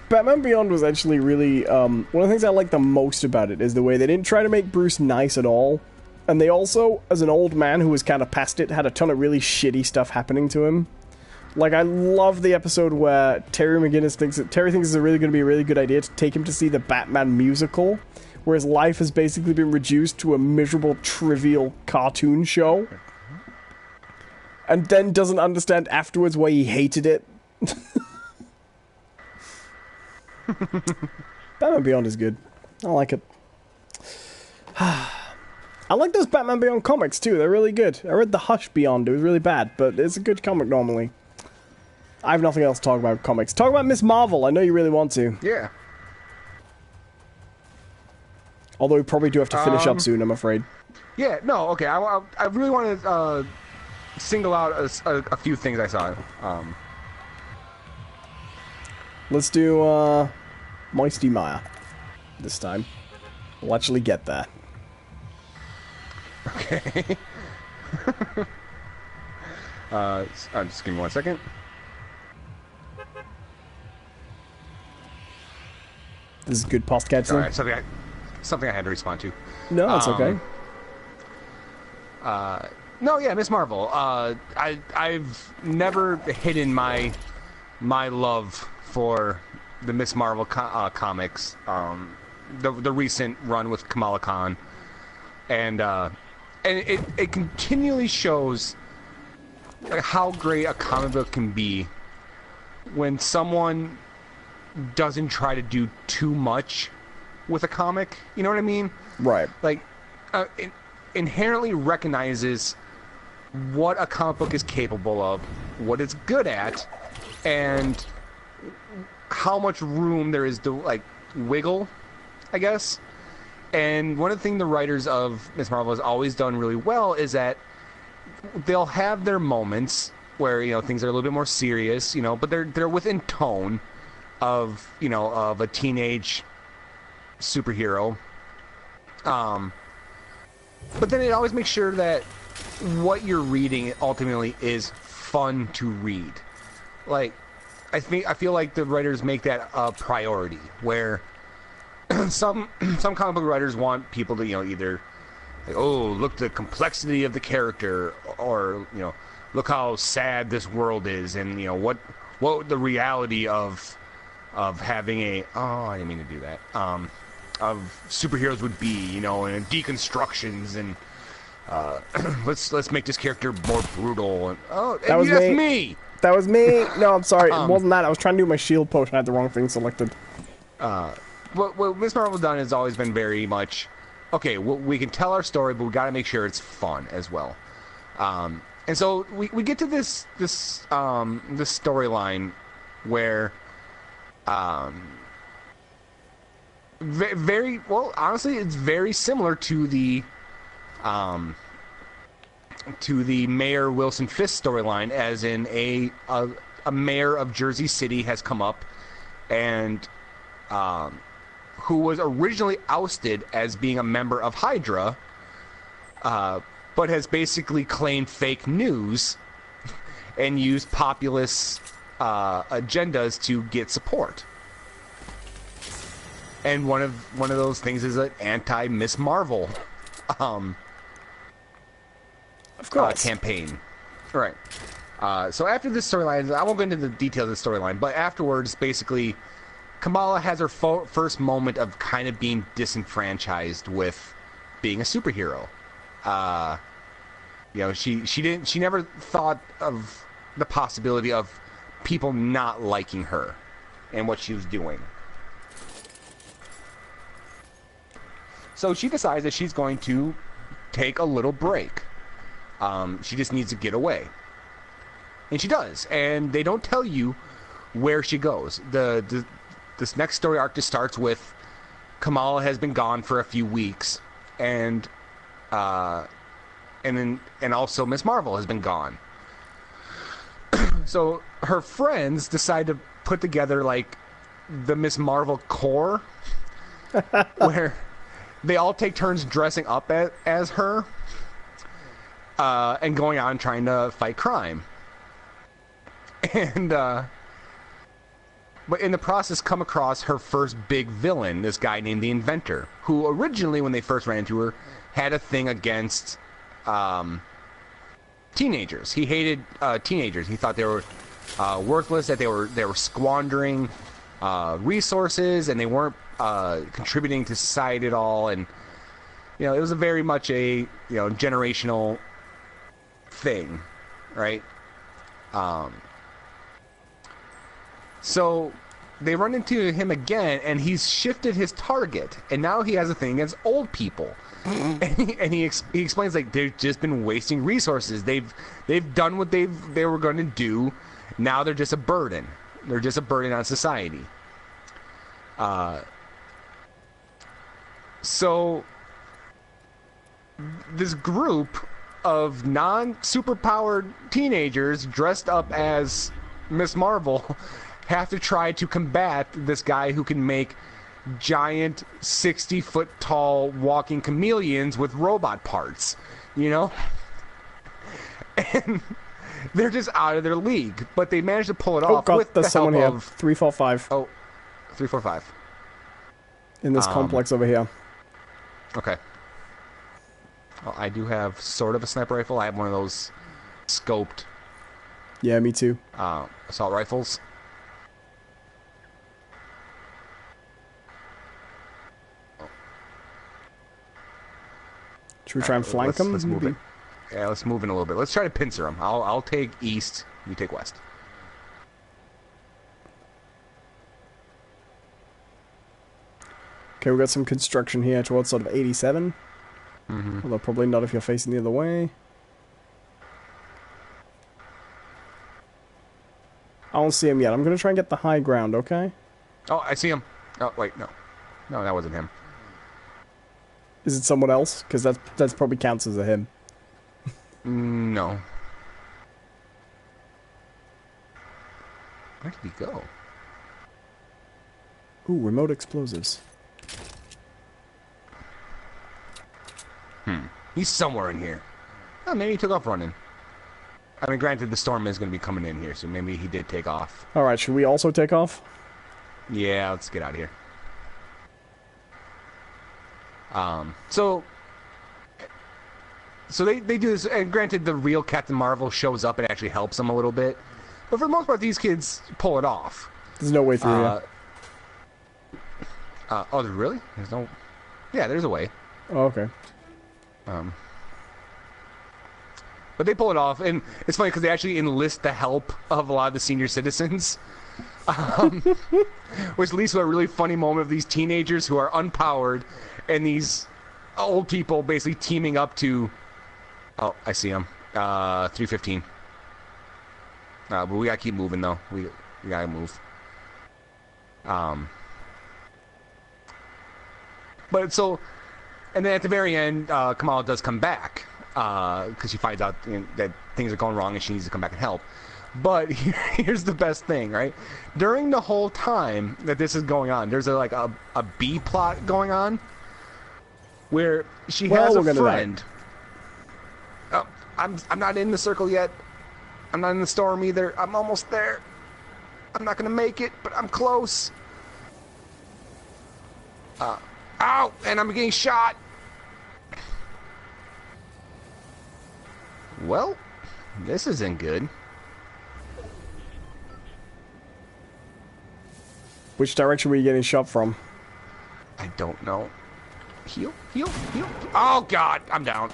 Batman Beyond was actually really one of the things I like the most about it is the way they didn't try to make Bruce nice at all, and they also, as an old man who was kind of past it, had a ton of really shitty stuff happening to him. Like, I love the episode where Terry thinks it's really going to be a really good idea to take him to see the Batman musical, where his life has basically been reduced to a miserable, trivial cartoon show, and then doesn't understand afterwards why he hated it. Batman Beyond is good. I like it. I like those Batman Beyond comics too. They're really good. I read the Hush Beyond. It was really bad, but it's a good comic normally. I have nothing else to talk about comics. Talk about Miss Marvel. I know you really want to. Yeah. Although we probably do have to finish up soon, I'm afraid. Yeah, no, okay. I really want to single out a few things I saw. Let's do Moisty Maya this time. We'll actually get there. Okay. Just give me 1 second. This is good podcast. All right, something I had to respond to. No, that's okay. No, yeah, Miss Marvel. I've never hidden my love for the Miss Marvel comics. The recent run with Kamala Khan, and it continually shows how great a comic book can be when someone doesn't try to do too much with a comic. You know what I mean? Right. Like, it inherently recognizes what a comic book is capable of, what it's good at, and how much room there is to, like, wiggle, I guess. And one of the things the writers of Miss Marvel has always done really well is that they'll have their moments where, you know, things are a little bit more serious, you know, but they're within tone of, you know, of a teenage superhero. But then it always makes sure that what you're reading ultimately is fun to read. Like, I feel like the writers make that a priority, where some comic book writers want people to, you know, either like, oh, look at the complexity of the character, or, you know, look how sad this world is, and, you know, what the reality of having I didn't mean to do that, of superheroes would be, you know, and deconstructions, and let's make this character more brutal, and that's me. That was me. No, I'm sorry. It wasn't that. I was trying to do my shield potion. I had the wrong thing selected. What Miss Marvel's done has always been very much, okay, we can tell our story, but we got to make sure it's fun as well. And so we get to this storyline where, very well, honestly, it's very similar to the to the Mayor Wilson Fisk storyline, as in a mayor of Jersey City has come up and who was originally ousted as being a member of Hydra, but has basically claimed fake news and used populist agendas to get support. And one of those things is an anti-Miss Marvel of course. Campaign. Right. So after this storyline, I won't go into the details of the storyline, but afterwards, basically, Kamala has her first moment of kind of being disenfranchised with being a superhero. She never thought of the possibility of people not liking her and what she was doing. So she decides that she's going to take a little break. She just needs to get away. And she does. And they don't tell you where she goes. This next story arc just starts with Kamala has been gone for a few weeks. And also Miss Marvel has been gone. So her friends decide to put together like the Miss Marvel Corps, where they all take turns dressing up as her and going out and trying to fight crime. And but in the process come across her first big villain, this guy named the Inventor, who originally, when they first ran into her, had a thing against teenagers. He hated teenagers. He thought they were worthless, that they were squandering resources, and they weren't contributing to society at all. And it was a very much a generational thing, right? So they run into him again, and he's shifted his target, and now he has a thing against old people. And he explains, like, they've just been wasting resources. They've done what they were going to do. Now they're just a burden. They're just a burden on society. So this group of non-superpowered teenagers dressed up as Miss Marvel have to try to combat this guy who can make giant 60-foot tall walking chameleons with robot parts, and they're just out of their league, but they managed to pull it off. God, with there's the someone help here. of 345. 345 in this complex over here. Okay. Well, I do have sort of a sniper rifle. I have one of those scoped Yeah, me too. assault rifles. Should we try and flank them? Let's move in. Yeah, let's move in a little bit. Let's try to pincer them. I'll take east. You take west. Okay, we got some construction here towards sort of 87. Mm-hmm. Although probably not if you're facing the other way. I don't see him yet. I'm going to try and get the high ground, okay? Oh, I see him. Oh, wait, no. No, that wasn't him. Is it someone else? Because that's probably counts as a him. No. Where did he go? Ooh, remote explosives. He's somewhere in here. Oh, maybe he took off running. I mean, granted, the storm is going to be coming in here, so maybe he did take off. Alright, should we also take off? Yeah, let's get out of here. So they do this, and granted, the real Captain Marvel shows up and actually helps them a little bit. But for the most part, these kids pull it off. There's no way through here. Oh, really? There's no... Yeah, there's a way. Oh, okay. But they pull it off, and it's funny because they actually enlist the help of a lot of the senior citizens. Which leads to a really funny moment of these teenagers who are unpowered, and these old people basically teaming up to... Oh, I see them. 315. But we gotta keep moving, though. We gotta move. But so... And then at the very end, Kamala does come back. because she finds out that things are going wrong and she needs to come back and help. But here's the best thing, right? During the whole time that this is going on, there's a B plot going on where she has a friend. Oh, I'm not in the circle yet. I'm not in the storm either. I'm almost there. I'm not gonna make it, but I'm close. Ow! And I'm getting shot. Well, this isn't good. Which direction were you getting shot from? I don't know. Heal, heal, heal. Oh God, I'm down.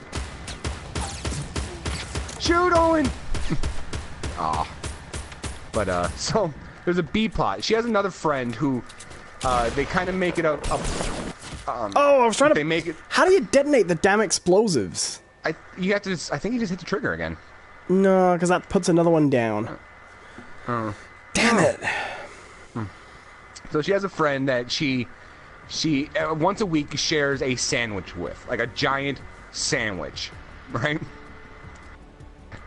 Shoot, Owen. Aw. But so there's a B plot. She has another friend who they kind of make it a oh, I was trying to. They make it. How do you detonate the damn explosives? I think you just hit the trigger again. No, because that puts another one down. Damn it. So she has a friend that she once a week shares a sandwich with, like a giant sandwich, right?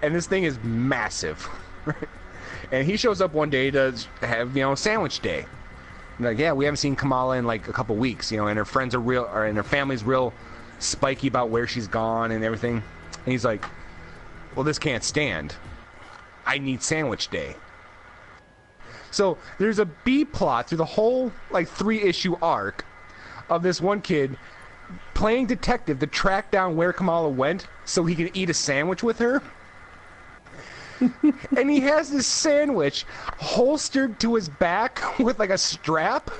And this thing is massive, right? And he shows up one day to have, sandwich day. And like, yeah, we haven't seen Kamala in like a couple weeks, and her friends and her family's real spiky about where she's gone and everything. And he's like, well, this can't stand. I need sandwich day. So there's a B plot through the whole like 3-issue arc of this one kid playing detective to track down where Kamala went so he can eat a sandwich with her. And he has this sandwich holstered to his back with like a strap.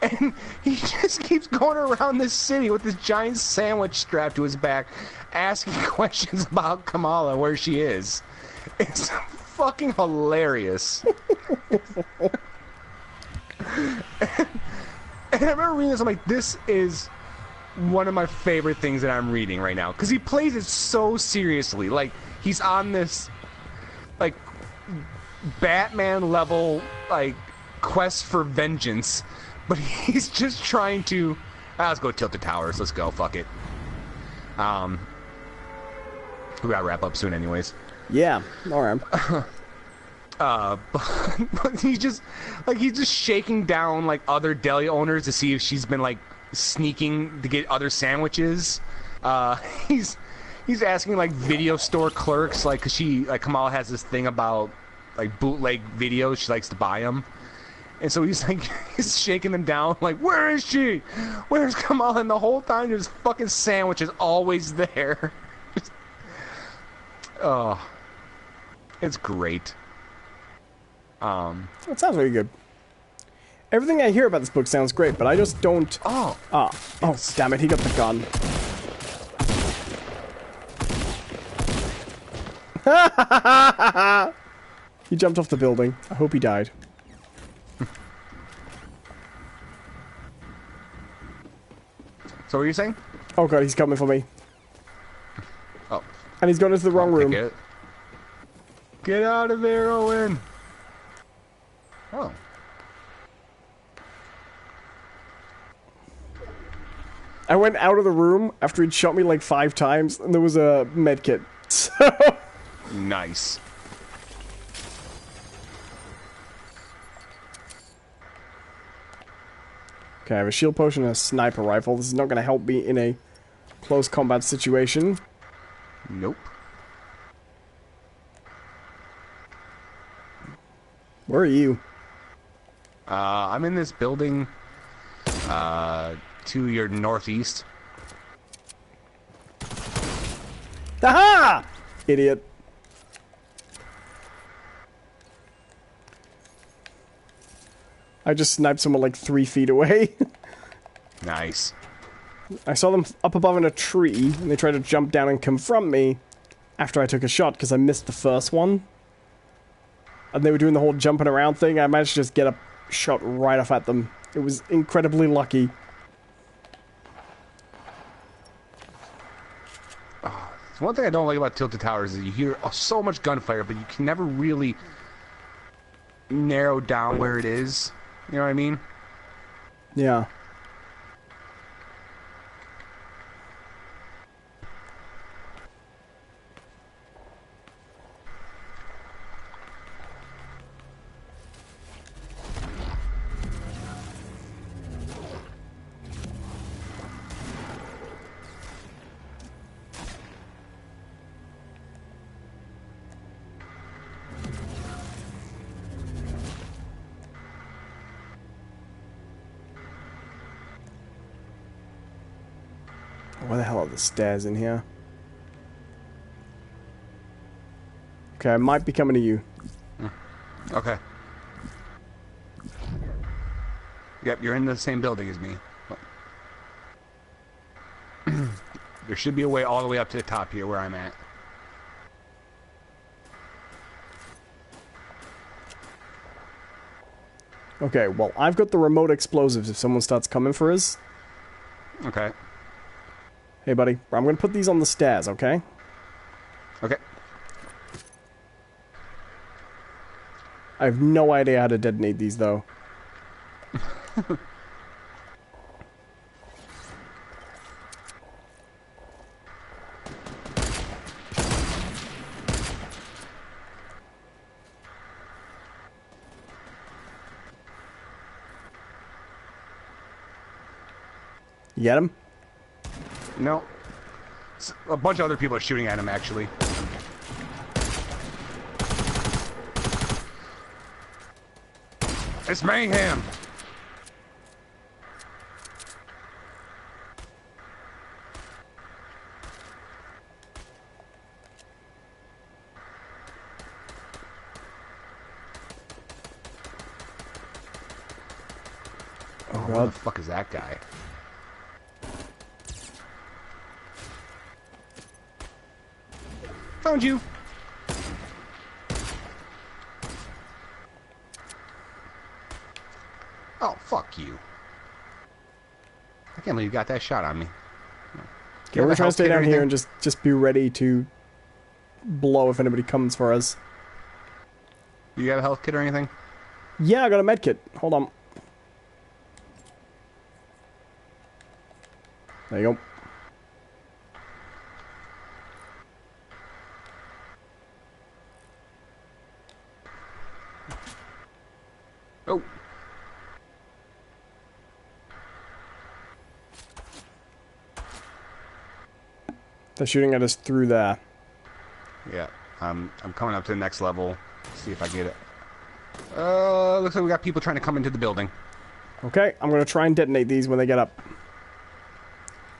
And he just keeps going around this city with this giant sandwich strapped to his back, asking questions about Kamala, where she is. It's fucking hilarious. And I remember reading this, I'm like, this is one of my favorite things that I'm reading right now. Because he plays it so seriously. Like, he's on this, like, Batman level, like, quest for vengeance. But he's just trying to... let's go tilt the towers. Let's go. Fuck it. We gotta wrap up soon anyways. Yeah. Alright. But he's just shaking down, like, other deli owners to see if she's been, like, sneaking to get other sandwiches. He's asking, like, video store clerks, like, cause Kamala has this thing about, like, bootleg videos. She likes to buy them. And so he's shaking them down, like, where is she? Where's Kamala? And the whole time there's fucking sandwiches always there. Oh, it's great. That sounds really good. Everything I hear about this book sounds great, but I just don't... Oh, damn it, he got the gun. He jumped off the building. I hope he died. So what are you saying? Oh god, he's coming for me. Oh. And he's gone into the wrong room. Get out of there, Owen! Oh. I went out of the room after he'd shot me like 5 times, and there was a medkit. So... Nice. Okay, I have a shield potion and a sniper rifle. This is not going to help me in a close combat situation. Nope. Where are you? I'm in this building to your northeast. Aha! Idiot. I just sniped someone like 3 feet away. Nice. I saw them up above in a tree, and they tried to jump down and confront me after I took a shot, because I missed the first one. And they were doing the whole jumping around thing. I managed to just get a shot right off at them. It was incredibly lucky. One thing I don't like about Tilted Towers is you hear so much gunfire, but you can never really narrow down where it is. You know what I mean? Yeah. Where the hell are the stairs in here? Okay, I might be coming to you. Okay. Yep, you're in the same building as me. There should be a way all the way up to the top here where I'm at. Okay, well, I've got the remote explosives if someone starts coming for us. Okay. Hey, buddy. I'm going to put these on the stairs, okay? Okay. I have no idea how to detonate these, though. You get him? No. A bunch of other people are shooting at him, actually. It's mayhem! Oh, God. Where the fuck is that guy? Found you! Oh, fuck you. I can't believe you got that shot on me. Okay, we're trying to stay down here and just be ready to blow if anybody comes for us. You got a health kit or anything? Yeah, I got a med kit. Hold on. There you go. Oh. They're shooting at us through there. Yeah. I'm coming up to the next level. See if I get it. Looks like we got people trying to come into the building. Okay, I'm going to try and detonate these when they get up.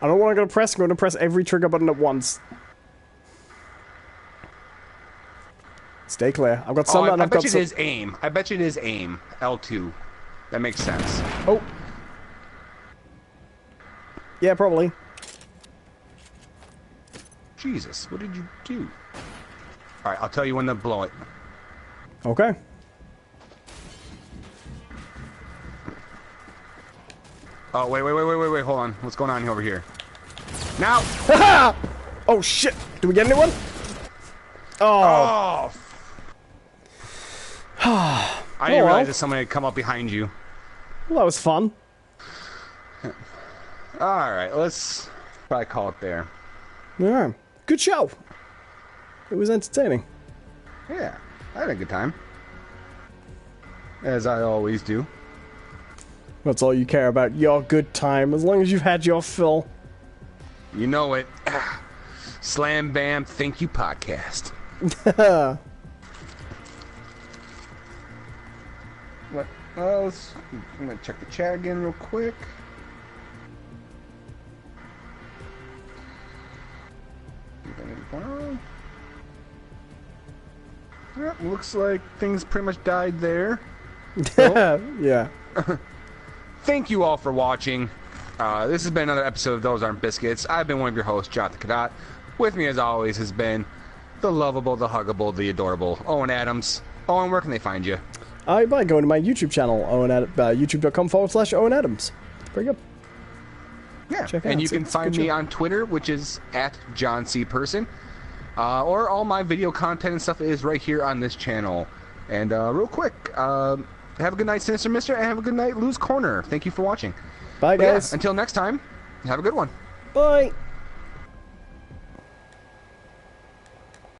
I don't know what I'm going to press. I'm going to press every trigger button at once. Stay clear. I've got some and I I've got bet you some... it is aim. I bet you it is aim. L2. That makes sense. Oh. Yeah, probably. Jesus, what did you do? Alright, I'll tell you when to blow it. Okay. Oh, wait, hold on. What's going on over here? Now! Oh, shit! Do we get anyone? Oh! I didn't realize that someone had come up behind you. Well, that was fun. Alright, let's probably call it there. Yeah. Good show. It was entertaining. Yeah, I had a good time. As I always do. That's all you care about, your good time, as long as you've had your fill. You know it. Slam Bam Thank You Podcast. What else? I'm gonna check the chat again real quick. Yeah, looks like things pretty much died there. So, yeah. thank you all for watching. This has been another episode of Those Aren't Biscuits. I've been one of your hosts, Jonathan Cadotte. With me, as always, has been the lovable, the huggable, the adorable Owen Adams. Owen, where can they find you? By going to my YouTube channel, youtube.com/Owen Adams. Pretty good. Yeah, and you can find me on Twitter, which is @JohnCPerson. Or all my video content and stuff is right here on this channel. And real quick, have a good night, Sinister Mister, and have a good night, Lou's Corner. Thank you for watching. Bye, guys. Yeah, until next time, have a good one. Bye.